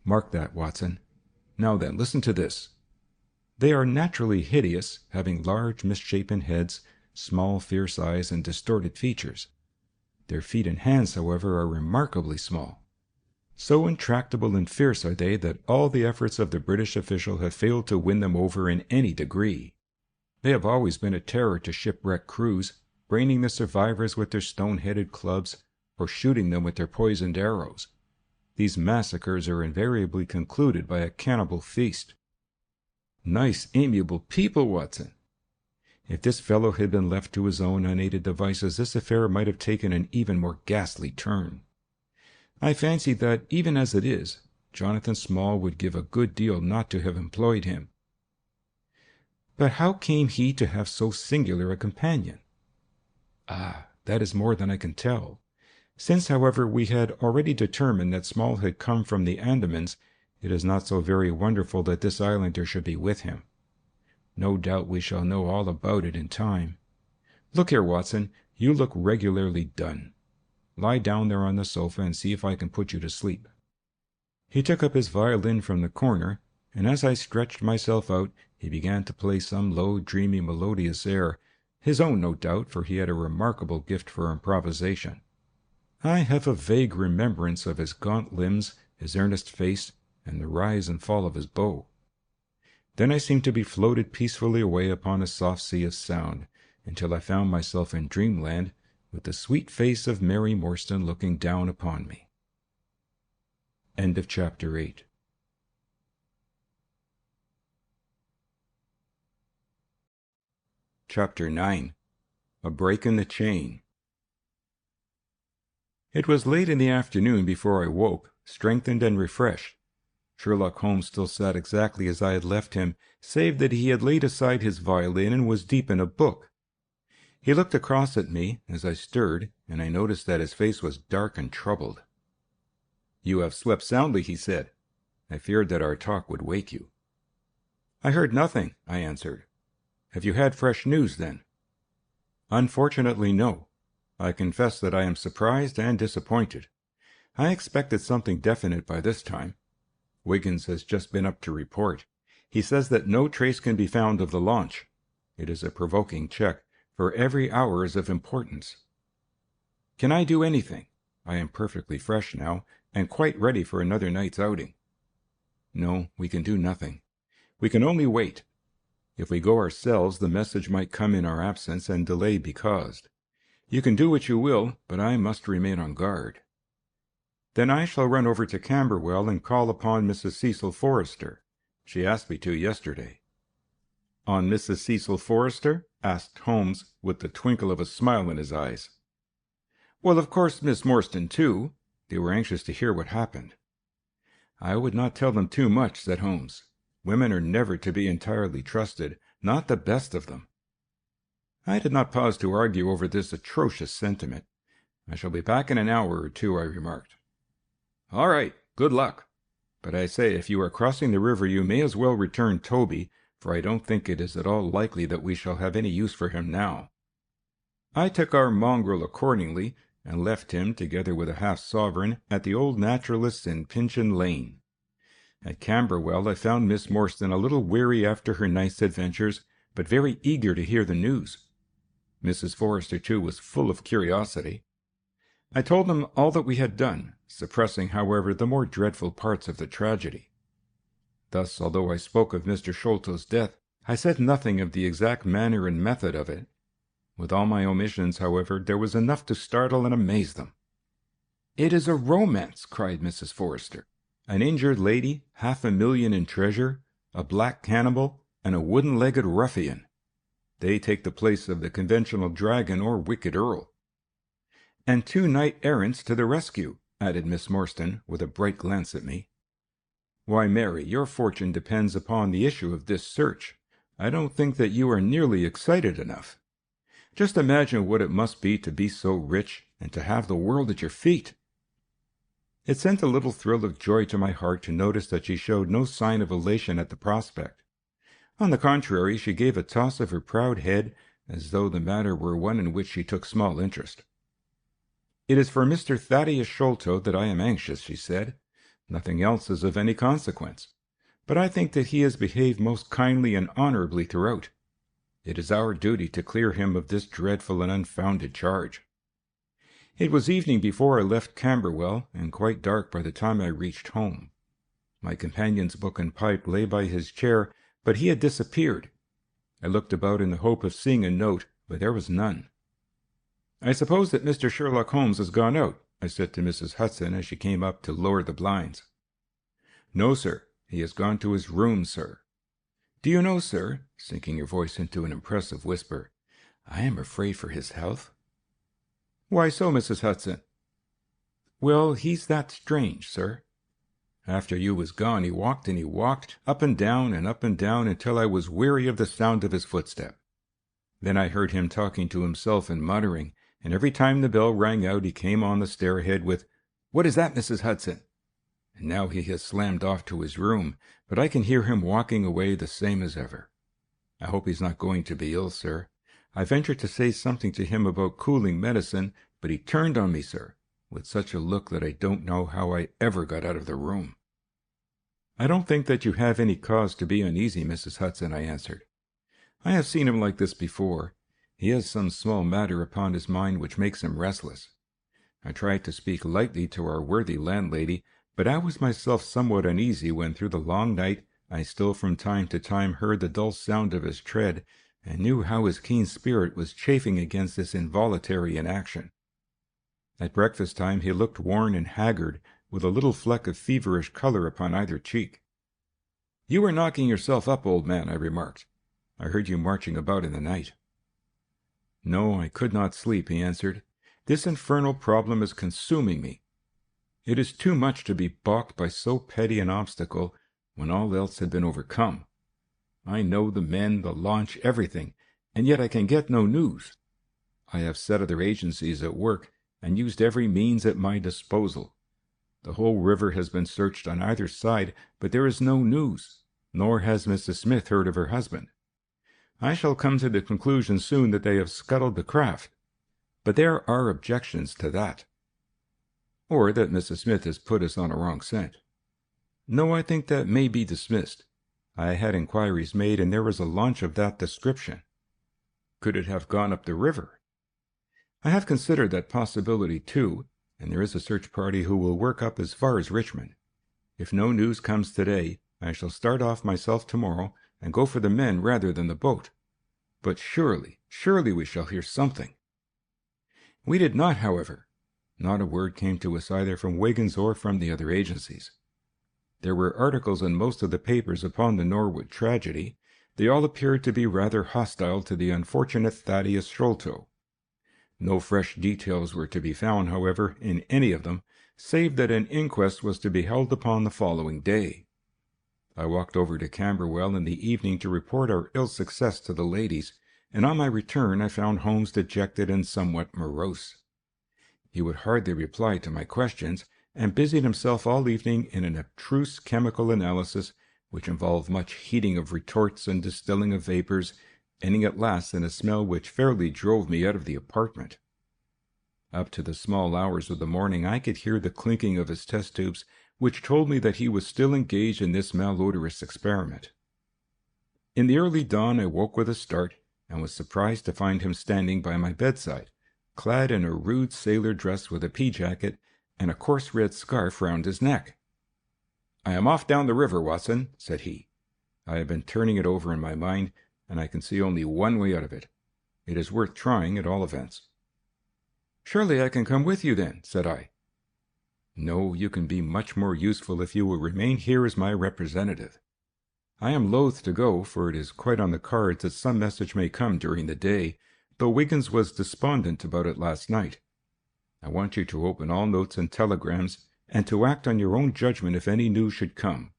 Mark that, Watson. Now then, listen to this. They are naturally hideous, having large, misshapen heads, small, fierce eyes, and distorted features. Their feet and hands, however, are remarkably small. So intractable and fierce are they that all the efforts of the British official have failed to win them over in any degree. They have always been a terror to shipwrecked crews, braining the survivors with their stone-headed clubs, or shooting them with their poisoned arrows. These massacres are invariably concluded by a cannibal feast. Nice, amiable people, Watson. If this fellow had been left to his own unaided devices, this affair might have taken an even more ghastly turn. I fancy that, even as it is, Jonathan Small would give a good deal not to have employed him. But how came he to have so singular a companion? Ah, that is more than I can tell. Since, however, we had already determined that Small had come from the Andamans, it is not so very wonderful that this islander should be with him. No doubt we shall know all about it in time. Look here, Watson, you look regularly done. Lie down there on the sofa and see if I can put you to sleep. He took up his violin from the corner, and as I stretched myself out, he began to play some low, dreamy, melodious air, his own, no doubt, for he had a remarkable gift for improvisation. I have a vague remembrance of his gaunt limbs, his earnest face, and the rise and fall of his bow. Then I seemed to be floated peacefully away upon a soft sea of sound, until I found myself in dreamland, with the sweet face of Mary Morstan looking down upon me. End of chapter 8. Chapter 9. A Break in the Chain. It was late in the afternoon before I woke, strengthened and refreshed. Sherlock Holmes still sat exactly as I had left him, save that he had laid aside his violin and was deep in a book. He looked across at me as I stirred, and I noticed that his face was dark and troubled. "You have slept soundly," he said. "I feared that our talk would wake you." "I heard nothing," I answered. "Have you had fresh news, then?" "Unfortunately, no. I confess that I am surprised and disappointed. I expected something definite by this time. Wiggins has just been up to report. He says that no trace can be found of the launch. It is a provoking check, for every hour is of importance. Can I do anything? I am perfectly fresh now, and quite ready for another night's outing. No, we can do nothing. We can only wait. If we go ourselves, the message might come in our absence, and delay be caused. You can do what you will, but I must remain on guard. Then I shall run over to Camberwell and call upon Mrs. Cecil Forrester. She asked me to yesterday." "On Mrs. Cecil Forrester?" asked Holmes, with the twinkle of a smile in his eyes. "Well, of course, Miss Morstan, too. They were anxious to hear what happened." "I would not tell them too much," said Holmes. "Women are never to be entirely trusted, not the best of them." I did not pause to argue over this atrocious sentiment. "I shall be back in an hour or two," I remarked. "All right, good luck. But I say, if you are crossing the river, you may as well return Toby, for I don't think it is at all likely that we shall have any use for him now. I took our mongrel accordingly, and left him, together with a half-sovereign, at the old naturalist's in Pinchin Lane. At Camberwell I found Miss Morstan a little weary after her night's adventures, but very eager to hear the news. Mrs. Forrester, too, was full of curiosity. I told them all that we had done, suppressing, however, the more dreadful parts of the tragedy. Thus, although I spoke of Mr. Sholto's death, I said nothing of the exact manner and method of it. With all my omissions, however, there was enough to startle and amaze them. "It is a romance!" cried Mrs. Forrester. "An injured lady, 500,000 in treasure, a black cannibal, and a wooden-legged ruffian. They take the place of the conventional dragon or wicked earl." "And 2 knight-errants to the rescue," added Miss Morstan, with a bright glance at me. "Why, Mary, your fortune depends upon the issue of this search. I don't think that you are nearly excited enough. Just imagine what it must be to be so rich, and to have the world at your feet." It sent a little thrill of joy to my heart to notice that she showed no sign of elation at the prospect. On the contrary, she gave a toss of her proud head, as though the matter were one in which she took small interest. "It is for Mr. Thaddeus Sholto that I am anxious," she said. "Nothing else is of any consequence. But I think that he has behaved most kindly and honorably throughout. It is our duty to clear him of this dreadful and unfounded charge." It was evening before I left Camberwell, and quite dark by the time I reached home. My companion's book and pipe lay by his chair, but he had disappeared. I looked about in the hope of seeing a note, but there was none. "I suppose that Mr. Sherlock Holmes has gone out," I said to Mrs. Hudson as she came up to lower the blinds. "No, sir. He has gone to his room, sir. Do you know, sir," sinking her voice into an impressive whisper, "I am afraid for his health." "Why so, Mrs. Hudson?" "Well, he's that strange, sir. After you was gone, he walked, up and down until I was weary of the sound of his footstep. Then I heard him talking to himself and muttering, and every time the bell rang out he came on the stairhead with, 'What is that, Mrs. Hudson?' And now he has slammed off to his room, but I can hear him walking away the same as ever. I hope he's not going to be ill, sir. I ventured to say something to him about cooling medicine, but he turned on me, sir, with such a look that I don't know how I ever got out of the room." "I don't think that you have any cause to be uneasy, Mrs. Hudson," I answered. "I have seen him like this before. He has some small matter upon his mind which makes him restless. I tried to speak lightly to our worthy landlady, but I was myself somewhat uneasy when through the long night I still from time to time heard the dull sound of his tread, and knew how his keen spirit was chafing against this involuntary inaction. At breakfast time he looked worn and haggard, with a little fleck of feverish color upon either cheek. "You were knocking yourself up, old man," I remarked. "I heard you marching about in the night." "No, I could not sleep," he answered. "This infernal problem is consuming me. It is too much to be balked by so petty an obstacle when all else had been overcome. I know the men, the launch, everything, and yet I can get no news. I have set other agencies at work, and used every means at my disposal. The whole river has been searched on either side, but there is no news, nor has Mrs. Smith heard of her husband. I shall come to the conclusion soon that they have scuttled the craft, but there are objections to that. Or that Mrs. Smith has put us on a wrong scent. No, I think that may be dismissed. I had inquiries made, and there was a launch of that description. Could it have gone up the river? I have considered that possibility too, and there is a search party who will work up as far as Richmond. If no news comes today, I shall start off myself tomorrow and go for the men rather than the boat. But surely we shall hear something." We did not, however. Not a word came to us either from Wiggins or from the other agencies. There were articles in most of the papers upon the Norwood tragedy. They all appeared to be rather hostile to the unfortunate Thaddeus Sholto. No fresh details were to be found, however, in any of them, save that an inquest was to be held upon the following day. I walked over to Camberwell in the evening to report our ill success to the ladies, and on my return I found Holmes dejected and somewhat morose. He would hardly reply to my questions, and busied himself all evening in an abstruse chemical analysis, which involved much heating of retorts and distilling of vapors, ending at last in a smell which fairly drove me out of the apartment. Up to the small hours of the morning I could hear the clinking of his test tubes, which told me that he was still engaged in this malodorous experiment. In the early dawn I woke with a start, and was surprised to find him standing by my bedside, clad in a rude sailor dress with a pea-jacket and a coarse red scarf round his neck. "I am off down the river, Watson," said he. "I have been turning it over in my mind, and I can see only one way out of it. It is worth trying, at all events." "Surely I can come with you, then," said I. "No, you can be much more useful if you will remain here as my representative. I am loath to go, for it is quite on the cards that some message may come during the day, though Wiggins was despondent about it last night. I want you to open all notes and telegrams, and to act on your own judgment if any news should come.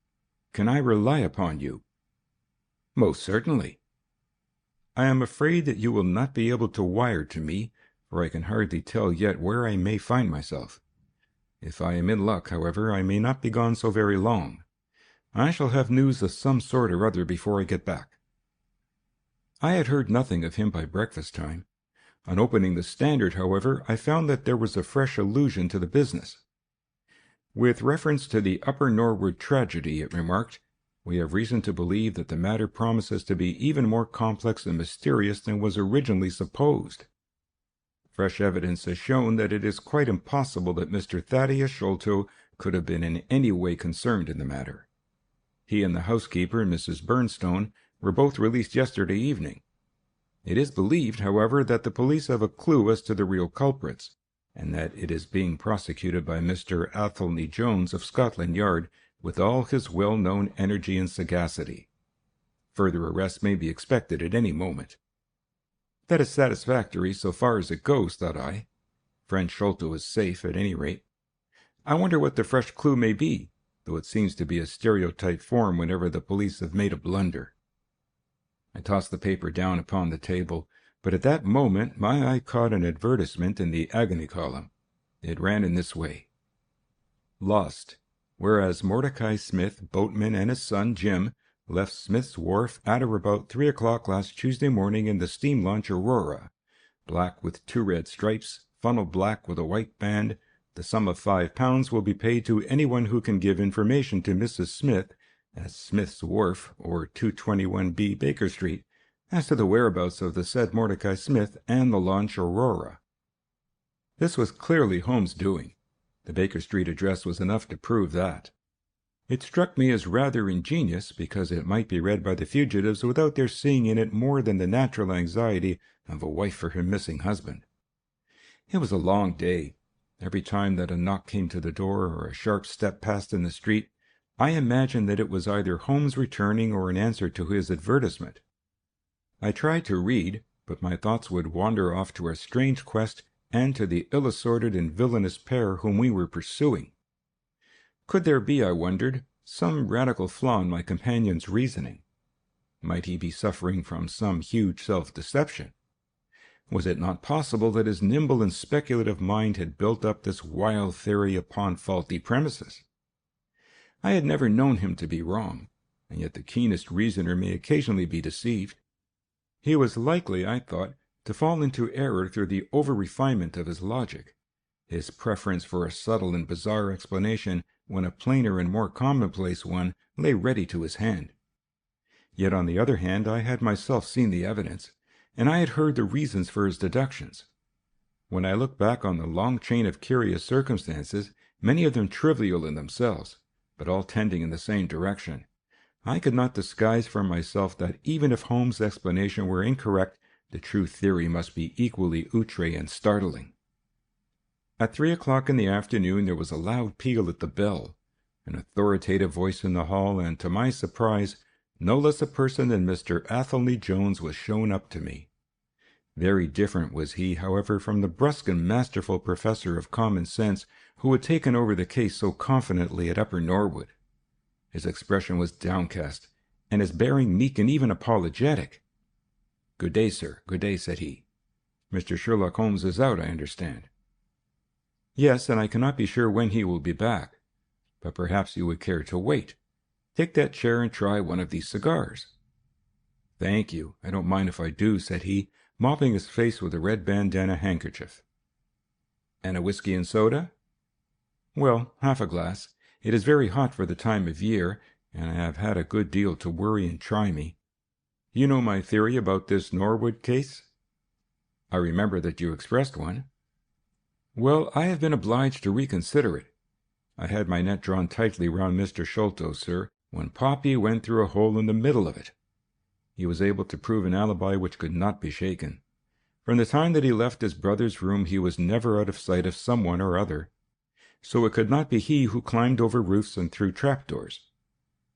Can I rely upon you?" "Most certainly." "I am afraid that you will not be able to wire to me, for I can hardly tell yet where I may find myself. If I am in luck, however, I may not be gone so very long. I shall have news of some sort or other before I get back." I had heard nothing of him by breakfast time. On opening the Standard, however, I found that there was a fresh allusion to the business. "With reference to the Upper Norwood tragedy," it remarked, "we have reason to believe that the matter promises to be even more complex and mysterious than was originally supposed. Fresh evidence has shown that it is quite impossible that Mr. Thaddeus Sholto could have been in any way concerned in the matter. He and the housekeeper, Mrs. Burnstone, were both released yesterday evening. It is believed, however, that the police have a clue as to the real culprits, and that it is being prosecuted by Mr. Athelney Jones of Scotland Yard with all his well-known energy and sagacity. Further arrests may be expected at any moment." "That is satisfactory so far as it goes," thought I. "Friend Sholto is safe, at any rate. I wonder what the fresh clue may be, though it seems to be a stereotype form whenever the police have made a blunder." I tossed the paper down upon the table, but at that moment my eye caught an advertisement in the agony column. It ran in this way: "Lost. Whereas Mordecai Smith, boatman, and his son Jim left Smith's Wharf at or about 3 o'clock last Tuesday morning in the steam launch Aurora, black with 2 red stripes, funnel black with a white band. The sum of £5 will be paid to anyone who can give information to Mrs. Smith at Smith's Wharf, or 221B Baker Street, as to the whereabouts of the said Mordecai Smith and the launch Aurora." This was clearly Holmes' doing. The Baker Street address was enough to prove that. It struck me as rather ingenious, because it might be read by the fugitives without their seeing in it more than the natural anxiety of a wife for her missing husband. It was a long day. Every time that a knock came to the door or a sharp step passed in the street, I imagined that it was either Holmes returning or an answer to his advertisement. I tried to read, but my thoughts would wander off to our strange quest and to the ill-assorted and villainous pair whom we were pursuing. Could there be, I wondered, some radical flaw in my companion's reasoning? Might he be suffering from some huge self-deception? Was it not possible that his nimble and speculative mind had built up this wild theory upon faulty premises? I had never known him to be wrong, and yet the keenest reasoner may occasionally be deceived. He was likely, I thought, to fall into error through the over-refinement of his logic, his preference for a subtle and bizarre explanation when a plainer and more commonplace one lay ready to his hand. Yet on the other hand I had myself seen the evidence, and I had heard the reasons for his deductions. When I look back on the long chain of curious circumstances, many of them trivial in themselves, but all tending in the same direction, I could not disguise from myself that even if Holmes' explanation were incorrect, the true theory must be equally outre and startling. At 3 o'clock in the afternoon there was a loud peal at the bell, an authoritative voice in the hall, and to my surprise, no less a person than Mr. Athelney Jones was shown up to me. Very different was he, however, from the brusque and masterful professor of common sense who had taken over the case so confidently at Upper Norwood. His expression was downcast, and his bearing meek and even apologetic. "Good day, sir, good day," said he. "Mr. Sherlock Holmes is out, I understand." "Yes, and I cannot be sure when he will be back. But perhaps you would care to wait. Take that chair and try one of these cigars." "Thank you. I don't mind if I do," said he, mopping his face with a red bandana handkerchief. "And a whiskey and soda?" "Well, half a glass. It is very hot for the time of year, and I have had a good deal to worry and try me. You know my theory about this Norwood case?" "I remember that you expressed one." "Well, I have been obliged to reconsider it. I had my net drawn tightly round Mr. Sholto, sir, when Poppy went through a hole in the middle of it. He was able to prove an alibi which could not be shaken. From the time that he left his brother's room he was never out of sight of someone or other. So it could not be he who climbed over roofs and through trapdoors.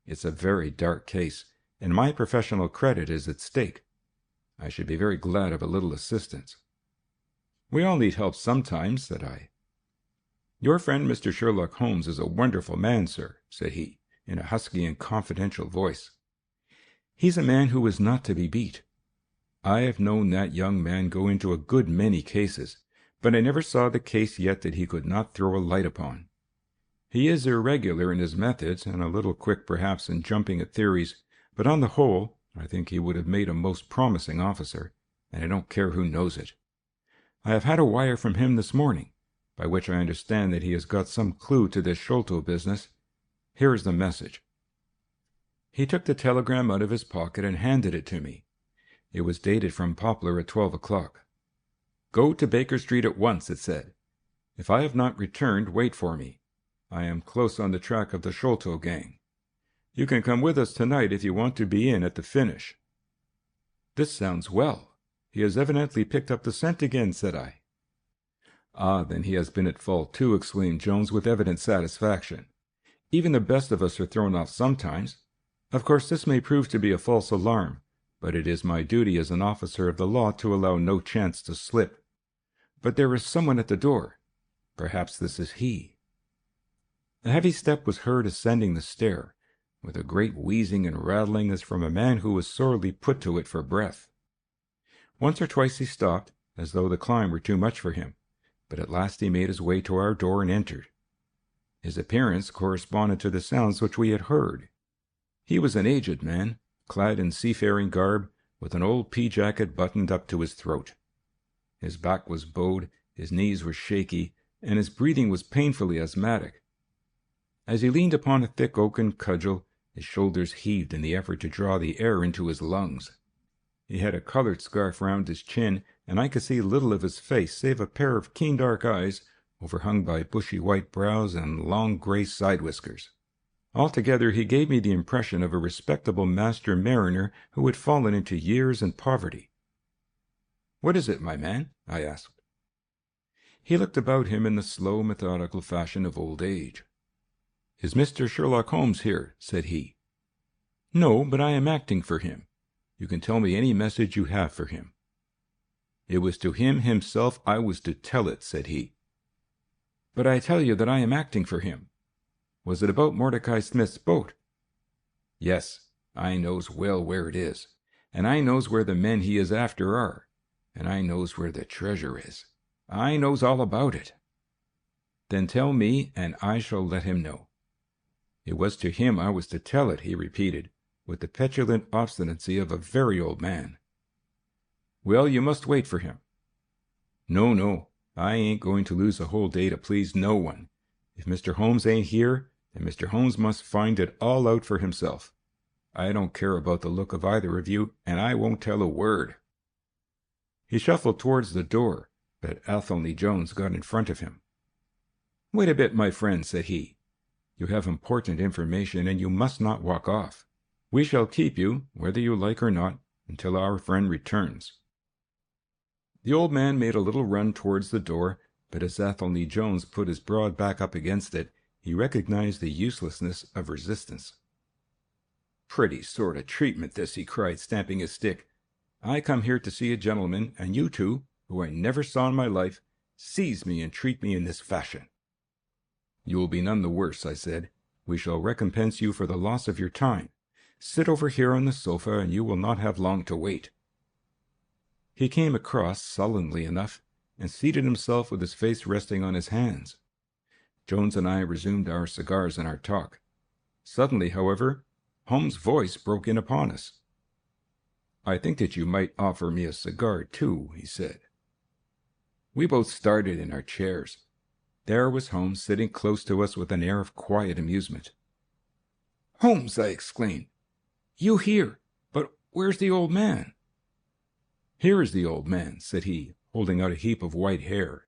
It's a very dark case, and my professional credit is at stake. I should be very glad of a little assistance." "We all need help sometimes," said I. "Your friend Mr. Sherlock Holmes is a wonderful man, sir," said he, in a husky and confidential voice. "He's a man who is not to be beat. I have known that young man go into a good many cases, but I never saw the case yet that he could not throw a light upon. He is irregular in his methods, and a little quick perhaps in jumping at theories, but on the whole I think he would have made a most promising officer, and I don't care who knows it. I have had a wire from him this morning, by which I understand that he has got some clue to this Sholto business. Here is the message." He took the telegram out of his pocket and handed it to me. It was dated from Poplar at 12 o'clock. "Go to Baker Street at once," it said. "If I have not returned, wait for me. I am close on the track of the Sholto gang. You can come with us tonight if you want to be in at the finish." "This sounds well. He has evidently picked up the scent again," said I. "Ah, then he has been at fault too," exclaimed Jones with evident satisfaction. "Even the best of us are thrown off sometimes. Of course this may prove to be a false alarm, but it is my duty as an officer of the law to allow no chance to slip. But there is someone at the door. Perhaps this is he." A heavy step was heard ascending the stair, with a great wheezing and rattling as from a man who was sorely put to it for breath. Once or twice he stopped, as though the climb were too much for him, but at last he made his way to our door and entered. His appearance corresponded to the sounds which we had heard. He was an aged man, clad in seafaring garb, with an old pea-jacket buttoned up to his throat. His back was bowed, his knees were shaky, and his breathing was painfully asthmatic. As he leaned upon a thick oaken cudgel, his shoulders heaved in the effort to draw the air into his lungs. He had a coloured scarf round his chin, and I could see little of his face save a pair of keen dark eyes, overhung by bushy white brows and long grey side whiskers. Altogether he gave me the impression of a respectable master mariner who had fallen into years and poverty. "What is it, my man?" I asked. He looked about him in the slow, methodical fashion of old age. "Is Mr. Sherlock Holmes here?" said he. "No, but I am acting for him. You can tell me any message you have for him." "It was to him himself I was to tell it," said he. "But I tell you that I am acting for him. Was it about Mordecai Smith's boat?" "Yes, I knows well where it is, and I knows where the men he is after are, and I knows where the treasure is. I knows all about it." "Then tell me, and I shall let him know." "It was to him I was to tell it," he repeated, with the petulant obstinacy of a very old man. "Well, you must wait for him." "No, no, I ain't going to lose a whole day to please no one. If Mr. Holmes ain't here, then Mr. Holmes must find it all out for himself. I don't care about the look of either of you, and I won't tell a word." He shuffled towards the door, but Athelney Jones got in front of him. "Wait a bit, my friend," said he. "You have important information, and you must not walk off. We shall keep you, whether you like or not, until our friend returns." The old man made a little run towards the door, but as Athelney Jones put his broad back up against it, he recognized the uselessness of resistance. "Pretty sort of treatment this," he cried, stamping his stick. "I come here to see a gentleman, and you two, who I never saw in my life, seize me and treat me in this fashion." "You will be none the worse," I said. "We shall recompense you for the loss of your time. Sit over here on the sofa, and you will not have long to wait." He came across, sullenly enough, and seated himself with his face resting on his hands. Jones and I resumed our cigars and our talk. Suddenly, however, Holmes' voice broke in upon us. "I think that you might offer me a cigar, too," he said. We both started in our chairs. There was Holmes sitting close to us with an air of quiet amusement. "Holmes," I exclaimed, "you here? But where's the old man?" "Here is the old man," said he, holding out a heap of white hair.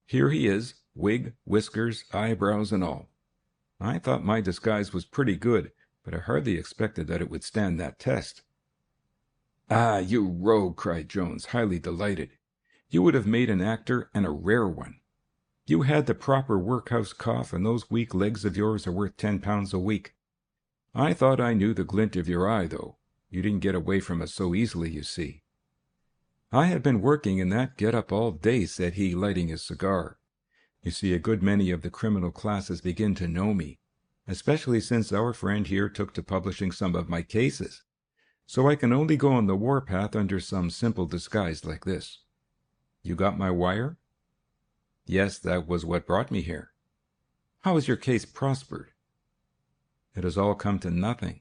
"Here he is, wig, whiskers, eyebrows, and all. I thought my disguise was pretty good, but I hardly expected that it would stand that test." "Ah, you rogue!" cried Jones, highly delighted. "You would have made an actor, and a rare one. You had the proper workhouse cough, and those weak legs of yours are worth £10 a week. I thought I knew the glint of your eye, though. You didn't get away from us so easily, you see." "I have been working in that get-up all day," said he, lighting his cigar. "You see, a good many of the criminal classes begin to know me, especially since our friend here took to publishing some of my cases. So I can only go on the warpath under some simple disguise like this. You got my wire?" "Yes, that was what brought me here." "How has your case prospered?" "It has all come to nothing.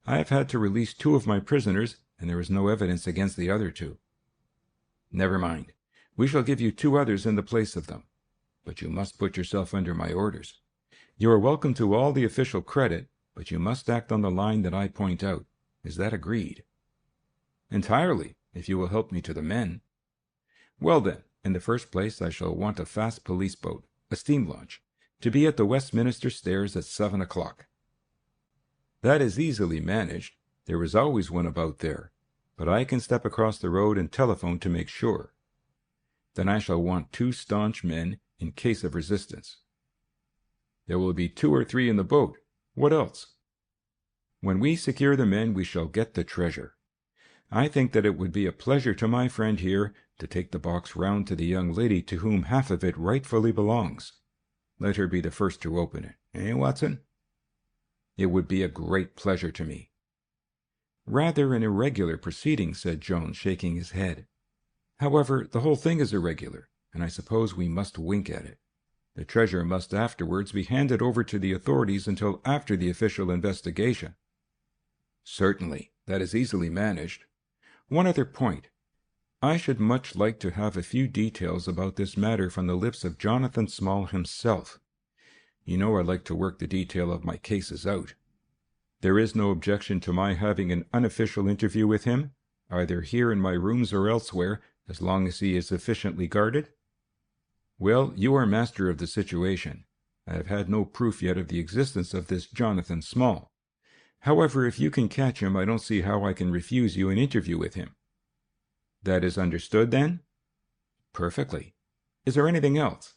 I have had to release 2 of my prisoners, and there is no evidence against the other 2. "Never mind. We shall give you 2 others in the place of them. But you must put yourself under my orders. You are welcome to all the official credit, but you must act on the line that I point out. Is that agreed?" "Entirely, if you will help me to the men." "Well then, in the first place I shall want a fast police boat, a steam launch, to be at the Westminster Stairs at 7 o'clock. "That is easily managed. There is always one about there, but I can step across the road and telephone to make sure. Then I shall want 2 staunch men in case of resistance." "There will be 2 or 3 in the boat. What else?" "When we secure the men, we shall get the treasure. I think that it would be a pleasure to my friend here to take the box round to the young lady to whom half of it rightfully belongs. Let her be the first to open it. Eh, Watson?" "It would be a great pleasure to me." "Rather an irregular proceeding," said Jones, shaking his head. "However, the whole thing is irregular, and I suppose we must wink at it. The treasure must afterwards be handed over to the authorities until after the official investigation." "Certainly, that is easily managed. One other point. I should much like to have a few details about this matter from the lips of Jonathan Small himself. You know I like to work the detail of my cases out. There is no objection to my having an unofficial interview with him, either here in my rooms or elsewhere, as long as he is sufficiently guarded?" "Well, you are master of the situation. I have had no proof yet of the existence of this Jonathan Small. However, if you can catch him, I don't see how I can refuse you an interview with him." "That is understood, then?" "Perfectly. Is there anything else?"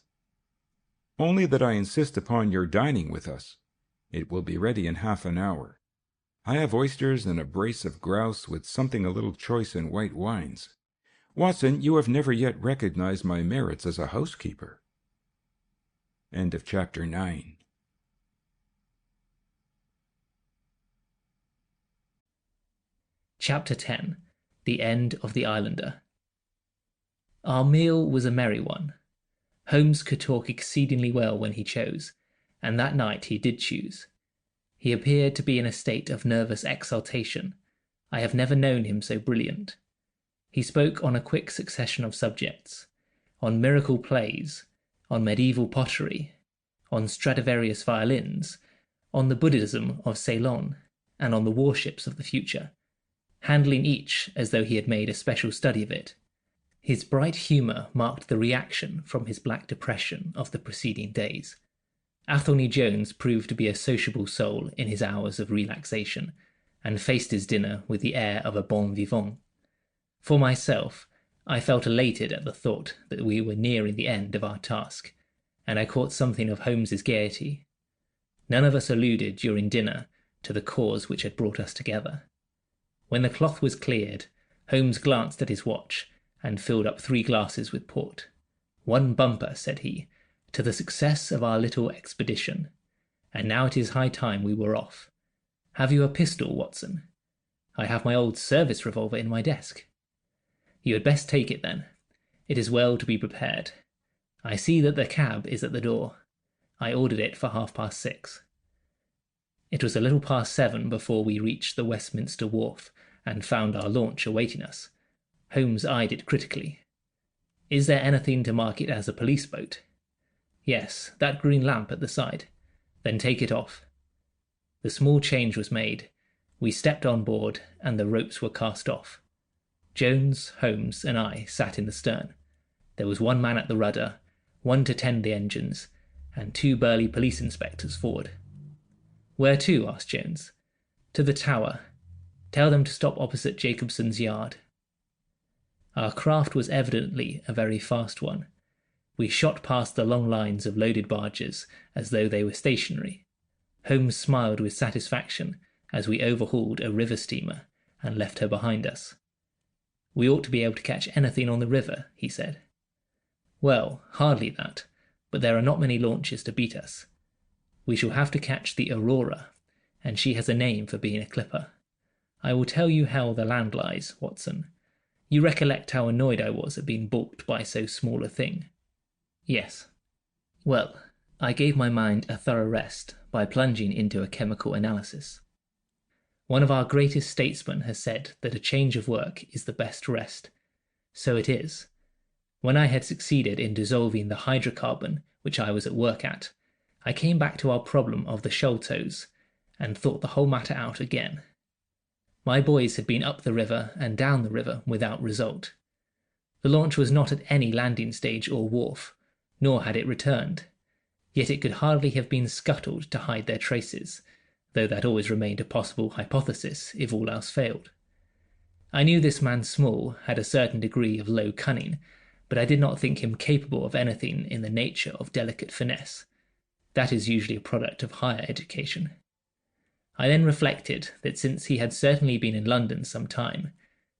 "Only that I insist upon your dining with us. It will be ready in half an hour. I have oysters and a brace of grouse with something a little choice in white wines. Watson, you have never yet recognized my merits as a housekeeper." End of chapter 9. Chapter 10. The End of the Islander. Our meal was a merry one. Holmes could talk exceedingly well when he chose, and that night he did choose. He appeared to be in a state of nervous exaltation. I have never known him so brilliant. He spoke on a quick succession of subjects, on miracle plays, on medieval pottery, on Stradivarius violins, on the Buddhism of Ceylon, and on the warships of the future, handling each as though he had made a special study of it. His bright humour marked the reaction from his black depression of the preceding days. Athelney Jones proved to be a sociable soul in his hours of relaxation, and faced his dinner with the air of a bon vivant. For myself, I felt elated at the thought that we were nearing the end of our task, and I caught something of Holmes's gaiety. None of us alluded during dinner to the cause which had brought us together. When the cloth was cleared, Holmes glanced at his watch and filled up 3 glasses with port. "One bumper," said he, "to the success of our little expedition. And now it is high time we were off. Have you a pistol, Watson?" "I have my old service revolver in my desk." "You had best take it, then. It is well to be prepared. I see that the cab is at the door. I ordered it for 6:30. It was a little past 7 before we reached the Westminster Wharf and found our launch awaiting us. Holmes eyed it critically. "Is there anything to mark it as a police boat?" "Yes, that green lamp at the side." "Then take it off." The small change was made. We stepped on board, and the ropes were cast off. Jones, Holmes, and I sat in the stern. There was one man at the rudder, one to tend the engines, and 2 burly police inspectors forward. "Where to?" asked Jones. "To the tower. Tell them to stop opposite Jacobson's yard." Our craft was evidently a very fast one. We shot past the long lines of loaded barges as though they were stationary. Holmes smiled with satisfaction as we overhauled a river steamer and left her behind us. "We ought to be able to catch anything on the river," he said. "Well, hardly that, but there are not many launches to beat us. We shall have to catch the Aurora, and she has a name for being a clipper. I will tell you how the land lies, Watson. You recollect how annoyed I was at being balked by so small a thing?" "Yes." "Well, I gave my mind a thorough rest by plunging into a chemical analysis. One of our greatest statesmen has said that a change of work is the best rest. So it is. When I had succeeded in dissolving the hydrocarbon which I was at work at, I came back to our problem of the sholtos and thought the whole matter out again. My boys had been up the river and down the river without result. The launch was not at any landing stage or wharf, nor had it returned. Yet it could hardly have been scuttled to hide their traces, though that always remained a possible hypothesis if all else failed. I knew this man Small had a certain degree of low cunning, but I did not think him capable of anything in the nature of delicate finesse. That is usually a product of higher education. I then reflected that since he had certainly been in London some time,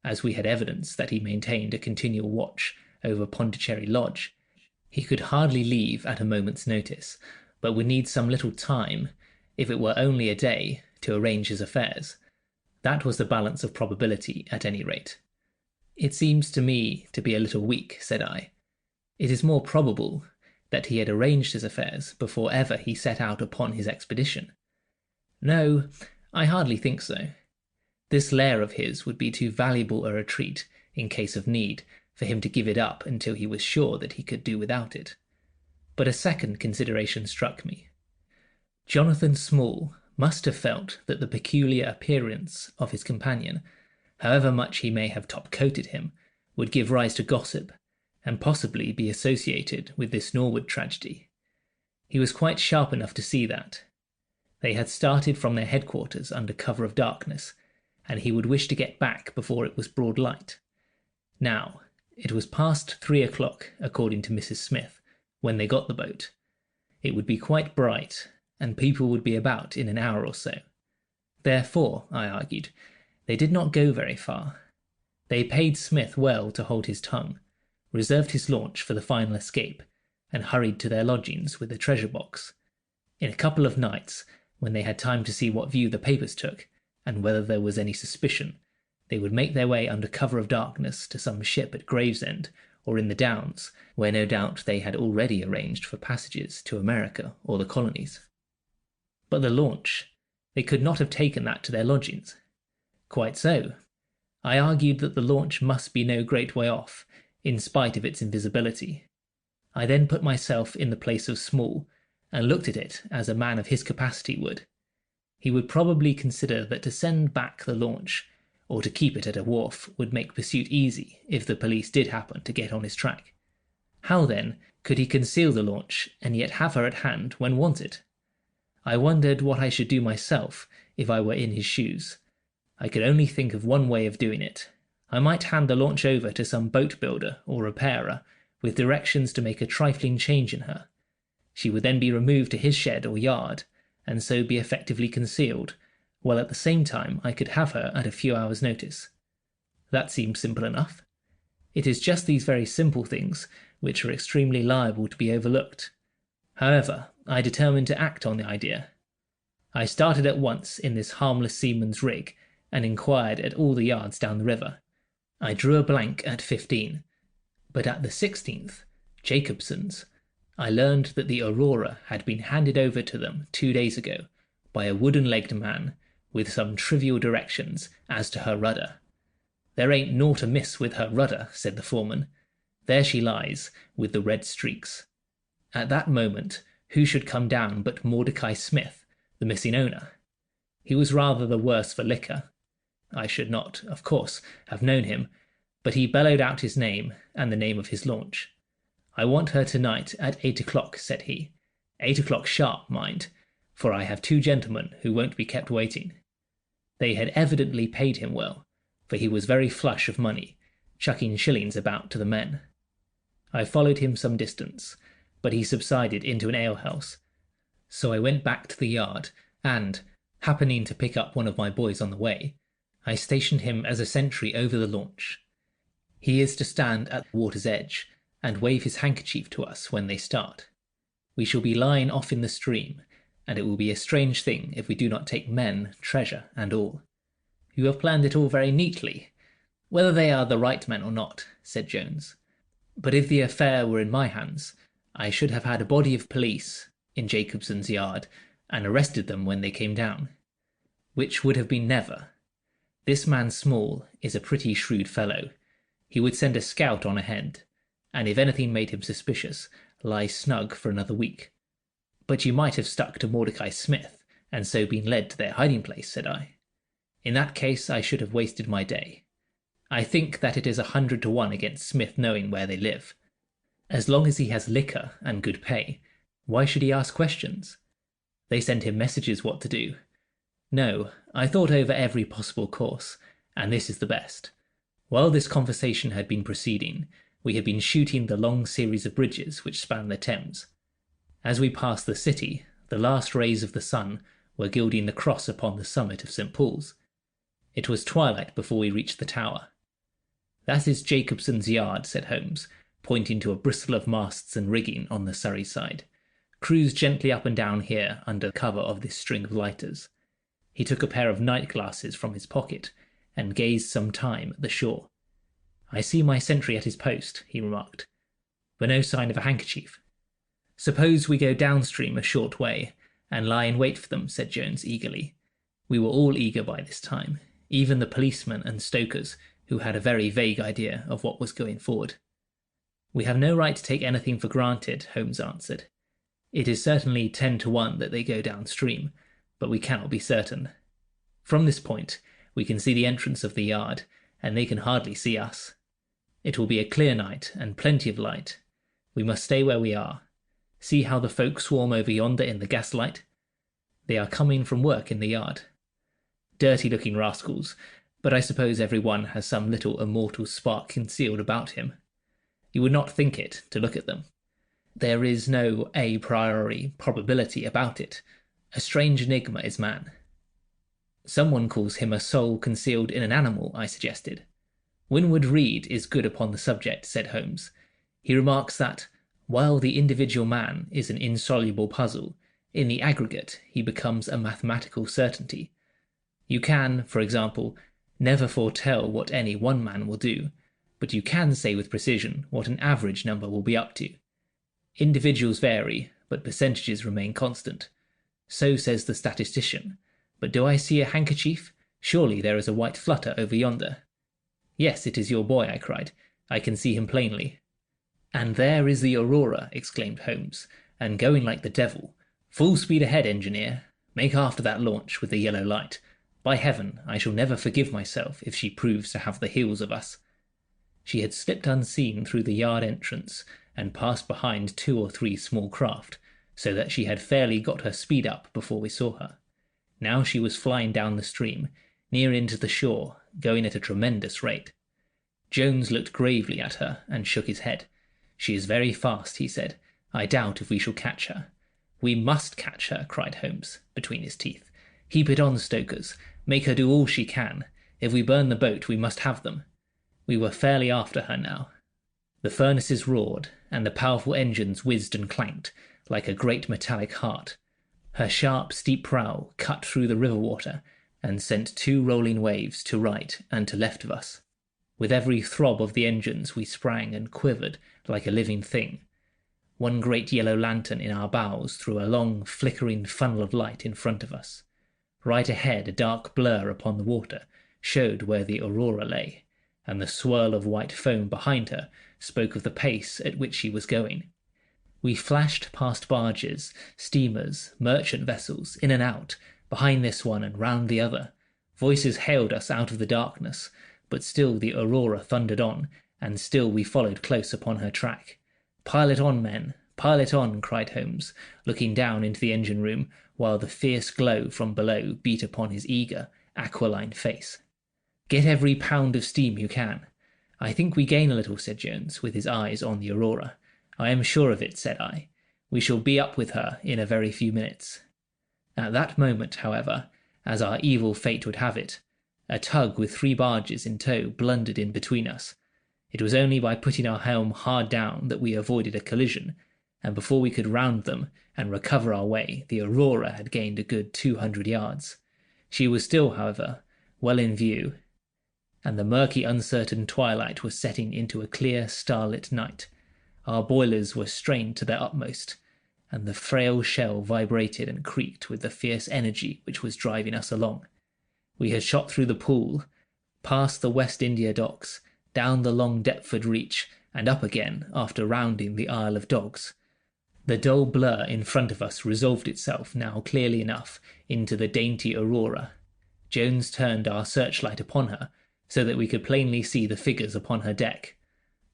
as we had evidence that he maintained a continual watch over Pondicherry Lodge, he could hardly leave at a moment's notice, but would need some little time, if it were only a day, to arrange his affairs. That was the balance of probability, at any rate. "It seems to me to be a little weak," said I. "It is more probable that he had arranged his affairs before ever he set out upon his expedition." "No, I hardly think so. This lair of his would be too valuable a retreat, in case of need, for him to give it up until he was sure that he could do without it. But a second consideration struck me. Jonathan Small must have felt that the peculiar appearance of his companion, however much he may have top-coated him, would give rise to gossip, and possibly be associated with this Norwood tragedy. He was quite sharp enough to see that. They had started from their headquarters under cover of darkness, and he would wish to get back before it was broad light. Now, it was past 3 o'clock, according to Mrs. Smith, when they got the boat. It would be quite bright, and people would be about in an hour or so. Therefore, I argued, they did not go very far. They paid Smith well to hold his tongue, reserved his launch for the final escape, and hurried to their lodgings with the treasure box. In a couple of nights, when they had time to see what view the papers took, and whether there was any suspicion, they would make their way under cover of darkness to some ship at Gravesend or in the Downs, where no doubt they had already arranged for passages to America or the colonies. But the launch, they could not have taken that to their lodgings. Quite so. I argued that the launch must be no great way off, in spite of its invisibility. I then put myself in the place of Small, and looked at it as a man of his capacity would. He would probably consider that to send back the launch, or to keep it at a wharf, would make pursuit easy if the police did happen to get on his track. How, then, could he conceal the launch, and yet have her at hand when wanted? I wondered what I should do myself if I were in his shoes. I could only think of one way of doing it. I might hand the launch over to some boat builder or repairer, with directions to make a trifling change in her. She would then be removed to his shed or yard, and so be effectively concealed, while at the same time I could have her at a few hours' notice. That seemed simple enough. It is just these very simple things which are extremely liable to be overlooked. However, I determined to act on the idea. I started at once in this harmless seaman's rig, and inquired at all the yards down the river. I drew a blank at 15, but at the 16th, Jacobson's, I learned that the Aurora had been handed over to them 2 days ago by a wooden-legged man with some trivial directions as to her rudder. "There ain't naught amiss with her rudder," said the foreman. "There she lies, with the red streaks." At that moment, who should come down but Mordecai Smith, the missing owner? He was rather the worse for liquor. I should not, of course, have known him, but he bellowed out his name and the name of his launch. "I want her tonight at 8 o'clock, said he. 8 o'clock sharp, mind, for I have 2 gentlemen who won't be kept waiting. They had evidently paid him well, for he was very flush of money, chucking shillings about to the men. I followed him some distance, but he subsided into an alehouse, so I went back to the yard, and, happening to pick up one of my boys on the way, I stationed him as a sentry over the launch. He is to stand at the water's edge and wave his handkerchief to us when they start. We shall be lying off in the stream, and it will be a strange thing if we do not take men, treasure, and all. You have planned it all very neatly, whether they are the right men or not, said Jones. But if the affair were in my hands, I should have had a body of police in Jacobson's yard and arrested them when they came down. Which would have been never. This man Small is a pretty shrewd fellow. He would send a scout on ahead, and if anything made him suspicious, lie snug for another week. But you might have stuck to Mordecai Smith, and so been led to their hiding-place, said I. In that case I should have wasted my day. I think that it is 100 to 1 against Smith knowing where they live. As long as he has liquor and good pay, why should he ask questions? They send him messages what to do. No, I thought over every possible course, and this is the best. While this conversation had been proceeding, we had been shooting the long series of bridges which span the Thames. As we passed the city, the last rays of the sun were gilding the cross upon the summit of St. Paul's. It was twilight before we reached the tower. That is Jacobson's yard, said Holmes, pointing to a bristle of masts and rigging on the Surrey side. Cruise gently up and down here under cover of this string of lighters. He took a pair of night glasses from his pocket and gazed some time at the shore. I see my sentry at his post, he remarked, but no sign of a handkerchief. Suppose we go downstream a short way and lie in wait for them, said Jones eagerly. We were all eager by this time, even the policemen and stokers, who had a very vague idea of what was going forward. We have no right to take anything for granted, Holmes answered. It is certainly 10 to 1 that they go downstream, but we cannot be certain. From this point, we can see the entrance of the yard, and they can hardly see us. It will be a clear night and plenty of light. We must stay where we are. See how the folk swarm over yonder in the gaslight? They are coming from work in the yard. Dirty-looking rascals, but I suppose every one has some little immortal spark concealed about him. You would not think it to look at them. There is no a priori probability about it. A strange enigma is man. Someone calls him a soul concealed in an animal, I suggested. Winwood Reade is good upon the subject, said Holmes. He remarks that, while the individual man is an insoluble puzzle, in the aggregate he becomes a mathematical certainty. You can, for example, never foretell what any one man will do, but you can say with precision what an average number will be up to. Individuals vary, but percentages remain constant. So says the statistician. But do I see a handkerchief? Surely there is a white flutter over yonder. Yes, it is your boy, I cried. I can see him plainly. And there is the Aurora, exclaimed Holmes, and going like the devil. Full speed ahead, engineer. Make after that launch with the yellow light. By heaven, I shall never forgive myself if she proves to have the heels of us. She had slipped unseen through the yard entrance and passed behind 2 or 3 small craft, so that she had fairly got her speed up before we saw her. Now she was flying down the stream, near into the shore, going at a tremendous rate. Jones looked gravely at her and shook his head. She is very fast, he said. I doubt if we shall catch her. We must catch her, cried Holmes, between his teeth. Heap it on, stokers. Make her do all she can. If we burn the boat, we must have them. We were fairly after her now. The furnaces roared, and the powerful engines whizzed and clanked, like a great metallic heart. Her sharp, steep prow cut through the river water, and sent 2 rolling waves to right and to left of us. With every throb of the engines we sprang and quivered like a living thing. One great yellow lantern in our bows threw a long, flickering funnel of light in front of us. Right ahead, a dark blur upon the water showed where the Aurora lay, and the swirl of white foam behind her spoke of the pace at which she was going. We flashed past barges, steamers, merchant vessels, in and out, behind this one and round the other. Voices hailed us out of the darkness, but still the Aurora thundered on, and still we followed close upon her track. "Pile it on, men, pile it on," cried Holmes, looking down into the engine-room, while the fierce glow from below beat upon his eager, aquiline face. "Get every pound of steam you can." "I think we gain a little," said Jones, with his eyes on the Aurora. "I am sure of it," said I. "We shall be up with her in a very few minutes." At that moment, however, as our evil fate would have it, a tug with 3 barges in tow blundered in between us. It was only by putting our helm hard down that we avoided a collision, and before we could round them and recover our way, the Aurora had gained a good 200 yards. She was still, however, well in view, and the murky, uncertain twilight was setting into a clear, starlit night. Our boilers were strained to their utmost, and the frail shell vibrated and creaked with the fierce energy which was driving us along. We had shot through the Pool, past the West India Docks, down the long Deptford Reach, and up again after rounding the Isle of Dogs. The dull blur in front of us resolved itself now clearly enough into the dainty Aurora. Jones turned our searchlight upon her, so that we could plainly see the figures upon her deck.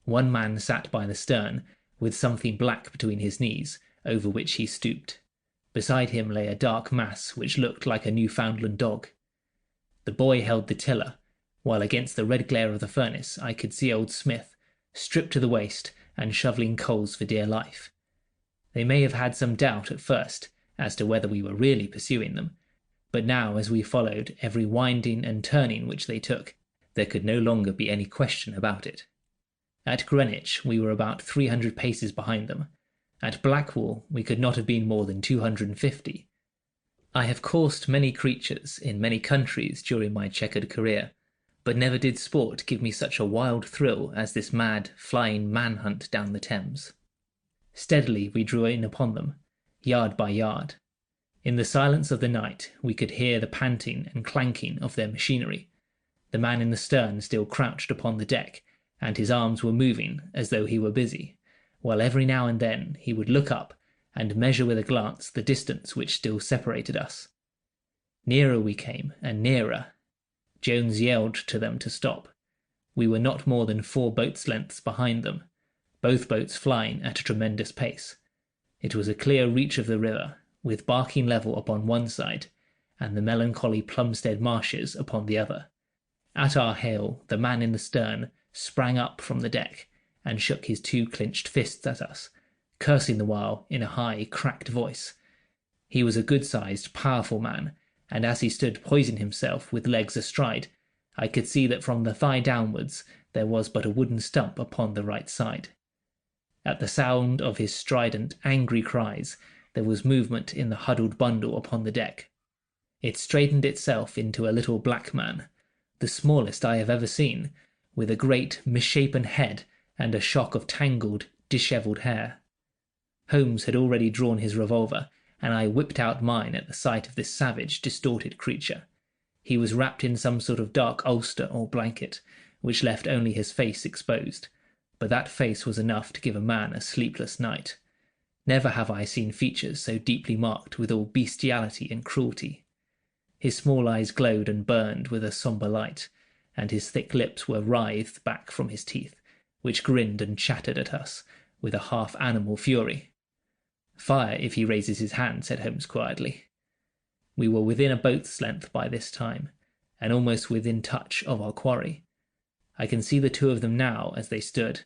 One man sat by the stern, with something black between his knees, over which he stooped. Beside him lay a dark mass which looked like a Newfoundland dog. The boy held the tiller, while against the red glare of the furnace I could see old Smith, stripped to the waist and shovelling coals for dear life. They may have had some doubt at first as to whether we were really pursuing them, but now, as we followed every winding and turning which they took, there could no longer be any question about it. At Greenwich we were about 300 paces behind them. At Blackwall we could not have been more than 250. I have coursed many creatures in many countries during my checkered career, but never did sport give me such a wild thrill as this mad, flying manhunt down the Thames. Steadily we drew in upon them, yard by yard. In the silence of the night we could hear the panting and clanking of their machinery. The man in the stern still crouched upon the deck, and his arms were moving as though he were busy, while every now and then he would look up and measure with a glance the distance which still separated us. Nearer we came, and nearer. Jones yelled to them to stop. We were not more than 4 boats' lengths behind them, both boats flying at a tremendous pace. It was a clear reach of the river, with Barking Level upon one side, and the melancholy Plumstead Marshes upon the other. At our hail, the man in the stern sprang up from the deck, and shook his 2 clenched fists at us, cursing the while in a high, cracked voice. He was a good-sized, powerful man, and as he stood poising himself with legs astride, I could see that from the thigh downwards there was but a wooden stump upon the right side. At the sound of his strident, angry cries, there was movement in the huddled bundle upon the deck. It straightened itself into a little black man, the smallest I have ever seen, with a great, misshapen head and a shock of tangled, dishevelled hair. Holmes had already drawn his revolver, and I whipped out mine at the sight of this savage, distorted creature. He was wrapped in some sort of dark ulster or blanket, which left only his face exposed, but that face was enough to give a man a sleepless night. Never have I seen features so deeply marked with all bestiality and cruelty. His small eyes glowed and burned with a sombre light, and his thick lips were writhed back from his teeth, which grinned and chattered at us with a half-animal fury. "Fire if he raises his hand," said Holmes quietly. We were within a boat's length by this time, and almost within touch of our quarry. I can see the 2 of them now as they stood,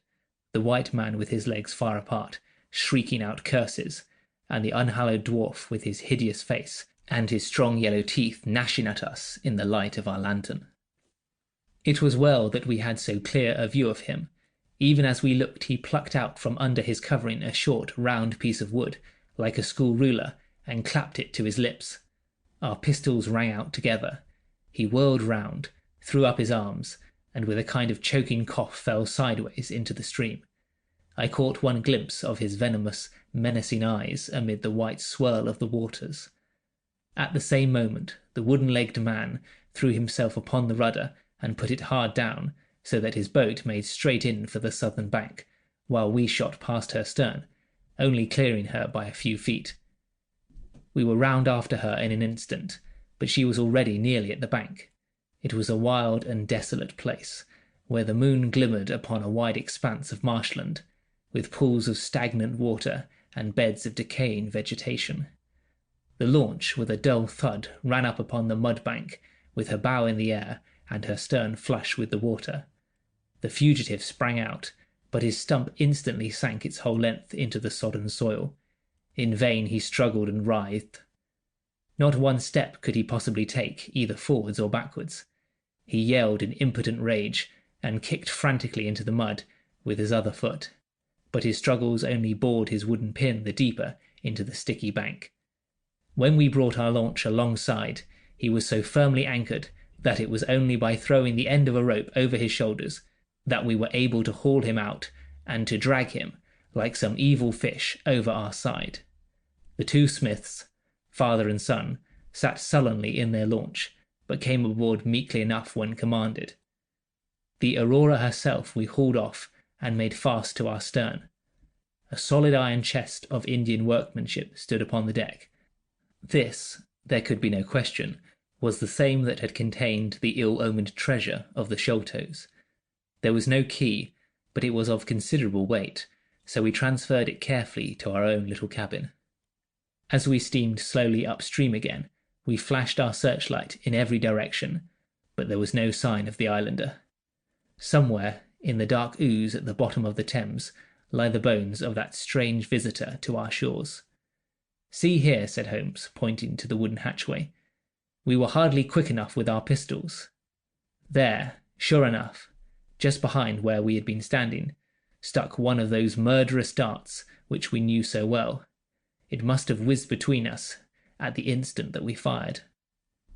the white man with his legs far apart, shrieking out curses, and the unhallowed dwarf with his hideous face and his strong yellow teeth gnashing at us in the light of our lantern. It was well that we had so clear a view of him. Even as we looked, he plucked out from under his covering a short, round piece of wood, like a school ruler, and clapped it to his lips. Our pistols rang out together. He whirled round, threw up his arms, and with a kind of choking cough fell sideways into the stream. I caught one glimpse of his venomous, menacing eyes amid the white swirl of the waters. At the same moment, the wooden-legged man threw himself upon the rudder and put it hard down, so that his boat made straight in for the southern bank, while we shot past her stern, only clearing her by a few feet. We were round after her in an instant, but she was already nearly at the bank. It was a wild and desolate place, where the moon glimmered upon a wide expanse of marshland, with pools of stagnant water and beds of decaying vegetation. The launch, with a dull thud, ran up upon the mud bank, with her bow in the air and her stern flush with the water. The fugitive sprang out, but his stump instantly sank its whole length into the sodden soil. In vain he struggled and writhed. Not one step could he possibly take, either forwards or backwards. He yelled in impotent rage and kicked frantically into the mud with his other foot, but his struggles only bored his wooden pin the deeper into the sticky bank. When we brought our launch alongside, he was so firmly anchored that it was only by throwing the end of a rope over his shoulders that we were able to haul him out and to drag him, like some evil fish, over our side. The two Smiths, father and son, sat sullenly in their launch, but came aboard meekly enough when commanded. The Aurora herself we hauled off and made fast to our stern. A solid iron chest of Indian workmanship stood upon the deck. This, there could be no question, was the same that had contained the ill-omened treasure of the Sholtos. There was no key, but it was of considerable weight, so we transferred it carefully to our own little cabin. As we steamed slowly upstream again, we flashed our searchlight in every direction, but there was no sign of the islander. Somewhere, in the dark ooze at the bottom of the Thames, lie the bones of that strange visitor to our shores. "See here," said Holmes, pointing to the wooden hatchway. We were hardly quick enough with our pistols. There, sure enough, just behind where we had been standing, stuck one of those murderous darts which we knew so well. It must have whizzed between us at the instant that we fired.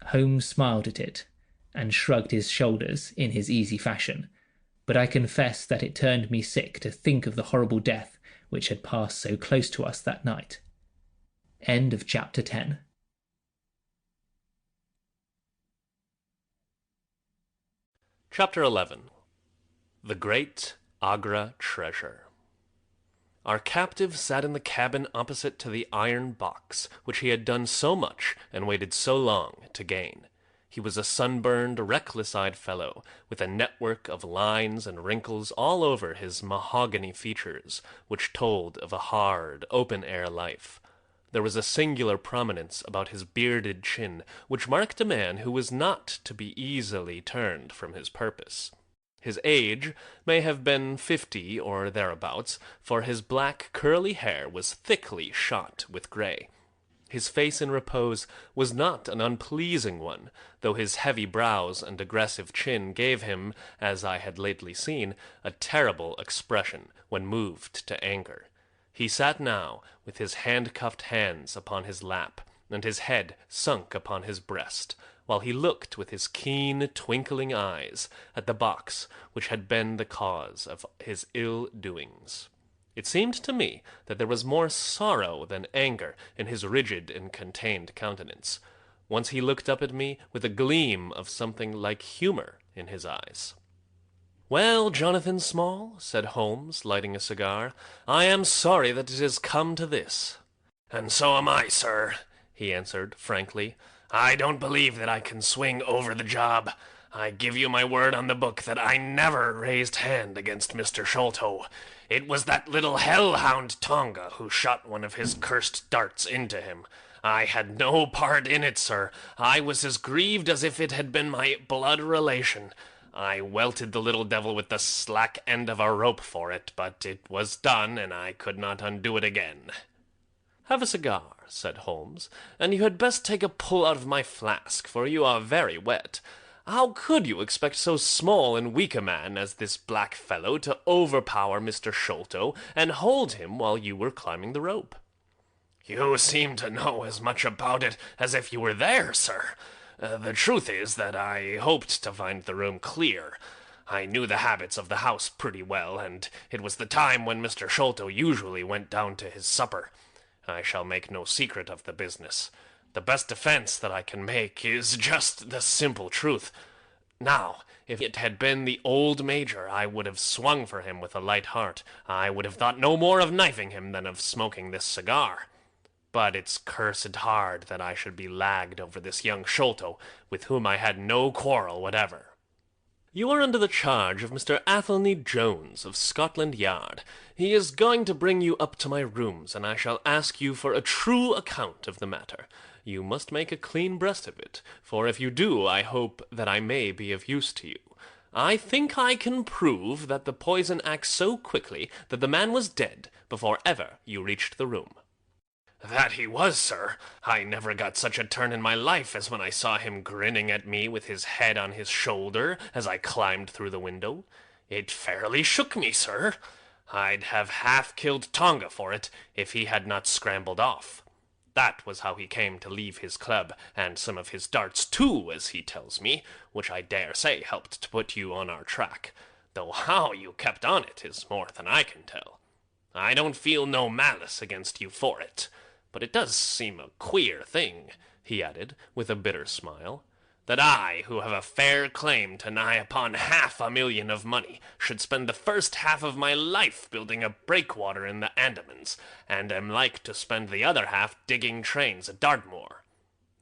Holmes smiled at it, and shrugged his shoulders in his easy fashion, but I confess that it turned me sick to think of the horrible death which had passed so close to us that night. End of chapter 10. Chapter 11. The Great Agra Treasure. Our captive sat in the cabin opposite to the iron box, which he had done so much and waited so long to gain. He was a sunburned, reckless-eyed fellow, with a network of lines and wrinkles all over his mahogany features, which told of a hard, open-air life. There was a singular prominence about his bearded chin, which marked a man who was not to be easily turned from his purpose. His age may have been 50 or thereabouts, for his black curly hair was thickly shot with grey. His face in repose was not an unpleasing one, though his heavy brows and aggressive chin gave him, as I had lately seen, a terrible expression when moved to anger. He sat now with his handcuffed hands upon his lap, and his head sunk upon his breast, while he looked with his keen, twinkling eyes at the box which had been the cause of his ill-doings. It seemed to me that there was more sorrow than anger in his rigid and contained countenance. Once he looked up at me with a gleam of something like humor in his eyes. "Well, Jonathan Small," said Holmes, lighting a cigar, "I am sorry that it has come to this." "And so am I, sir," he answered, frankly. "I don't believe that I can swing over the job. I give you my word on the book that I never raised hand against Mr. Sholto. It was that little hellhound Tonga who shot one of his cursed darts into him. I had no part in it, sir. I was as grieved as if it had been my blood relation. I welted the little devil with the slack end of a rope for it, but it was done, and I could not undo it again." "Have a cigar," said Holmes, "and you had best take a pull out of my flask, for you are very wet. How could you expect so small and weak a man as this black fellow to overpower Mr. Sholto and hold him while you were climbing the rope?" "You seem to know as much about it as if you were there, sir. The truth is that I hoped to find the room clear. I knew the habits of the house pretty well, and it was the time when Mr. Sholto usually went down to his supper. I shall make no secret of the business. The best defense that I can make is just the simple truth. Now, if it had been the old Major, I would have swung for him with a light heart. I would have thought no more of knifing him than of smoking this cigar. But it's cursed hard that I should be lagged over this young Sholto, with whom I had no quarrel whatever. You are under the charge of Mr. Athelney Jones of Scotland Yard. He is going to bring you up to my rooms, and I shall ask you for a true account of the matter. You must make a clean breast of it, for if you do, I hope that I may be of use to you. I think I can prove that the poison acts so quickly that the man was dead before ever you reached the room. That he was, sir. I never got such a turn in my life as when I saw him grinning at me with his head on his shoulder as I climbed through the window. It fairly shook me, sir. I'd have half killed Tonga for it if he had not scrambled off. That was how he came to leave his club, and some of his darts too, as he tells me, which I dare say helped to put you on our track, though how you kept on it is more than I can tell. I don't feel no malice against you for it, but it does seem a queer thing, he added, with a bitter smile, that I, who have a fair claim to nigh upon 500,000 of money, should spend the first half of my life building a breakwater in the Andamans, and am like to spend the other half digging trains at Dartmoor.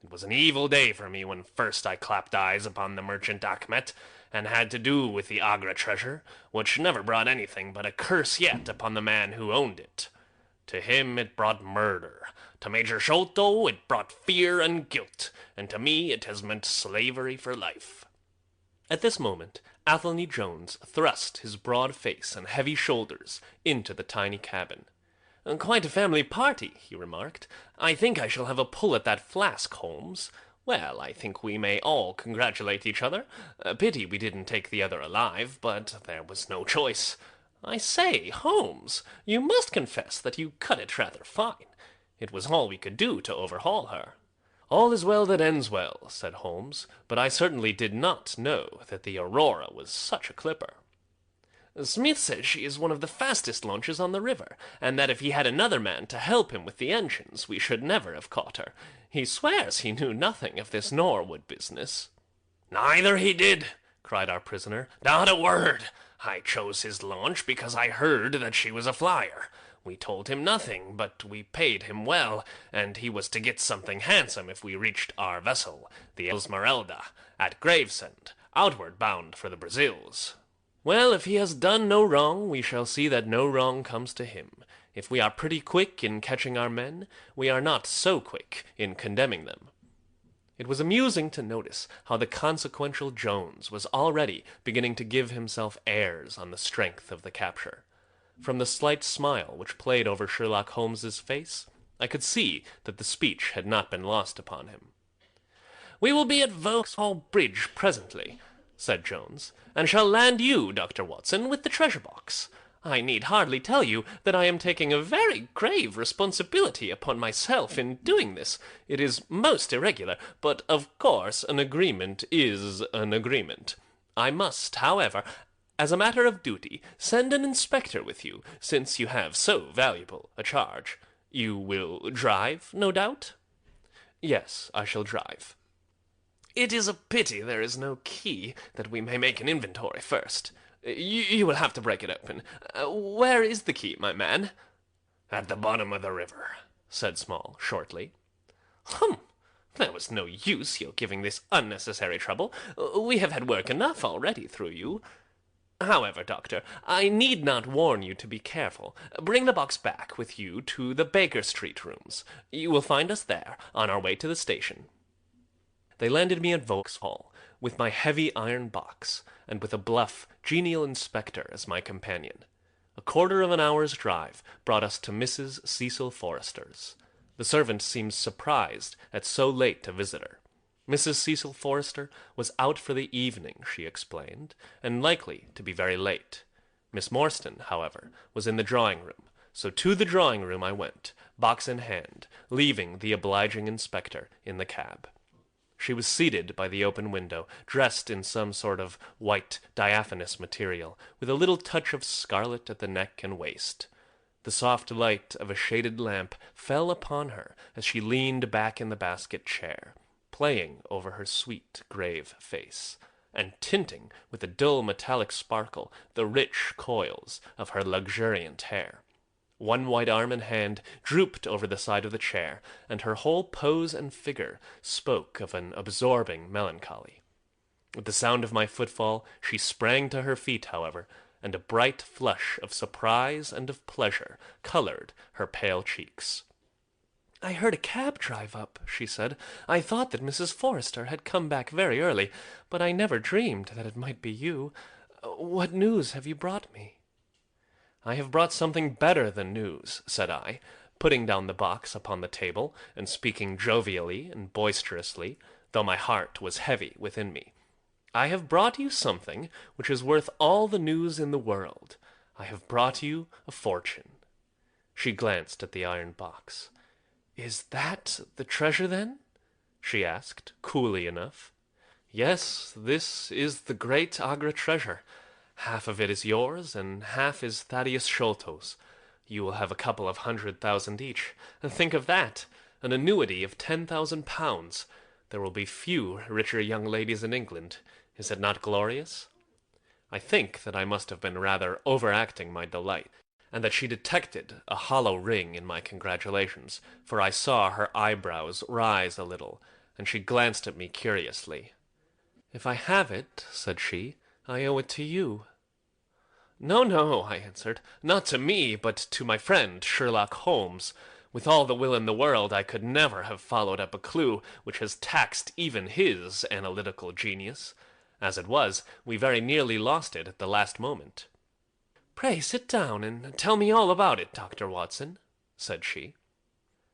It was an evil day for me when first I clapped eyes upon the merchant Achmet, and had to do with the Agra treasure, which never brought anything but a curse yet upon the man who owned it. To him it brought murder. To Major Sholto it brought fear and guilt, and to me it has meant slavery for life. At this moment, Athelney Jones thrust his broad face and heavy shoulders into the tiny cabin. Quite a family party, he remarked. I think I shall have a pull at that flask, Holmes. Well, I think we may all congratulate each other. Pity we didn't take the other alive, but there was no choice. I say, Holmes, you must confess that you cut it rather fine. It was all we could do to overhaul her. All is well that ends well, said Holmes, but I certainly did not know that the Aurora was such a clipper. Smith says she is one of the fastest launches on the river, and that if he had another man to help him with the engines, we should never have caught her. He swears he knew nothing of this Norwood business. Neither he did, cried our prisoner. Not a word. I chose his launch because I heard that she was a flyer. We told him nothing, but we paid him well, and he was to get something handsome if we reached our vessel, the Esmeralda, at Gravesend, outward bound for the Brazils. Well, if he has done no wrong, we shall see that no wrong comes to him. If we are pretty quick in catching our men, we are not so quick in condemning them. It was amusing to notice how the consequential Jones was already beginning to give himself airs on the strength of the capture. From the slight smile which played over Sherlock Holmes's face, I could see that the speech had not been lost upon him. "We will be at Vauxhall Bridge presently," said Jones, "and shall land you, Dr. Watson, with the treasure-box. I need hardly tell you that I am taking a very grave responsibility upon myself in doing this. It is most irregular, but of course an agreement is an agreement. I must, however, as a matter of duty, send an inspector with you, since you have so valuable a charge. You will drive, no doubt?" "Yes, I shall drive." "It is a pity there is no key, that we may make an inventory first. You will have to break it open. Where is the key, my man?" "At the bottom of the river," said Small, shortly. There was no use your giving this unnecessary trouble. We have had work enough already through you. However, Doctor, I need not warn you to be careful. Bring the box back with you to the Baker Street rooms. You will find us there, on our way to the station." They landed me at Vauxhall, with my heavy iron box, and with a bluff, genial inspector as my companion. A quarter of an hour's drive brought us to Mrs. Cecil Forrester's. The servant seemed surprised at so late a visitor. Mrs. Cecil Forrester was out for the evening, she explained, and likely to be very late. Miss Morstan, however, was in the drawing-room, so to the drawing-room I went, box in hand, leaving the obliging inspector in the cab. She was seated by the open window, dressed in some sort of white, diaphanous material, with a little touch of scarlet at the neck and waist. The soft light of a shaded lamp fell upon her as she leaned back in the basket chair, playing over her sweet, grave face, and tinting with a dull metallic sparkle the rich coils of her luxuriant hair. One white arm and hand drooped over the side of the chair, and her whole pose and figure spoke of an absorbing melancholy. With the sound of my footfall, she sprang to her feet, however, and a bright flush of surprise and of pleasure colored her pale cheeks. "I heard a cab drive up," she said. "I thought that Mrs. Forrester had come back very early, but I never dreamed that it might be you. What news have you brought me?" "I have brought something better than news," said I, putting down the box upon the table and speaking jovially and boisterously, though my heart was heavy within me. "I have brought you something which is worth all the news in the world. I have brought you a fortune." She glanced at the iron box. "Is that the treasure, then?" she asked, coolly enough. "Yes, this is the great Agra treasure. Half of it is yours, and half is Thaddeus Sholto's. You will have a couple of 100,000 each. Think of that! An annuity of 10,000 pounds. There will be few richer young ladies in England. Is it not glorious?" I think that I must have been rather overacting my delight, and that she detected a hollow ring in my congratulations, for I saw her eyebrows rise a little, and she glanced at me curiously. "If I have it," said she, "I owe it to you." "No, no," I answered, "not to me, but to my friend Sherlock Holmes. With all the will in the world, I could never have followed up a clue which has taxed even his analytical genius. As it was, we very nearly lost it at the last moment." "Pray sit down and tell me all about it, Dr. Watson," said she.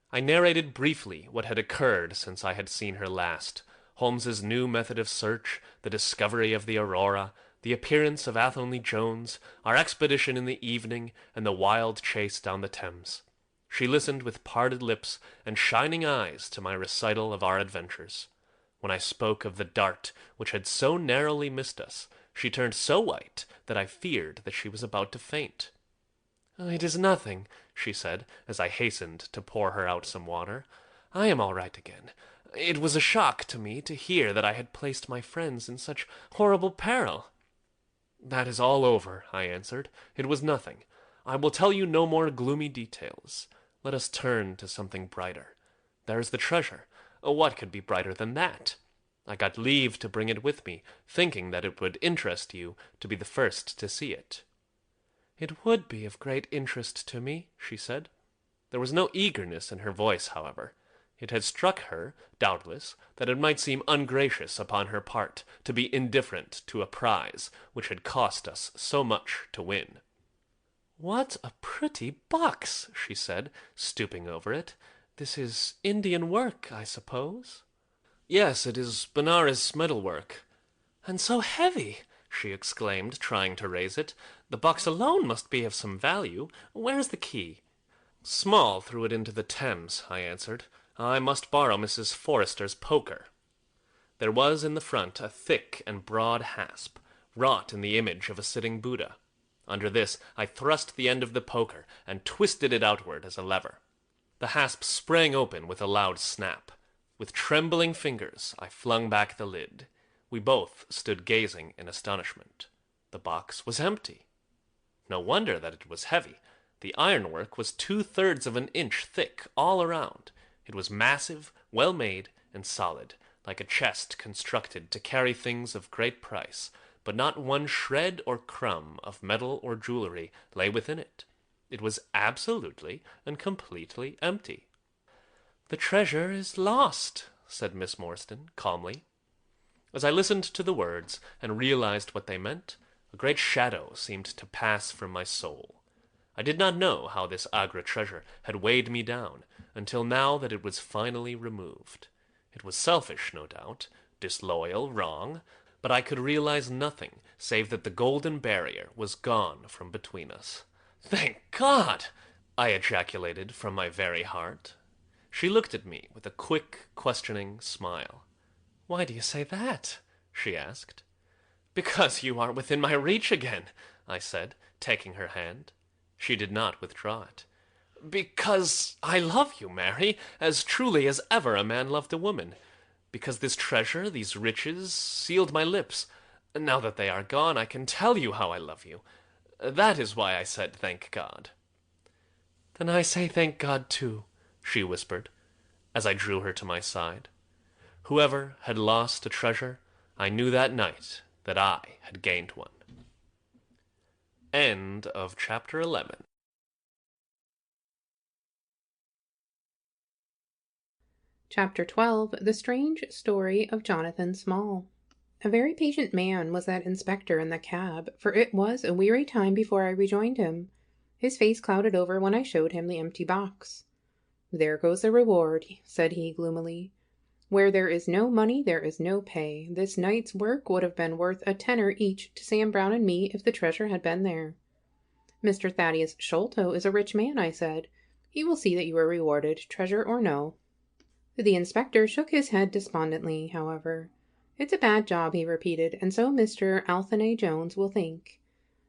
I narrated briefly what had occurred since I had seen her last. Holmes's new method of search, the discovery of the Aurora, the appearance of Athelney Jones, our expedition in the evening, and the wild chase down the Thames. She listened with parted lips and shining eyes to my recital of our adventures. When I spoke of the dart which had so narrowly missed us, she turned so white that I feared that she was about to faint. "It is nothing," she said, as I hastened to pour her out some water. "I am all right again. It was a shock to me to hear that I had placed my friends in such horrible peril." "That is all over," I answered. "It was nothing. I will tell you no more gloomy details. Let us turn to something brighter. There is the treasure. What could be brighter than that? I got leave to bring it with me, thinking that it would interest you to be the first to see it." "It would be of great interest to me," she said. There was no eagerness in her voice, however. It had struck her, doubtless, that it might seem ungracious upon her part to be indifferent to a prize which had cost us so much to win. "What a pretty box!" she said, stooping over it. "This is Indian work, I suppose?" "Yes, it is Benares metalwork." "And so heavy!" she exclaimed, trying to raise it. "The box alone must be of some value. Where is the key?" "Small threw it into the Thames," I answered. "I must borrow Mrs. Forrester's poker." There was in the front a thick and broad hasp, wrought in the image of a sitting Buddha. Under this I thrust the end of the poker and twisted it outward as a lever. The hasp sprang open with a loud snap. With trembling fingers I flung back the lid. We both stood gazing in astonishment. The box was empty. No wonder that it was heavy. The ironwork was 2/3 of an inch thick all around. It was massive, well made, and solid, like a chest constructed to carry things of great price, but not one shred or crumb of metal or jewelry lay within it. It was absolutely and completely empty. "The treasure is lost," said Miss Morstan, calmly. As I listened to the words and realized what they meant, a great shadow seemed to pass from my soul. I did not know how this Agra treasure had weighed me down, until now that it was finally removed. It was selfish, no doubt, disloyal, wrong, but I could realize nothing save that the golden barrier was gone from between us. "Thank God!" I ejaculated from my very heart. She looked at me with a quick, questioning smile. "Why do you say that?" she asked. "Because you are within my reach again," I said, taking her hand. She did not withdraw it. "Because I love you, Mary, as truly as ever a man loved a woman. Because this treasure, these riches, sealed my lips. Now that they are gone, I can tell you how I love you. That is why I said thank God." "Then I say thank God too," she whispered, as I drew her to my side. Whoever had lost a treasure, I knew that night that I had gained one. End of chapter 11. Chapter 12. The Strange Story of Jonathan Small. A very patient man was that inspector in the cab, for it was a weary time before I rejoined him. His face clouded over when I showed him the empty box. "There goes the reward," said he gloomily. "Where there is no money there is no pay. This night's work would have been worth a tenner each to Sam Brown and me if the treasure had been there." "Mr. Thaddeus Sholto is a rich man," I said. "He will see that you are rewarded, treasure or no." The inspector shook his head despondently, however. "It's a bad job," he repeated, "and so Mr. Althane Jones will think."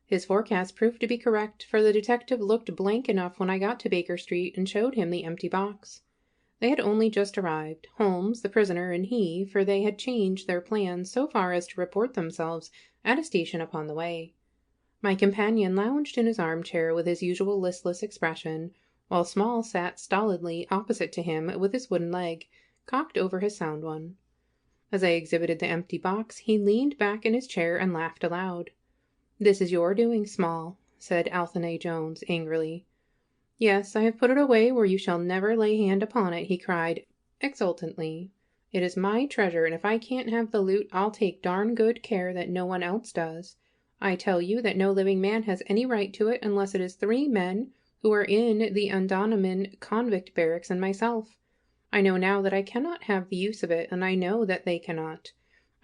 His forecast proved to be correct, for the detective looked blank enough when I got to Baker Street and showed him the empty box. They had only just arrived, Holmes, the prisoner, and he, for they had changed their plans so far as to report themselves at a station upon the way. My companion lounged in his armchair with his usual listless expression, while Small sat stolidly opposite to him with his wooden leg cocked over his sound one. As I exhibited the empty box, he leaned back in his chair and laughed aloud. "This is your doing, Small," said Althane Jones angrily. "Yes, I have put it away where you shall never lay hand upon it," he cried exultantly. "It is my treasure, and if I can't have the loot, I'll take darn good care that no one else does. I tell you that no living man has any right to it unless it is 3 men who are in the Andaman convict barracks and myself. I know now that I cannot have the use of it, and I know that they cannot.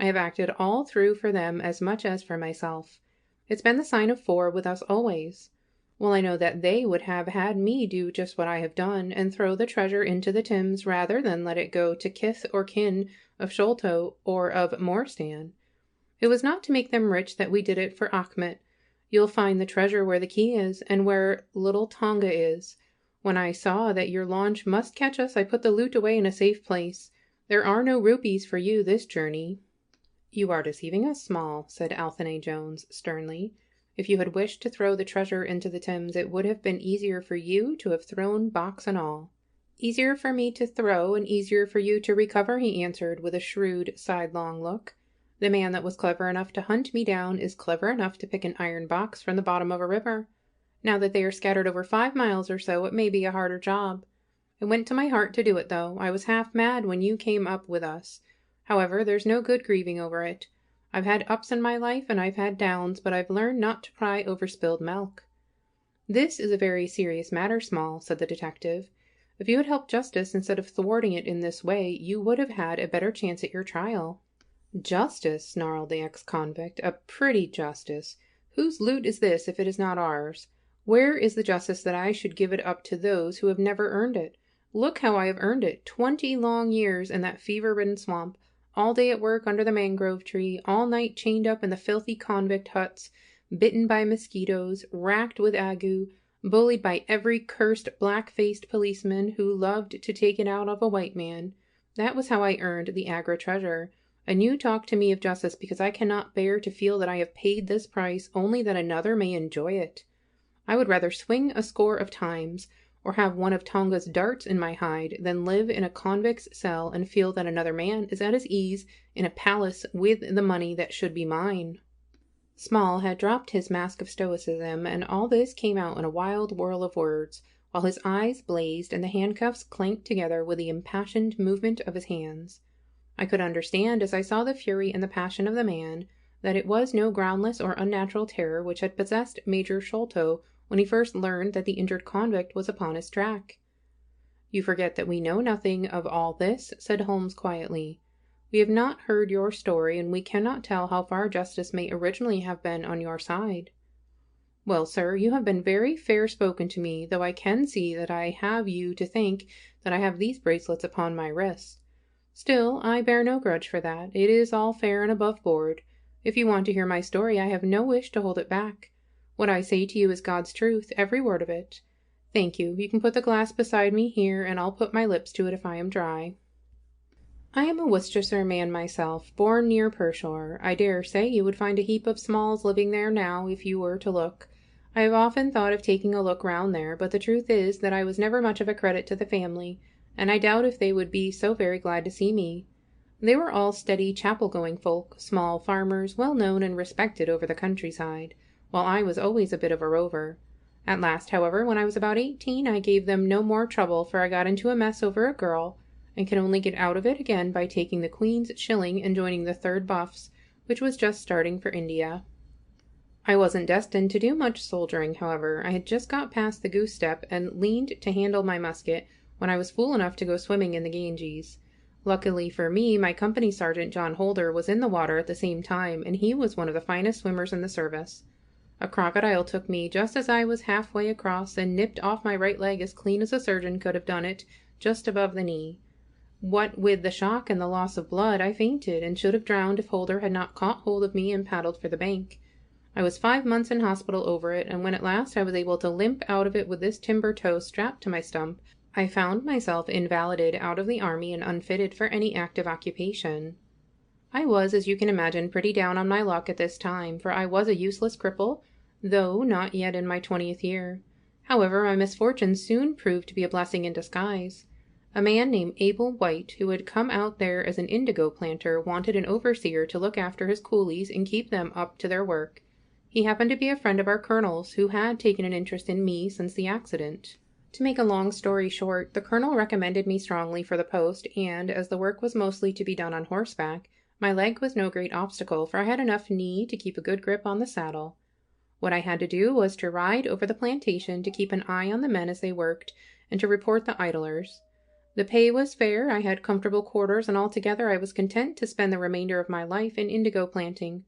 I have acted all through for them as much as for myself. It's been the sign of 4 with us always. Well, I know that they would have had me do just what I have done, and throw the treasure into the Thames rather than let it go to kith or kin of Sholto or of Morstan. It was not to make them rich that we did it for Achmet. You'll find the treasure where the key is, and where little Tonga is. When I saw that your launch must catch us, I put the loot away in a safe place. There are no rupees for you this journey." "You are deceiving us, Small," said Althane Jones sternly. "If you had wished to throw the treasure into the Thames, it would have been easier for you to have thrown box and all." "Easier for me to throw, and easier for you to recover," he answered with a shrewd, sidelong look. "The man that was clever enough to hunt me down is clever enough to pick an iron box from the bottom of a river. Now that they are scattered over 5 miles or so, it may be a harder job. It went to my heart to do it, though. I was half mad when you came up with us. However, there's no good grieving over it. I've had ups in my life, and I've had downs, but I've learned not to cry over spilled milk." "This is a very serious matter, Small," said the detective. "If you had helped justice instead of thwarting it in this way, you would have had a better chance at your trial." "Justice," snarled the ex-convict. "A pretty justice! Whose loot is this if it is not ours? Where is the justice that I should give it up to those who have never earned it? Look how I have earned it. 20 long years in that fever-ridden swamp, all day at work under the mangrove tree, all night chained up in the filthy convict huts, bitten by mosquitoes, racked with ague, bullied by every cursed black-faced policeman who loved to take it out of a white man. That was how I earned the Agra treasure. And you talk to me of justice because I cannot bear to feel that I have paid this price only that another may enjoy it. I would rather swing a score of times, or have one of Tonga's darts in my hide, than live in a convict's cell and feel that another man is at his ease in a palace with the money that should be mine." Small had dropped his mask of stoicism, and all this came out in a wild whirl of words, while his eyes blazed and the handcuffs clanked together with the impassioned movement of his hands. I could understand, as I saw the fury and the passion of the man, that it was no groundless or unnatural terror which had possessed Major Sholto when he first learned that the injured convict was upon his track. "You forget that we know nothing of all this," said Holmes quietly. "We have not heard your story, and we cannot tell how far justice may originally have been on your side." "Well, sir, you have been very fair spoken to me, though I can see that I have you to thank that I have these bracelets upon my wrists. Still, I bear no grudge for that. It is all fair and above board. If you want to hear my story, I have no wish to hold it back. What I say to you is God's truth, every word of it. Thank you. You can put the glass beside me here, and I'll put my lips to it if I am dry. I am a Worcestershire man myself, born near Pershore. I dare say you would find a heap of Smalls living there now, if you were to look. I have often thought of taking a look round there, but the truth is that I was never much of a credit to the family, and I doubt if they would be so very glad to see me. They were all steady chapel-going folk, small farmers, well known and respected over the countryside, while I was always a bit of a rover. At last, however, when I was about 18, I gave them no more trouble, for I got into a mess over a girl, and could only get out of it again by taking the Queen's shilling and joining the 3rd Buffs, which was just starting for India. I wasn't destined to do much soldiering, however. I had just got past the goose step and leaned to handle my musket when I was fool enough to go swimming in the Ganges. Luckily for me, my company sergeant, John Holder, was in the water at the same time, and he was one of the finest swimmers in the service. A crocodile took me just as I was halfway across and nipped off my right leg as clean as a surgeon could have done it, just above the knee. What with the shock and the loss of blood, I fainted, and should have drowned if Holder had not caught hold of me and paddled for the bank. I was 5 months in hospital over it, and when at last I was able to limp out of it with this timber toe strapped to my stump, I found myself invalided out of the army and unfitted for any active occupation. I was, as you can imagine, pretty down on my luck at this time, for I was a useless cripple, though not yet in my 20th year. However, my misfortune soon proved to be a blessing in disguise. A man named Abel White, who had come out there as an indigo planter, wanted an overseer to look after his coolies and keep them up to their work. He happened to be a friend of our colonel's, who had taken an interest in me since the accident. To make a long story short, the colonel recommended me strongly for the post, and, as the work was mostly to be done on horseback, my leg was no great obstacle, for I had enough knee to keep a good grip on the saddle. What I had to do was to ride over the plantation to keep an eye on the men as they worked, and to report the idlers. The pay was fair, I had comfortable quarters, and altogether I was content to spend the remainder of my life in indigo planting.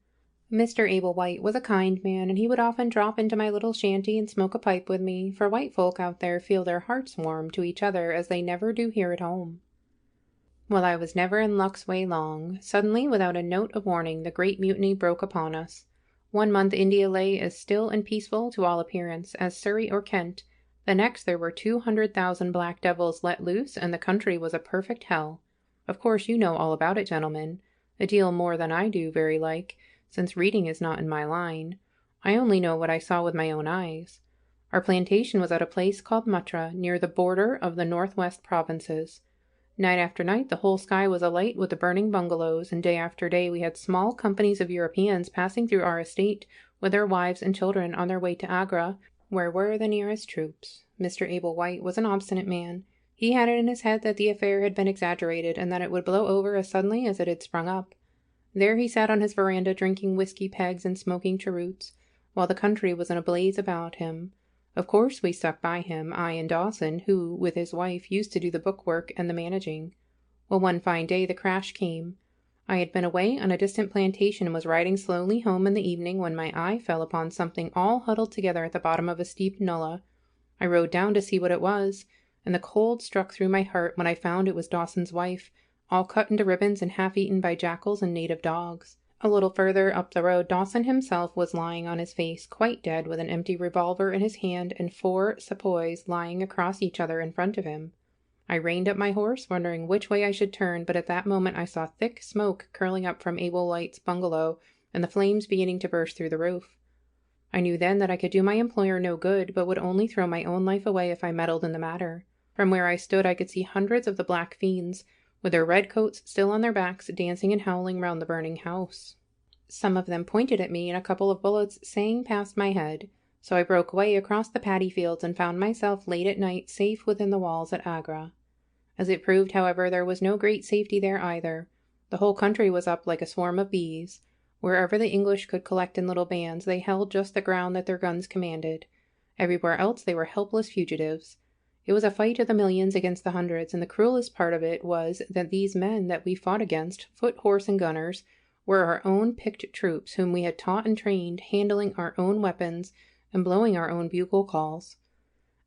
Mr. Abel White was a kind man, and he would often drop into my little shanty and smoke a pipe with me, for white folk out there feel their hearts warm to each other as they never do here at home. Well, I was never in luck's way long. Suddenly, without a note of warning, the great mutiny broke upon us. 1 month India lay as still and peaceful, to all appearance, as Surrey or Kent. The next there were 200,000 black devils let loose, and the country was a perfect hell. Of course you know all about it, gentlemen. A deal more than I do, very like, since reading is not in my line. I only know what I saw with my own eyes. Our plantation was at a place called Muttra, near the border of the northwest provinces. Night after night the whole sky was alight with the burning bungalows, and day after day we had small companies of Europeans passing through our estate with their wives and children on their way to Agra, where were the nearest troops. Mr. Abel White was an obstinate man. He had it in his head that the affair had been exaggerated, and that it would blow over as suddenly as it had sprung up. There he sat on his veranda drinking whiskey pegs and smoking cheroots, while the country was in a blaze about him. Of course we stuck by him, I and Dawson, who, with his wife, used to do the bookwork and the managing. Well, one fine day the crash came. I had been away on a distant plantation and was riding slowly home in the evening when my eye fell upon something all huddled together at the bottom of a steep nullah. I rode down to see what it was, and the cold struck through my heart when I found it was Dawson's wife, all cut into ribbons and half-eaten by jackals and native dogs. A little further up the road Dawson himself was lying on his face, quite dead, with an empty revolver in his hand and 4 sepoys lying across each other in front of him. I reined up my horse, wondering which way I should turn, but at that moment I saw thick smoke curling up from Abel White's bungalow, and the flames beginning to burst through the roof. I knew then that I could do my employer no good, but would only throw my own life away if I meddled in the matter. From where I stood I could see hundreds of the black fiends, with their red coats still on their backs, dancing and howling round the burning house. Some of them pointed at me, and a couple of bullets sang past my head, so I broke away across the paddy fields and found myself late at night safe within the walls at Agra. As it proved, however, there was no great safety there either. The whole country was up like a swarm of bees. Wherever the English could collect in little bands, they held just the ground that their guns commanded. Everywhere else they were helpless fugitives. It was a fight of the millions against the hundreds, and the cruelest part of it was that these men that we fought against, foot, horse, and gunners, were our own picked troops whom we had taught and trained, handling our own weapons and blowing our own bugle calls.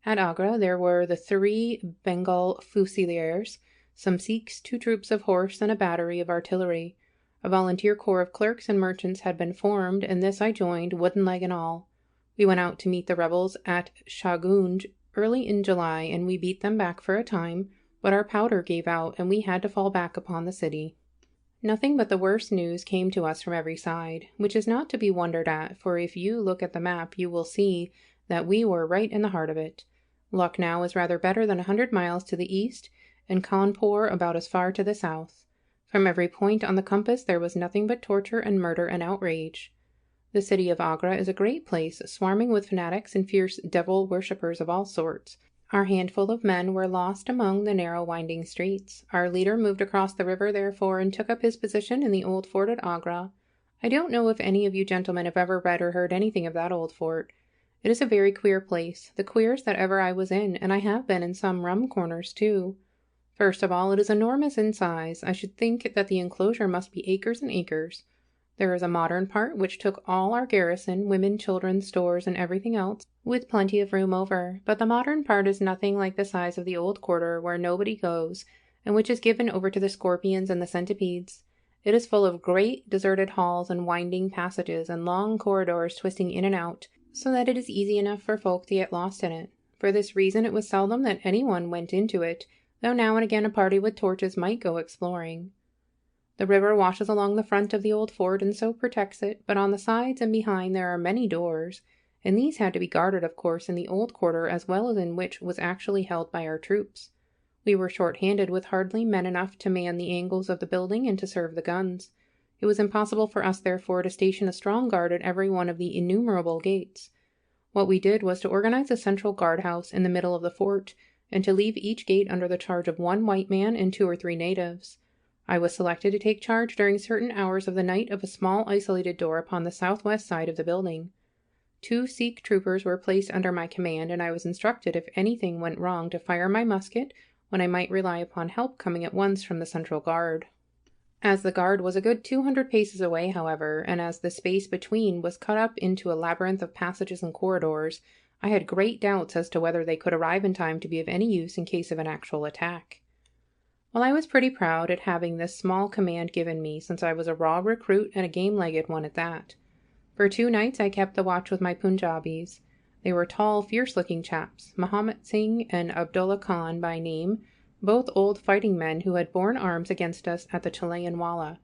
At Agra there were the 3 Bengal Fusiliers, some Sikhs, 2 troops of horse, and a battery of artillery. A volunteer corps of clerks and merchants had been formed, and this I joined, wooden leg and all. We went out to meet the rebels at Shahgunj early in July, and we beat them back for a time, but our powder gave out, and we had to fall back upon the city. Nothing but the worst news came to us from every side, which is not to be wondered at, for if you look at the map you will see that we were right in the heart of it. Lucknow is rather better than 100 miles to the east, and Cawnpore about as far to the south. From every point on the compass there was nothing but torture and murder and outrage. The city of Agra is a great place, swarming with fanatics and fierce devil worshippers of all sorts. Our handful of men were lost among the narrow winding streets. Our leader moved across the river, therefore, and took up his position in the old fort at Agra. I don't know if any of you gentlemen have ever read or heard anything of that old fort. It is a very queer place, the queerest that ever I was in, and I have been in some rum corners too. First of all, it is enormous in size. I should think that the enclosure must be acres and acres. There is a modern part which took all our garrison, women, children, stores, and everything else, with plenty of room over, but the modern part is nothing like the size of the old quarter where nobody goes, and which is given over to the scorpions and the centipedes. It is full of great deserted halls and winding passages and long corridors twisting in and out, so that it is easy enough for folk to get lost in it. For this reason it was seldom that anyone went into it, though now and again a party with torches might go exploring. The river washes along the front of the old fort and so protects it, but on the sides and behind there are many doors, and these had to be guarded, of course, in the old quarter as well as in which was actually held by our troops. We were short-handed, with hardly men enough to man the angles of the building and to serve the guns. It was impossible for us, therefore, to station a strong guard at every one of the innumerable gates. What we did was to organize a central guardhouse in the middle of the fort, and to leave each gate under the charge of 1 white man and 2 or 3 natives. I was selected to take charge during certain hours of the night of a small isolated door upon the southwest side of the building. 2 Sikh troopers were placed under my command, and I was instructed if anything went wrong to fire my musket, when I might rely upon help coming at once from the central guard. As the guard was a good 200 paces away, however, and as the space between was cut up into a labyrinth of passages and corridors, I had great doubts as to whether they could arrive in time to be of any use in case of an actual attack. Well, I was pretty proud at having this small command given me, since I was a raw recruit and a game-legged one at that. For 2 nights I kept the watch with my Punjabis. They were tall, fierce-looking chaps, Mahomet Singh and Abdullah Khan by name, both old fighting men who had borne arms against us at the Chilean Walla.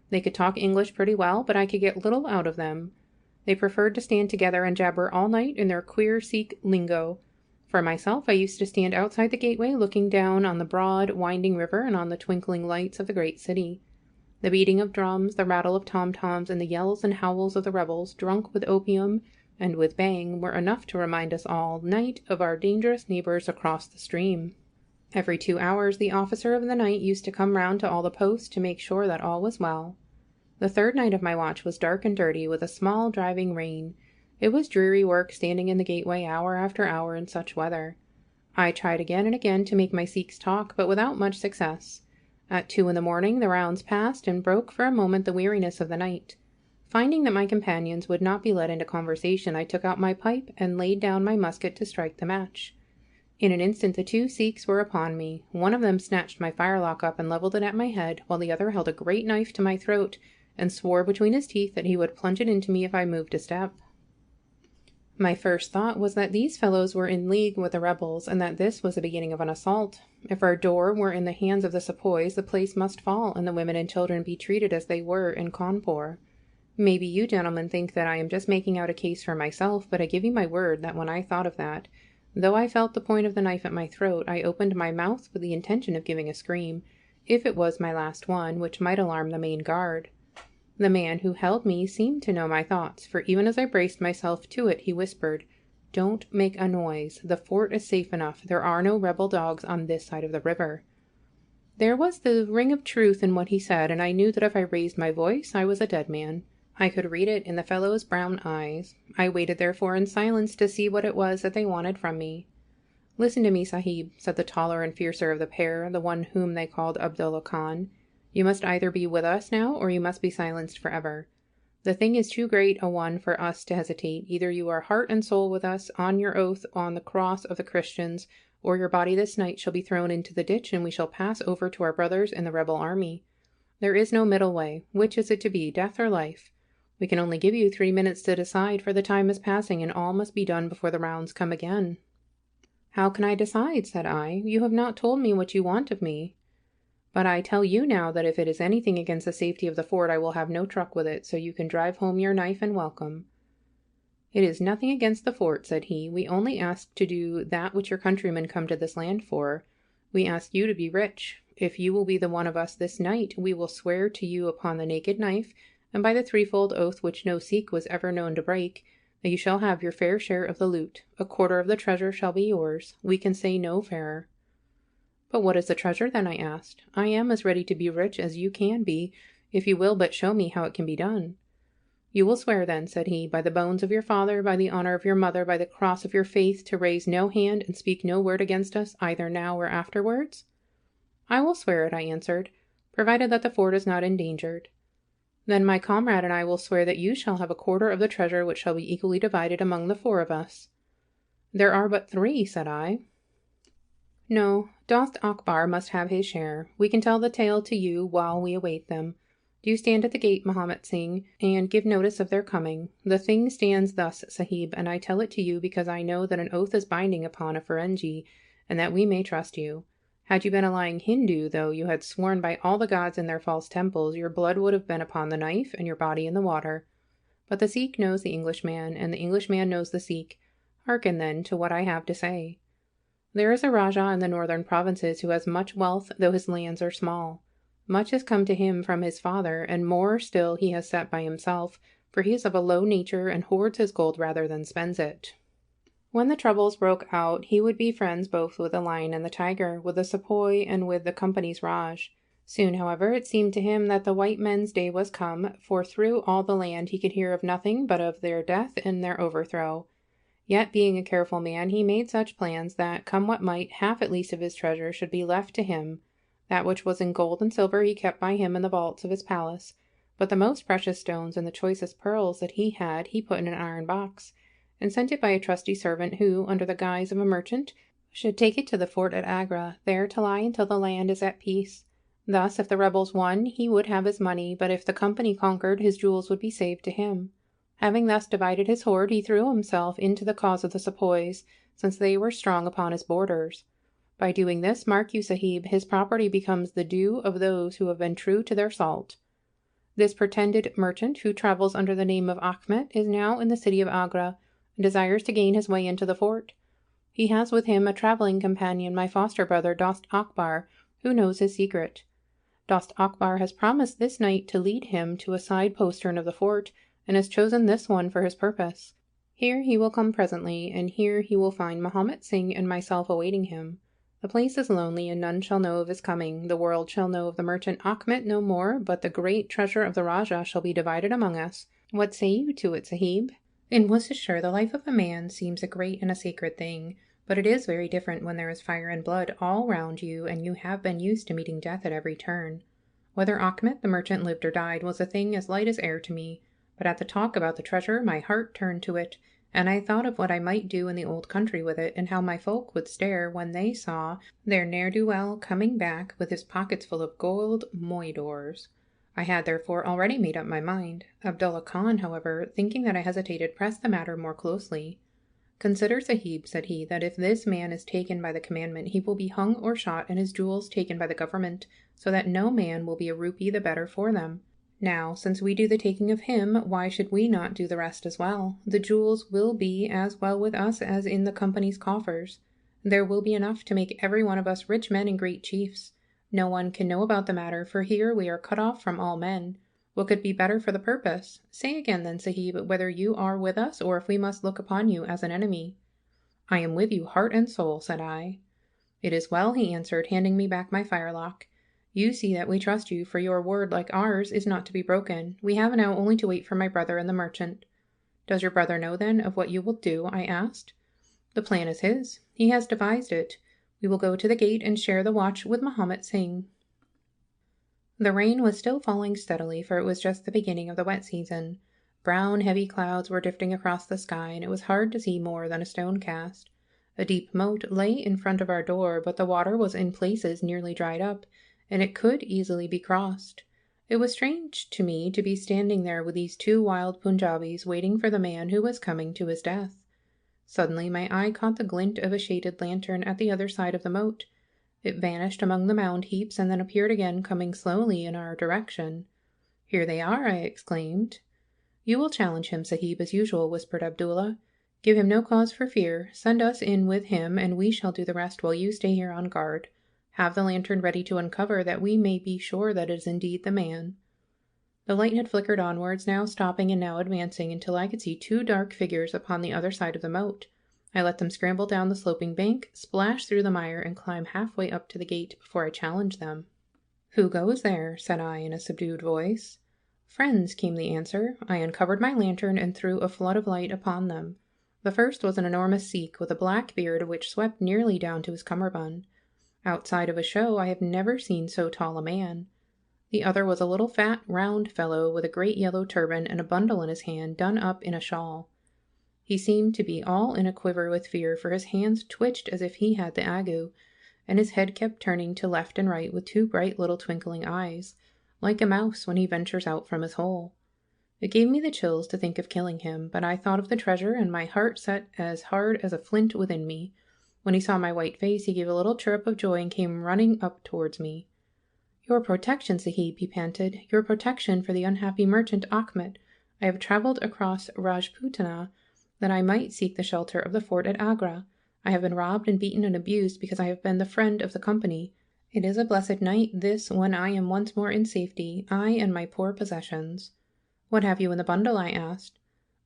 They could talk English pretty well, but I could get little out of them. They preferred to stand together and jabber all night in their queer Sikh lingo. For myself, I used to stand outside the gateway looking down on the broad, winding river and on the twinkling lights of the great city. The beating of drums, the rattle of tom-toms, and the yells and howls of the rebels, drunk with opium and with bang, were enough to remind us all night of our dangerous neighbors across the stream. Every 2 hours the officer of the night used to come round to all the posts to make sure that all was well. The 3rd night of my watch was dark and dirty, with a small driving rain. It was dreary work standing in the gateway hour after hour in such weather. I tried again and again to make my Sikhs talk, but without much success. At 2 in the morning the rounds passed, and broke for a moment the weariness of the night. Finding that my companions would not be led into conversation, I took out my pipe and laid down my musket to strike the match. In an instant the 2 Sikhs were upon me. One of them snatched my firelock up and levelled it at my head, while the other held a great knife to my throat, and swore between his teeth that he would plunge it into me if I moved a step. My first thought was that these fellows were in league with the rebels, and that this was the beginning of an assault. If our door were in the hands of the sepoys, the place must fall, and the women and children be treated as they were in Cawnpore. Maybe you gentlemen think that I am just making out a case for myself, but I give you my word that when I thought of that, though I felt the point of the knife at my throat, I opened my mouth with the intention of giving a scream, if it was my last one, which might alarm the main guard. The man who held me seemed to know my thoughts, for even as I braced myself to it, he whispered, "Don't make a noise. The fort is safe enough. There are no rebel dogs on this side of the river." There was the ring of truth in what he said, and I knew that if I raised my voice, I was a dead man. I could read it in the fellow's brown eyes. I waited therefore in silence to see what it was that they wanted from me. "Listen to me, Sahib," said the taller and fiercer of the pair, the one whom they called Abdullah Khan. "You must either be with us now, or you must be silenced forever. The thing is too great a one for us to hesitate. Either you are heart and soul with us, on your oath on the cross of the Christians, or your body this night shall be thrown into the ditch, and we shall pass over to our brothers in the rebel army. There is no middle way. Which is it to be, death or life? We can only give you 3 minutes to decide, for the time is passing, and all must be done before the rounds come again." "How can I decide?" said I. "You have not told me what you want of me." "But I tell you now that if it is anything against the safety of the fort, I will have no truck with it, so you can drive home your knife and welcome." "It is nothing against the fort," said he. "We only ask to do that which your countrymen come to this land for. We ask you to be rich. If you will be the one of us this night, we will swear to you upon the naked knife, and by the threefold oath which no Sikh was ever known to break, that you shall have your fair share of the loot. A quarter of the treasure shall be yours. We can say no fairer." "But what is the treasure then?" I asked. "I am as ready to be rich as you can be, if you will but show me how it can be done." "You will swear then," said he, "by the bones of your father, by the honor of your mother, by the cross of your faith, to raise no hand and speak no word against us, either now or afterwards?" "I will swear it," I answered, "provided that the fort is not endangered." "Then my comrade and I will swear that you shall have a quarter of the treasure, which shall be equally divided among the 4 of us." "There are but 3, said I. "No, Dost Akbar must have his share. We can tell the tale to you while we await them. Do you stand at the gate, Mahomet Singh, and give notice of their coming. The thing stands thus, Sahib, and I tell it to you because I know that an oath is binding upon a Ferengi, and that we may trust you. Had you been a lying Hindu, though you had sworn by all the gods in their false temples, your blood would have been upon the knife and your body in the water. But the Sikh knows the Englishman, and the Englishman knows the Sikh. Hearken, then, to what I have to say. There is a Rajah in the northern provinces who has much wealth, though his lands are small. Much has come to him from his father, and more still he has set by himself, for he is of a low nature and hoards his gold rather than spends it. When the troubles broke out, he would be friends both with the lion and the tiger, with the sepoy and with the company's Raj. Soon, however, it seemed to him that the white men's day was come, for through all the land he could hear of nothing but of their death and their overthrow. Yet, being a careful man, he made such plans that, come what might, half at least of his treasure should be left to him. That which was in gold and silver he kept by him in the vaults of his palace, but the most precious stones and the choicest pearls that he had he put in an iron box, and sent it by a trusty servant who, under the guise of a merchant, should take it to the fort at Agra, there to lie until the land is at peace. Thus, if the rebels won, he would have his money, but if the company conquered, his jewels would be saved to him. Having thus divided his hoard, he threw himself into the cause of the sepoys, since they were strong upon his borders. By doing this, mark you, Sahib, his property becomes the due of those who have been true to their salt. This pretended merchant, who travels under the name of Achmet, is now in the city of Agra, and desires to gain his way into the fort. He has with him a travelling companion, my foster brother, Dost Akbar, who knows his secret. Dost Akbar has promised this night to lead him to a side postern of the fort, and has chosen this one for his purpose. Here he will come presently, and here he will find Mahomet Singh and myself awaiting him. The place is lonely, and none shall know of his coming. The world shall know of the merchant Achmet no more, but the great treasure of the Rajah shall be divided among us. What say you to it, Sahib? In Worcestershire the life of a man seems a great and a sacred thing, but it is very different when there is fire and blood all round you, and you have been used to meeting death at every turn. Whether Achmet the merchant lived or died was a thing as light as air to me, but at the talk about the treasure my heart turned to it, and I thought of what I might do in the old country with it, and how my folk would stare when they saw their ne'er-do-well coming back with his pockets full of gold moidores. I had therefore already made up my mind. Abdullah Khan, however, thinking that I hesitated, pressed the matter more closely. "Consider, Sahib," said he, "that if this man is taken by the commandment, he will be hung or shot, and his jewels taken by the government, so that no man will be a rupee the better for them. Now, since we do the taking of him, why should we not do the rest as well? The jewels will be as well with us as in the company's coffers. There will be enough to make every one of us rich men and great chiefs. No one can know about the matter, for here we are cut off from all men. What could be better for the purpose? Say again then, Sahib, whether you are with us, or if we must look upon you as an enemy." "I am with you, heart and soul," said I. "It is well," he answered, handing me back my firelock. "You see that we trust you, for your word, like ours, is not to be broken. We have now only to wait for my brother and the merchant." "Does your brother know, then, of what you will do?" I asked. "The plan is his. He has devised it. We will go to the gate and share the watch with Mahomet Singh." The rain was still falling steadily, for it was just the beginning of the wet season. Brown, heavy clouds were drifting across the sky, and it was hard to see more than a stone cast. A deep moat lay in front of our door, but the water was in places nearly dried up, and it could easily be crossed. It was strange to me to be standing there with these two wild Punjabis waiting for the man who was coming to his death. Suddenly my eye caught the glint of a shaded lantern at the other side of the moat. It vanished among the mound heaps and then appeared again, coming slowly in our direction. "Here they are," I exclaimed. "You will challenge him, Sahib, as usual," whispered Abdullah. "Give him no cause for fear. Send us in with him, and we shall do the rest while you stay here on guard. Have the lantern ready to uncover, that we may be sure that it is indeed the man." The light had flickered onwards, now stopping and now advancing, until I could see two dark figures upon the other side of the moat. I let them scramble down the sloping bank, splash through the mire, and climb halfway up to the gate before I challenged them. "Who goes there?" said I in a subdued voice. "Friends," came the answer. I uncovered my lantern and threw a flood of light upon them. The first was an enormous Sikh with a black beard which swept nearly down to his cummerbund. Outside of a show, I have never seen so tall a man. The other was a little fat, round fellow with a great yellow turban and a bundle in his hand done up in a shawl. He seemed to be all in a quiver with fear, for his hands twitched as if he had the ague, and his head kept turning to left and right with two bright little twinkling eyes, like a mouse when he ventures out from his hole. It gave me the chills to think of killing him, but I thought of the treasure, and my heart set as hard as a flint within me. When he saw my white face, he gave a little chirrup of joy and came running up towards me. "Your protection, Sahib," he panted. "Your protection for the unhappy merchant Achmet. I have travelled across Rajputana that I might seek the shelter of the fort at Agra. I have been robbed and beaten and abused because I have been the friend of the company. It is a blessed night, this, when I am once more in safety, I and my poor possessions." "What have you in the bundle?" I asked.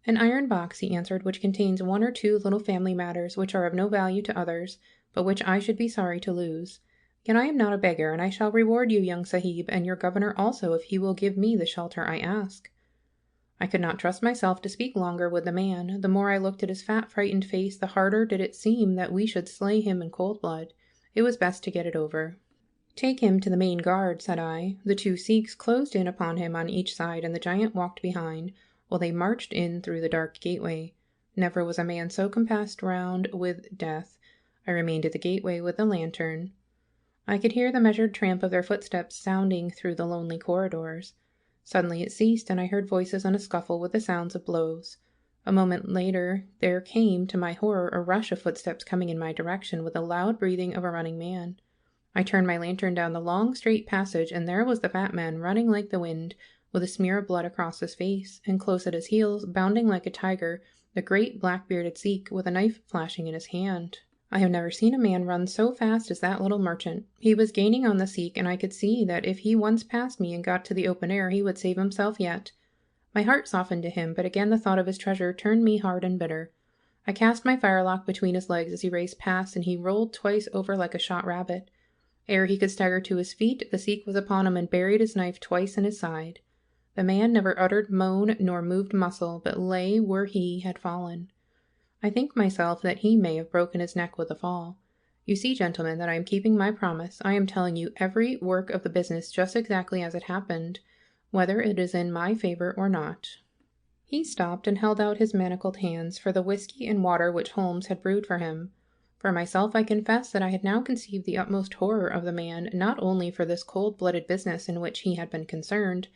"An iron box," he answered, "which contains one or two little family matters which are of no value to others, but which I should be sorry to lose. Yet I am not a beggar, and I shall reward you, young Sahib, and your governor also, if he will give me the shelter I ask." I could not trust myself to speak longer with the man. The more I looked at his fat, frightened face, the harder did it seem that we should slay him in cold blood. It was best to get it over. "Take him to the main guard," said I. The two Sikhs closed in upon him on each side, and the giant walked behind, while they marched in through the dark gateway. Never was a man so compassed round with death. I remained at the gateway with the lantern. I could hear the measured tramp of their footsteps sounding through the lonely corridors. Suddenly it ceased, and I heard voices and a scuffle with the sounds of blows. A moment later there came, to my horror, a rush of footsteps coming in my direction, with the loud breathing of a running man. I turned my lantern down the long, straight passage, and there was the fat man, running like the wind, with a smear of blood across his face, and close at his heels, bounding like a tiger, the great black-bearded Sikh, with a knife flashing in his hand. I have never seen a man run so fast as that little merchant. He was gaining on the Sikh, and I could see that if he once passed me and got to the open air, he would save himself yet. My heart softened to him, but again the thought of his treasure turned me hard and bitter. I cast my firelock between his legs as he raced past, and he rolled twice over like a shot rabbit. Ere he could stagger to his feet, the Sikh was upon him and buried his knife twice in his side. The man never uttered moan nor moved muscle, but lay where he had fallen. I think myself that he may have broken his neck with the fall. You see, gentlemen, that I am keeping my promise. I am telling you every work of the business just exactly as it happened, whether it is in my favor or not. He stopped and held out his manacled hands for the whiskey and water which Holmes had brewed for him. For myself, I confess that I had now conceived the utmost horror of the man, not only for this cold-blooded business in which he had been concerned,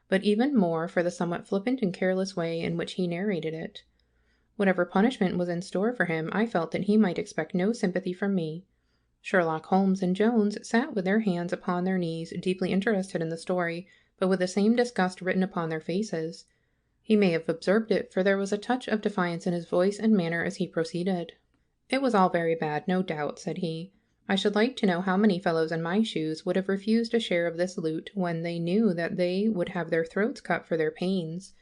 but even more for the somewhat flippant and careless way in which he narrated it. Whatever punishment was in store for him, I felt that he might expect no sympathy from me. Sherlock Holmes and Jones sat with their hands upon their knees, deeply interested in the story, but with the same disgust written upon their faces. He may have observed it, for there was a touch of defiance in his voice and manner as he proceeded. "It was all very bad, no doubt," said he. "I should like to know how many fellows in my shoes would have refused a share of this loot when they knew that they would have their throats cut for their pains.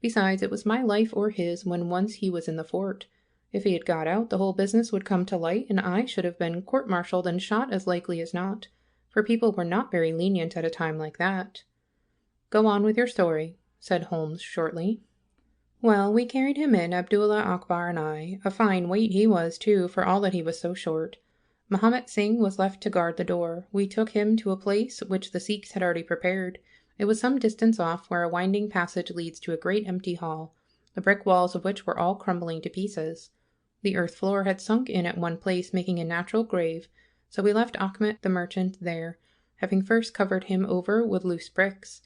Besides, it was my life or his when once he was in the fort. If he had got out, the whole business would come to light, and I should have been court-martialed and shot as likely as not, for people were not very lenient at a time like that." "Go on with your story," said Holmes shortly. "Well, we carried him in, Abdullah Akbar and I. A fine weight he was, too, for all that he was so short. Mahomet Singh was left to guard the door. We took him to a place which the Sikhs had already prepared. It was some distance off, where a winding passage leads to a great empty hall, the brick walls of which were all crumbling to pieces. The earth floor had sunk in at one place, making a natural grave, so we left Achmet the merchant there, having first covered him over with loose bricks.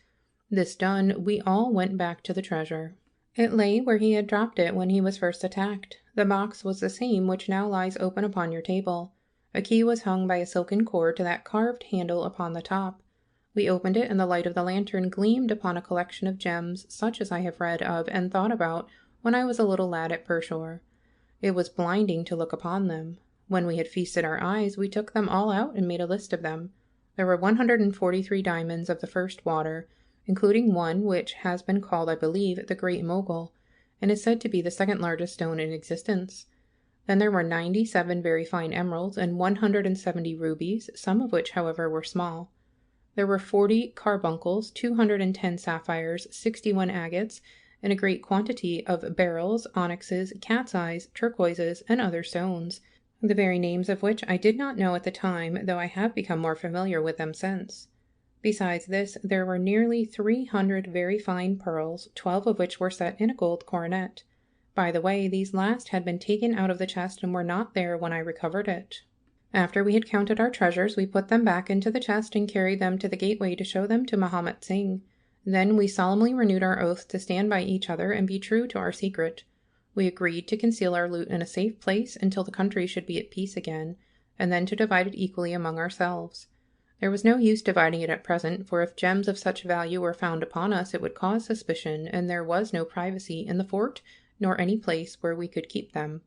This done, we all went back to the treasure. It lay where he had dropped it when he was first attacked. The box was the same which now lies open upon your table. A key was hung by a silken cord to that carved handle upon the top. We opened it, and the light of the lantern gleamed upon a collection of gems such as I have read of and thought about when I was a little lad at Pershore. It was blinding to look upon them. When we had feasted our eyes, we took them all out and made a list of them. There were 143 diamonds of the first water, including one which has been called, I believe, the Great Mogul, and is said to be the second largest stone in existence. Then there were 97 very fine emeralds and 170 rubies, some of which, however, were small. There were 40 carbuncles, 210 sapphires, 61 agates, and a great quantity of beryls, onyxes, cat's eyes, turquoises, and other stones, the very names of which I did not know at the time, though I have become more familiar with them since. Besides this, there were nearly 300 very fine pearls, 12 of which were set in a gold coronet. By the way, these last had been taken out of the chest and were not there when I recovered it. After we had counted our treasures, we put them back into the chest and carried them to the gateway to show them to Mahomet Singh. Then we solemnly renewed our oath to stand by each other and be true to our secret. We agreed to conceal our loot in a safe place until the country should be at peace again, and then to divide it equally among ourselves. There was no use dividing it at present, for if gems of such value were found upon us it would cause suspicion, and there was no privacy in the fort nor any place where we could keep them.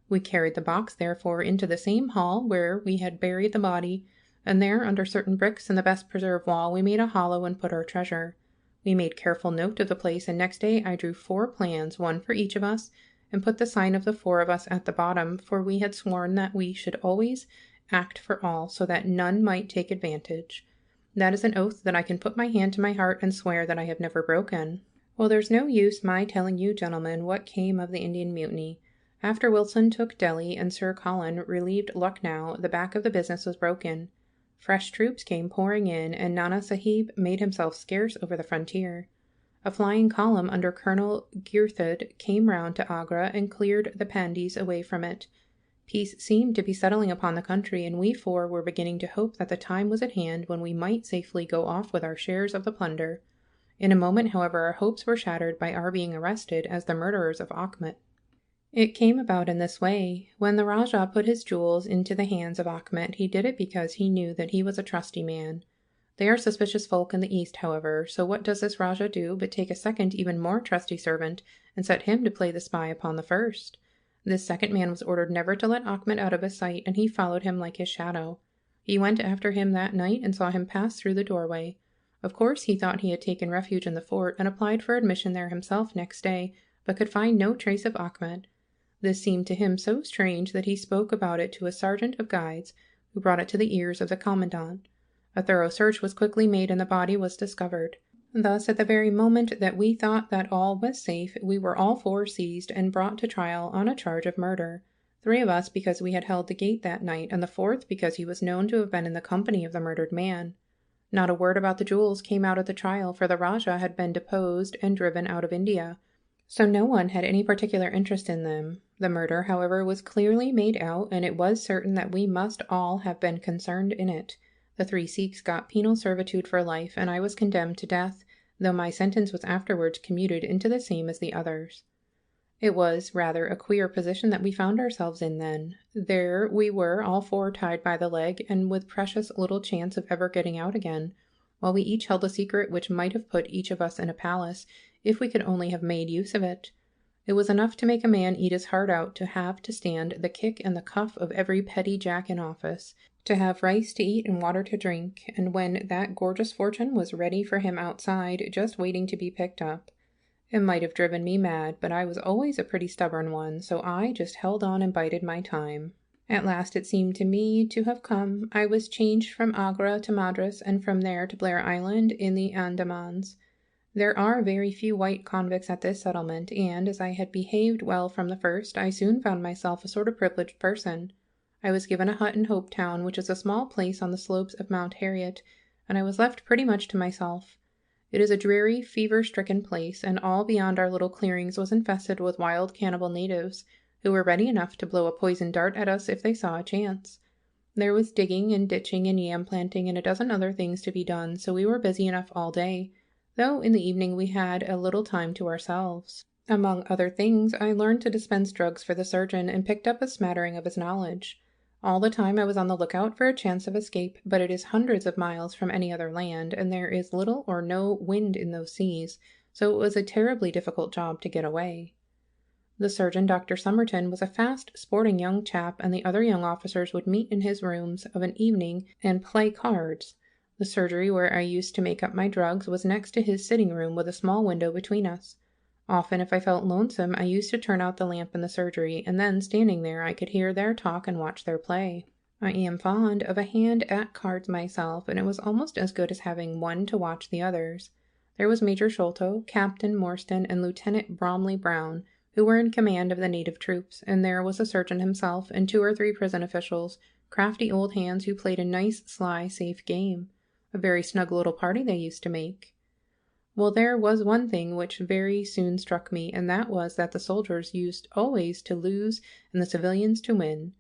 We carried the box, therefore, into the same hall where we had buried the body, and there, under certain bricks in the best preserved wall, we made a hollow and put our treasure. We made careful note of the place, and next day I drew 4 plans, one for each of us, and put the sign of the 4 of us at the bottom, for we had sworn that we should always act for all, so that none might take advantage. That is an oath that I can put my hand to my heart and swear that I have never broken. Well, there's no use my telling you, gentlemen, what came of the Indian Mutiny. After Wilson took Delhi and Sir Colin relieved Lucknow, the back of the business was broken. Fresh troops came pouring in, and Nana Sahib made himself scarce over the frontier. A flying column under Colonel Girthud came round to Agra and cleared the Pandis away from it. Peace seemed to be settling upon the country, and we 4 were beginning to hope that the time was at hand when we might safely go off with our shares of the plunder. In a moment, however, our hopes were shattered by our being arrested as the murderers of Achmet. It came about in this way. When the Rajah put his jewels into the hands of Achmet, he did it because he knew that he was a trusty man. They are suspicious folk in the East, however, so what does this Rajah do but take a second, even more trusty servant, and set him to play the spy upon the first? This second man was ordered never to let Achmet out of his sight, and he followed him like his shadow. He went after him that night and saw him pass through the doorway. Of course he thought he had taken refuge in the fort, and applied for admission there himself next day, but could find no trace of Achmet. This seemed to him so strange that he spoke about it to a sergeant of guides, who brought it to the ears of the commandant. A thorough search was quickly made, and the body was discovered. Thus, at the very moment that we thought that all was safe, we were all 4 seized and brought to trial on a charge of murder. 3 of us because we had held the gate that night, and the 4th because he was known to have been in the company of the murdered man. Not a word about the jewels came out at the trial, for the Rajah had been deposed and driven out of India, so no one had any particular interest in them. The murder, however, was clearly made out, and it was certain that we must all have been concerned in it. The 3 Sikhs got penal servitude for life, and I was condemned to death, though my sentence was afterwards commuted into the same as the others. It was rather a queer position that we found ourselves in then. There we were, all 4 tied by the leg, and with precious little chance of ever getting out again, while we each held a secret which might have put each of us in a palace, if we could only have made use of it. It was enough to make a man eat his heart out to have to stand the kick and the cuff of every petty jack in office, to have rice to eat and water to drink, and when that gorgeous fortune was ready for him outside, just waiting to be picked up. It might have driven me mad, but I was always a pretty stubborn one, so I just held on and bided my time. At last it seemed to me to have come. I was changed from Agra to Madras, and from there to Blair Island in the Andamans. There are very few white convicts at this settlement, and, as I had behaved well from the first, I soon found myself a sort of privileged person. I was given a hut in Hopetown, which is a small place on the slopes of Mount Harriet, and I was left pretty much to myself. It is a dreary, fever-stricken place, and all beyond our little clearings was infested with wild cannibal natives, who were ready enough to blow a poisoned dart at us if they saw a chance. There was digging and ditching and yam planting and a dozen other things to be done, so we were busy enough all day, though in the evening we had a little time to ourselves. Among other things, I learned to dispense drugs for the surgeon and picked up a smattering of his knowledge. All the time I was on the lookout for a chance of escape, but it is hundreds of miles from any other land, and there is little or no wind in those seas, so it was a terribly difficult job to get away. The surgeon, Dr. Somerton, was a fast, sporting young chap, and the other young officers would meet in his rooms of an evening and play cards. The surgery where I used to make up my drugs was next to his sitting room with a small window between us. Often, if I felt lonesome, I used to turn out the lamp in the surgery, and then, standing there, I could hear their talk and watch their play. I am fond of a hand at cards myself, and it was almost as good as having one to watch the others. There was Major Sholto, Captain Morstan, and Lieutenant Bromley Brown, who were in command of the native troops, and there was the surgeon himself and 2 or 3 prison officials, crafty old hands who played a nice, sly, safe game. A very snug little party they used to make. Well, there was one thing which very soon struck me, and that was that the soldiers used always to lose and the civilians to win.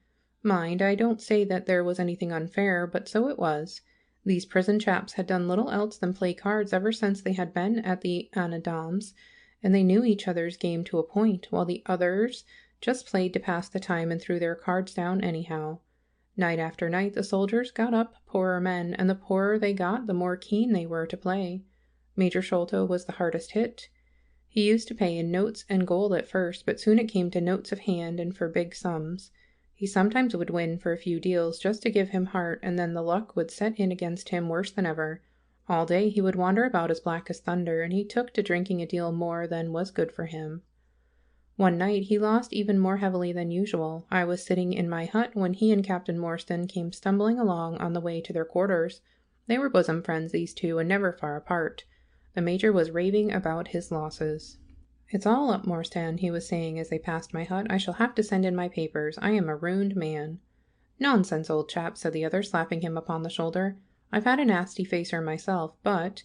Mind, I don't say that there was anything unfair, but so it was. These prison chaps had done little else than play cards ever since they had been at the Anadams, and they knew each other's game to a point, while the others just played to pass the time and threw their cards down anyhow. Night after night the soldiers got up poorer men, and the poorer they got, the more keen they were to play. Major Sholto was the hardest hit. He used to pay in notes and gold at first, but soon it came to notes of hand and for big sums. He sometimes would win for a few deals just to give him heart, and then the luck would set in against him worse than ever. All day he would wander about as black as thunder, and he took to drinking a deal more than was good for him. One night he lost even more heavily than usual. I was sitting in my hut when he and Captain Morstan came stumbling along on the way to their quarters. They were bosom friends, these two, and never far apart. The Major was raving about his losses. "It's all up, Morstan," he was saying as they passed my hut. "I shall have to send in my papers. I am a ruined man." "Nonsense, old chap," said the other, slapping him upon the shoulder. "I've had a nasty facer myself, but—"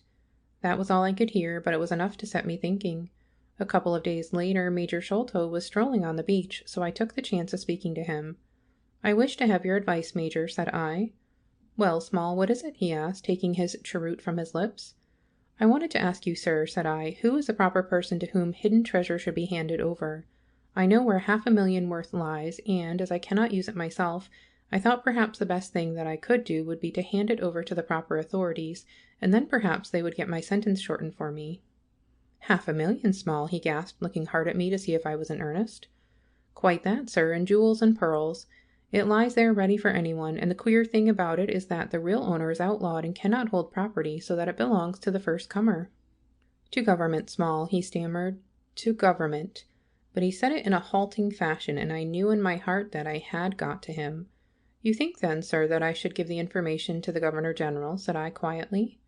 That was all I could hear, but it was enough to set me thinking. A couple of days later, Major Sholto was strolling on the beach, so I took the chance of speaking to him. "I wish to have your advice, Major," said I. "Well, Small, what is it?" he asked, taking his cheroot from his lips. "I wanted to ask you, sir," said I, "who is the proper person to whom hidden treasure should be handed over? I know where $500,000 worth lies, and, as I cannot use it myself, I thought perhaps the best thing that I could do would be to hand it over to the proper authorities, and then perhaps they would get my sentence shortened for me." "$500,000, Small," he gasped, looking hard at me to see if I was in earnest. "Quite that, sir, and jewels and pearls. It lies there ready for anyone, and the queer thing about it is that the real owner is outlawed and cannot hold property, so that it belongs to the first comer." "To government, Small," he stammered. "To government." But he said it in a halting fashion, and I knew in my heart that I had got to him. "You think then, sir, that I should give the information to the Governor-General?" said I quietly.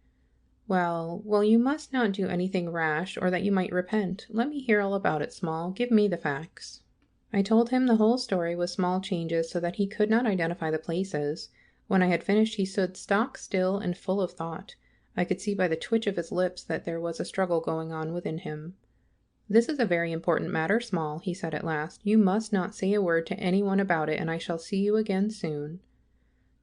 Well, you must not do anything rash, or that you might repent. Let me hear all about it, Small. Give me the facts." I told him the whole story with small changes so that he could not identify the places. When I had finished he stood stock still and full of thought. I could see by the twitch of his lips that there was a struggle going on within him. "This is a very important matter, Small," he said at last. "You must not say a word to anyone about it, and I shall see you again soon."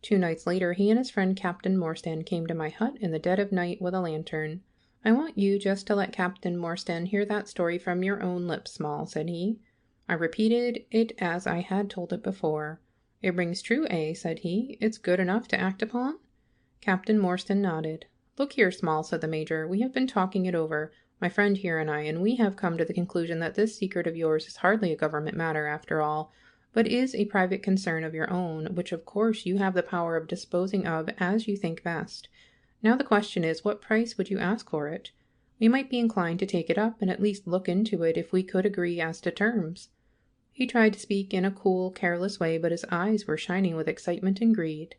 2 nights later he and his friend Captain Morstan came to my hut in the dead of night with a lantern. "I want you just to let Captain Morstan hear that story from your own lips, Small," said he. I repeated it as I had told it before. "It rings true, eh?" said he. "It's good enough to act upon?" Captain Morstan nodded. "Look here, Small," said the Major. "We have been talking it over, my friend here and I, and we have come to the conclusion that this secret of yours is hardly a government matter after all, but is a private concern of your own, which of course you have the power of disposing of as you think best. Now the question is, what price would you ask for it? We might be inclined to take it up and at least look into it if we could agree as to terms." He tried to speak in a cool, careless way, but his eyes were shining with excitement and greed.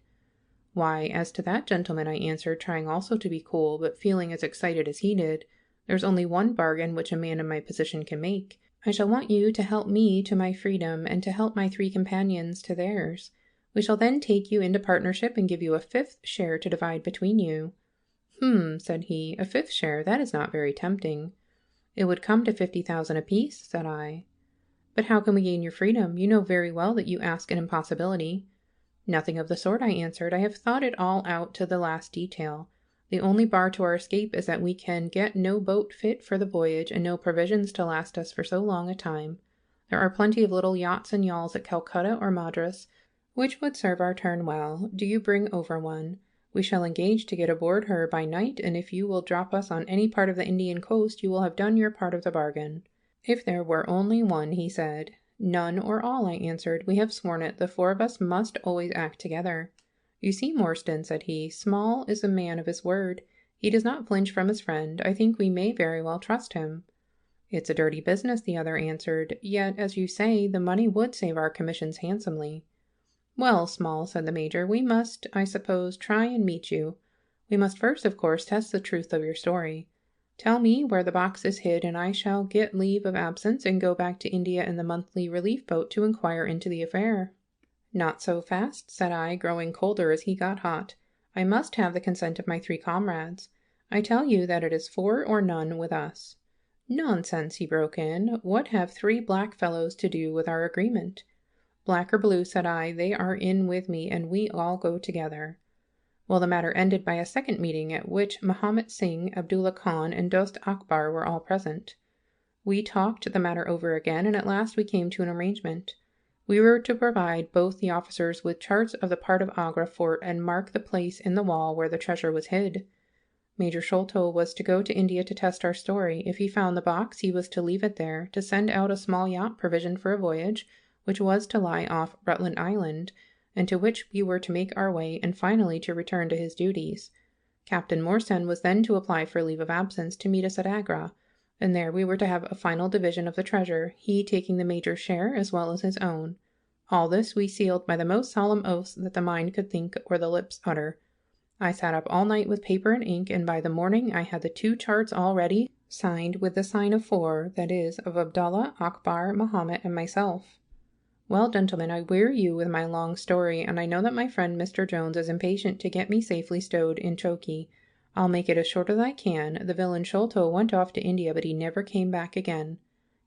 "Why, as to that, gentleman," I answered, trying also to be cool, but feeling as excited as he did, "there's only one bargain which a man in my position can make. I shall want you to help me to my freedom, and to help my 3 companions to theirs. We shall then take you into partnership and give you a 5th share to divide between you." Said he, "a 5th share, that is not very tempting." "It would come to 50,000 apiece," said I. But how can we gain your freedom? You know very well that you ask an impossibility." "Nothing of the sort," I answered. "I have thought it all out to the last detail. The only bar to our escape is that we can get no boat fit for the voyage and no provisions to last us for so long a time. There are plenty of little yachts and yawls at Calcutta or Madras, which would serve our turn well. Do you bring over one. We shall engage to get aboard her by night, and if you will drop us on any part of the Indian coast, you will have done your part of the bargain." "If there were only one," he said. "None or all," I answered. "We have sworn it. The four of us must always act together." "You see, Morstan," said he, "Small is a man of his word. He does not flinch from his friend. I think we may very well trust him." "It's a dirty business," the other answered. "Yet, as you say, the money would save our commissions handsomely." "Well, Small," said the Major, "we must, I suppose, try and meet you. We must first, of course, test the truth of your story. Tell me where the box is hid, and I shall get leave of absence and go back to India in the monthly relief boat to inquire into the affair." "Not so fast," said I, growing colder as he got hot. "I must have the consent of my 3 comrades. I tell you that it is 4 or none with us." "Nonsense," he broke in. "What have 3 black fellows to do with our agreement?" "Black or blue," said I, "they are in with me, and we all go together." Well, the matter ended by a second meeting, at which Mahomet Singh, Abdullah Khan, and Dost Akbar were all present. We talked the matter over again, and at last we came to an arrangement. We were to provide both the officers with charts of the part of Agra fort and mark the place in the wall where the treasure was hid. Major Sholto was to go to India to test our story. If he found the box, he was to leave it there, to send out a small yacht provisioned for a voyage, which was to lie off Rutland Island, and to which we were to make our way, and finally to return to his duties. Captain Morstan was then to apply for leave of absence to meet us at Agra, and there we were to have a final division of the treasure, he taking the Major's share as well as his own. All this we sealed by the most solemn oaths that the mind could think or the lips utter. I sat up all night with paper and ink, and by the morning I had the 2 charts all ready, signed with the sign of 4, that is, of Abdallah, Akbar, Mahomet, and myself. Well, gentlemen, I weary you with my long story, and I know that my friend Mr. Jones is impatient to get me safely stowed in Chokey. I'll make it as short as I can. The villain Sholto went off to India, but he never came back again.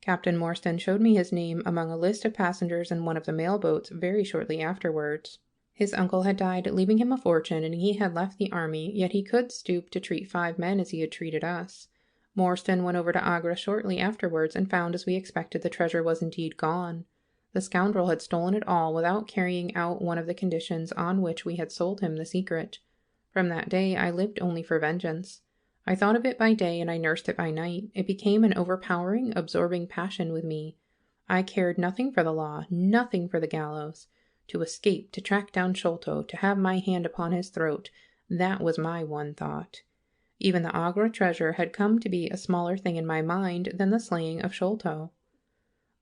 Captain Morstan showed me his name among a list of passengers in one of the mail boats very shortly afterwards. His uncle had died, leaving him a fortune, and he had left the army, yet he could stoop to treat 5 men as he had treated us. Morstan went over to Agra shortly afterwards, and found, as we expected, the treasure was indeed gone. The scoundrel had stolen it all without carrying out one of the conditions on which we had sold him the secret. From that day I lived only for vengeance. I thought of it by day and I nursed it by night. It became an overpowering, absorbing passion with me. I cared nothing for the law, nothing for the gallows. To escape, to track down Sholto, to have my hand upon his throat, that was my one thought. Even the Agra treasure had come to be a smaller thing in my mind than the slaying of Sholto.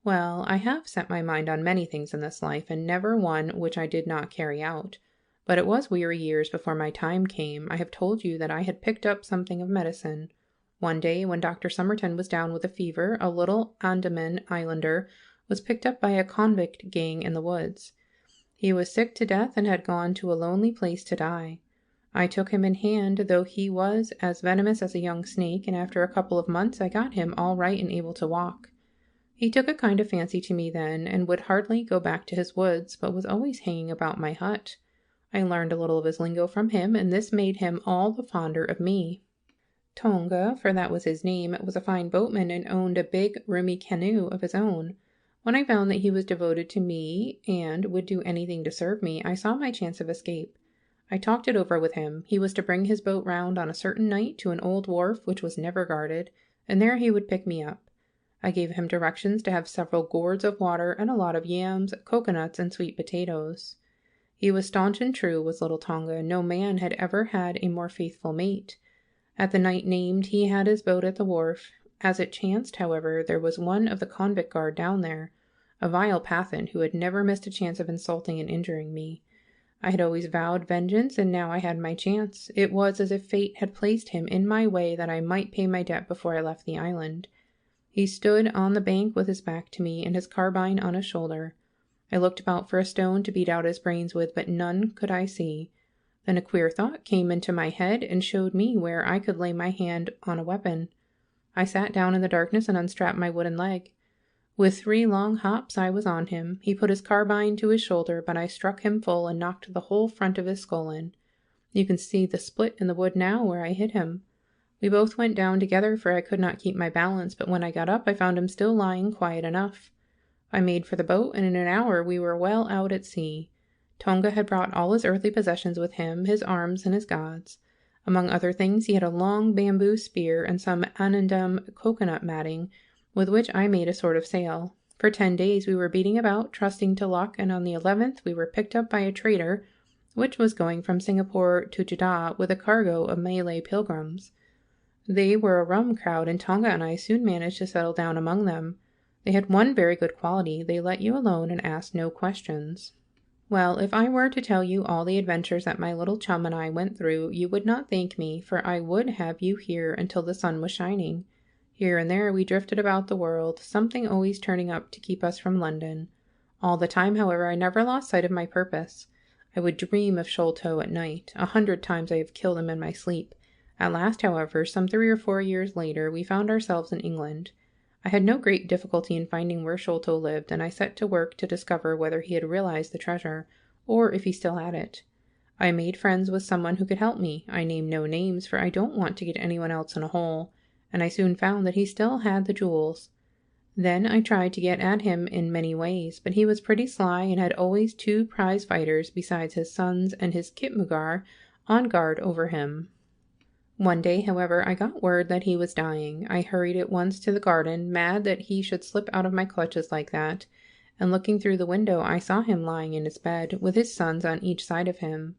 Well, I have set my mind on many things in this life, and never one which I did not carry out. But it was weary years before my time came. I have told you that I had picked up something of medicine. One day, when Dr. Somerton was down with a fever, a little Andaman islander was picked up by a convict gang in the woods. He was sick to death and had gone to a lonely place to die. I took him in hand, though he was as venomous as a young snake, and after a couple of months I got him all right and able to walk. He took a kind of fancy to me then, and would hardly go back to his woods, but was always hanging about my hut. I learned a little of his lingo from him, and this made him all the fonder of me. Tonga, for that was his name, was a fine boatman and owned a big, roomy canoe of his own. When I found that he was devoted to me and would do anything to serve me, I saw my chance of escape. I talked it over with him. He was to bring his boat round on a certain night to an old wharf which was never guarded, and there he would pick me up. I gave him directions to have several gourds of water and a lot of yams, coconuts, and sweet potatoes. He was staunch and true, was little Tonga, and no man had ever had a more faithful mate. At the night named, he had his boat at the wharf. As it chanced, however, there was one of the convict guard down there, a vile Pathan who had never missed a chance of insulting and injuring me. I had always vowed vengeance, and now I had my chance. It was as if fate had placed him in my way that I might pay my debt before I left the island. He stood on the bank with his back to me and his carbine on his shoulder. I looked about for a stone to beat out his brains with, but none could I see. Then a queer thought came into my head and showed me where I could lay my hand on a weapon. I sat down in the darkness and unstrapped my wooden leg. With 3 long hops I was on him. He put his carbine to his shoulder, but I struck him full and knocked the whole front of his skull in. You can see the split in the wood now where I hit him. We both went down together, for I could not keep my balance, but when I got up I found him still lying quiet enough. I made for the boat, and in an hour we were well out at sea. Tonga had brought all his earthly possessions with him, his arms and his gods. Among other things he had a long bamboo spear and some Anandam coconut matting, with which I made a sort of sail. For 10 days we were beating about, trusting to luck, and on the 11th we were picked up by a trader, which was going from Singapore to Jeddah with a cargo of Malay pilgrims. They were a rum crowd, and Tonga and I soon managed to settle down among them. They had one very good quality: they let you alone and asked no questions. Well, if I were to tell you all the adventures that my little chum and I went through, you would not thank me, for I would have you here until the sun was shining. Here and there we drifted about the world, something always turning up to keep us from London. All the time, however, I never lost sight of my purpose. I would dream of Sholto at night. 100 times I have killed him in my sleep. At last, however, some 3 or 4 years later, we found ourselves in England. I had no great difficulty in finding where Sholto lived, and I set to work to discover whether he had realized the treasure, or if he still had it. I made friends with someone who could help me. I name no names, for I don't want to get anyone else in a hole, and I soon found that he still had the jewels. Then I tried to get at him in many ways, but he was pretty sly and had always 2 prize fighters besides his sons and his Khitmutgar on guard over him. One day, however, I got word that he was dying. I hurried at once to the garden, mad that he should slip out of my clutches like that, and looking through the window I saw him lying in his bed, with his sons on each side of him.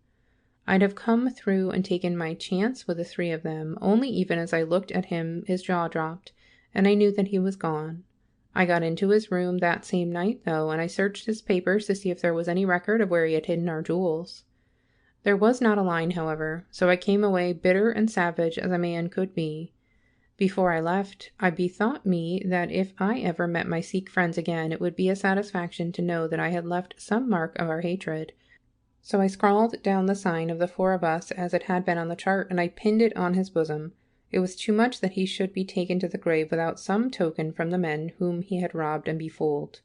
I'd have come through and taken my chance with the 3 of them, only even as I looked at him his jaw dropped, and I knew that he was gone. I got into his room that same night, though, and I searched his papers to see if there was any record of where he had hidden our jewels. There was not a line, however, so I came away bitter and savage as a man could be. Before I left, I bethought me that if I ever met my Sikh friends again, it would be a satisfaction to know that I had left some mark of our hatred. So I scrawled down the sign of the 4 of us as it had been on the chart, and I pinned it on his bosom. It was too much that he should be taken to the grave without some token from the men whom he had robbed and befooled.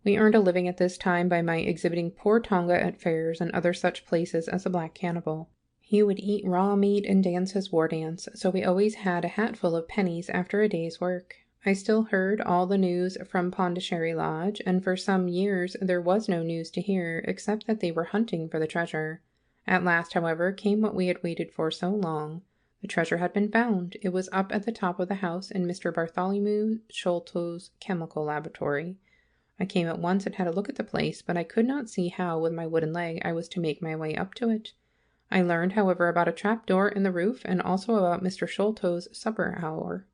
We earned a living at this time by my exhibiting poor Tonga at fairs and other such places as a black cannibal. He would eat raw meat and dance his war dance, so we always had a hatful of pennies after a day's work. I still heard all the news from Pondicherry Lodge, and for some years there was no news to hear, except that they were hunting for the treasure. At last, however, came what we had waited for so long. The treasure had been found. It was up at the top of the house in Mr. Bartholomew Sholto's chemical laboratory. I came at once and had a look at the place, but I could not see how, with my wooden leg, I was to make my way up to it. I learned, however, about a trap door in the roof, and also about Mr. Sholto's supper hour.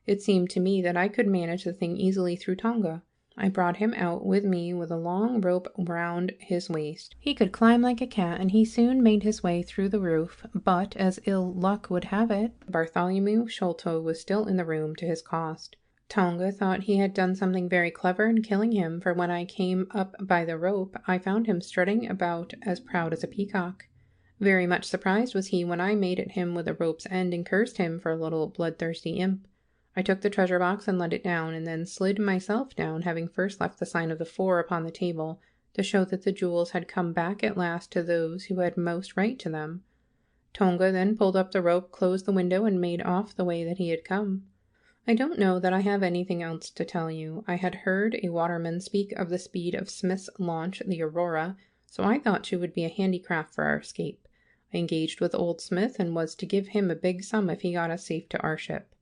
It seemed to me that I could manage the thing easily through Tonga. I brought him out with me with a long rope round his waist. He could climb like a cat, and he soon made his way through the roof, but, as ill luck would have it, Bartholomew Sholto was still in the room to his cost. Tonga thought he had done something very clever in killing him, for when I came up by the rope, I found him strutting about as proud as a peacock. Very much surprised was he when I made at him with the rope's end and cursed him for a little bloodthirsty imp. I took the treasure box and let it down, and then slid myself down, having first left the sign of the 4 upon the table, to show that the jewels had come back at last to those who had most right to them. Tonga then pulled up the rope, closed the window, and made off the way that he had come. I don't know that I have anything else to tell you. I had heard a waterman speak of the speed of Smith's launch, the Aurora, so I thought she would be a handy craft for our escape. I engaged with old Smith, and was to give him a big sum if he got us safe to our ship.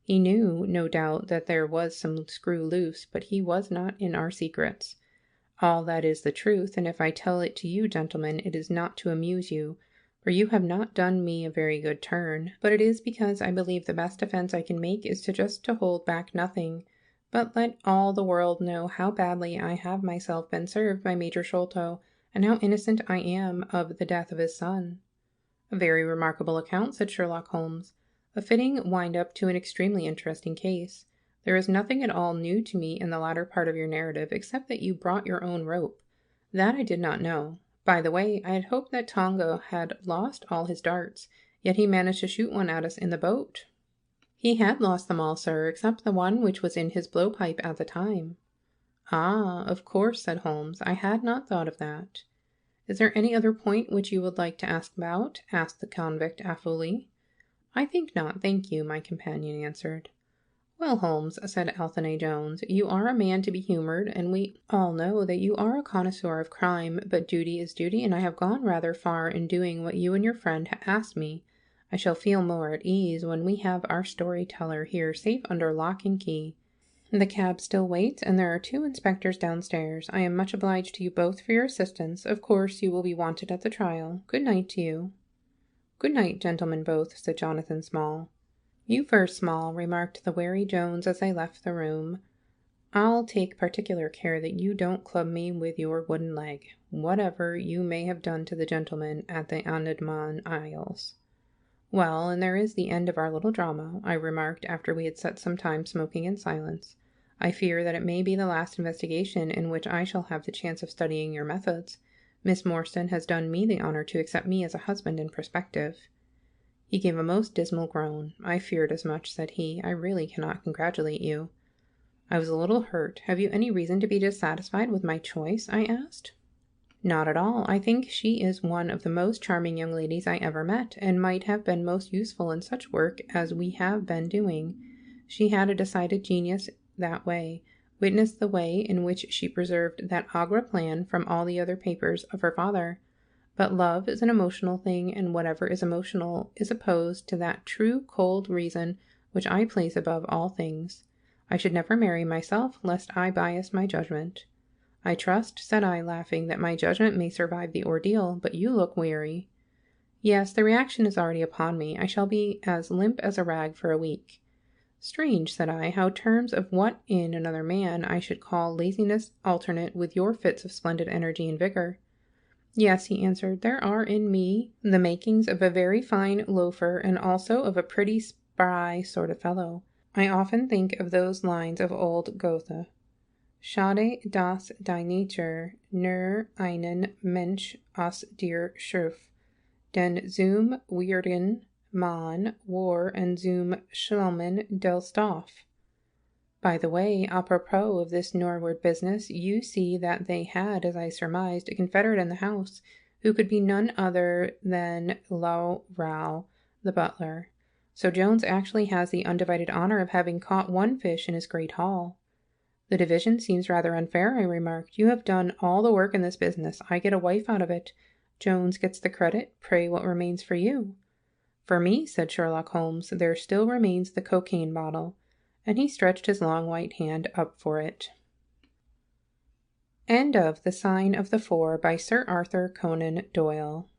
He knew, no doubt, that there was some screw loose, but he was not in our secrets. All that is the truth, and if I tell it to you, gentlemen, it is not to amuse you, for you have not done me a very good turn, but it is because I believe the best defense I can make is just to hold back nothing, but let all the world know how badly I have myself been served by Major Sholto, and how innocent I am of the death of his son. A very remarkable account, said Sherlock Holmes. A fitting wind-up to an extremely interesting case. There is nothing at all new to me in the latter part of your narrative, except that you brought your own rope. That I did not know. By the way, I had hoped that Tonga had lost all his darts, yet he managed to shoot one at us in the boat. He had lost them all, sir, except the one which was in his blowpipe at the time. Ah, of course, said Holmes. I had not thought of that. Is there any other point which you would like to ask about? Asked the convict affably. I think not, thank you, my companion answered. Well, Holmes, said Anthony Jones, you are a man to be humoured, and we all know that you are a connoisseur of crime, but duty is duty, and I have gone rather far in doing what you and your friend asked me. I shall feel more at ease when we have our storyteller here safe under lock and key. The cab still waits, and there are 2 inspectors downstairs. I am much obliged to you both for your assistance. Of course, you will be wanted at the trial. Good night to you. Good night, gentlemen both, said Jonathan Small. You first, Small, remarked the wary Jones as they left the room. I'll take particular care that you don't club me with your wooden leg, whatever you may have done to the gentleman at the Andaman Isles. Well, and there is the end of our little drama, I remarked after we had sat some time smoking in silence. I fear that it may be the last investigation in which I shall have the chance of studying your methods. Miss Morstan has done me the honour to accept me as a husband in prospective. He gave a most dismal groan. I feared as much, said he. I really cannot congratulate you. I was a little hurt. Have you any reason to be dissatisfied with my choice? I asked. Not at all. I think she is one of the most charming young ladies I ever met, and might have been most useful in such work as we have been doing. She had a decided genius that way. Witness the way in which she preserved that Agra plan from all the other papers of her father. But love is an emotional thing, and whatever is emotional is opposed to that true cold reason which I place above all things. I should never marry myself, lest I bias my judgment. I trust, said I, laughing, that my judgment may survive the ordeal, but you look weary. Yes, the reaction is already upon me. I shall be as limp as a rag for a week. Strange, said I, how terms of what in another man I should call laziness alternate with your fits of splendid energy and vigor. Yes, he answered, there are in me the makings of a very fine loafer and also of a pretty spry sort of fellow. I often think of those lines of old Goethe. Schade, dass die Natur nur einen Mensch aus dir schuf, denn zum weirden Mann war und zum Schlummen del Stoff. By the way, apropos of this Norward business, you see that they had, as I surmised, a confederate in the house, who could be none other than Lau Rao, the butler. So Jones actually has the undivided honour of having caught one fish in his great haul. The division seems rather unfair, I remarked. You have done all the work in this business. I get a wife out of it. Jones gets the credit. Pray, what remains for you? For me, said Sherlock Holmes, there still remains the cocaine bottle. And he stretched his long white hand up for it. End of The Sign of the Four by Sir Arthur Conan Doyle.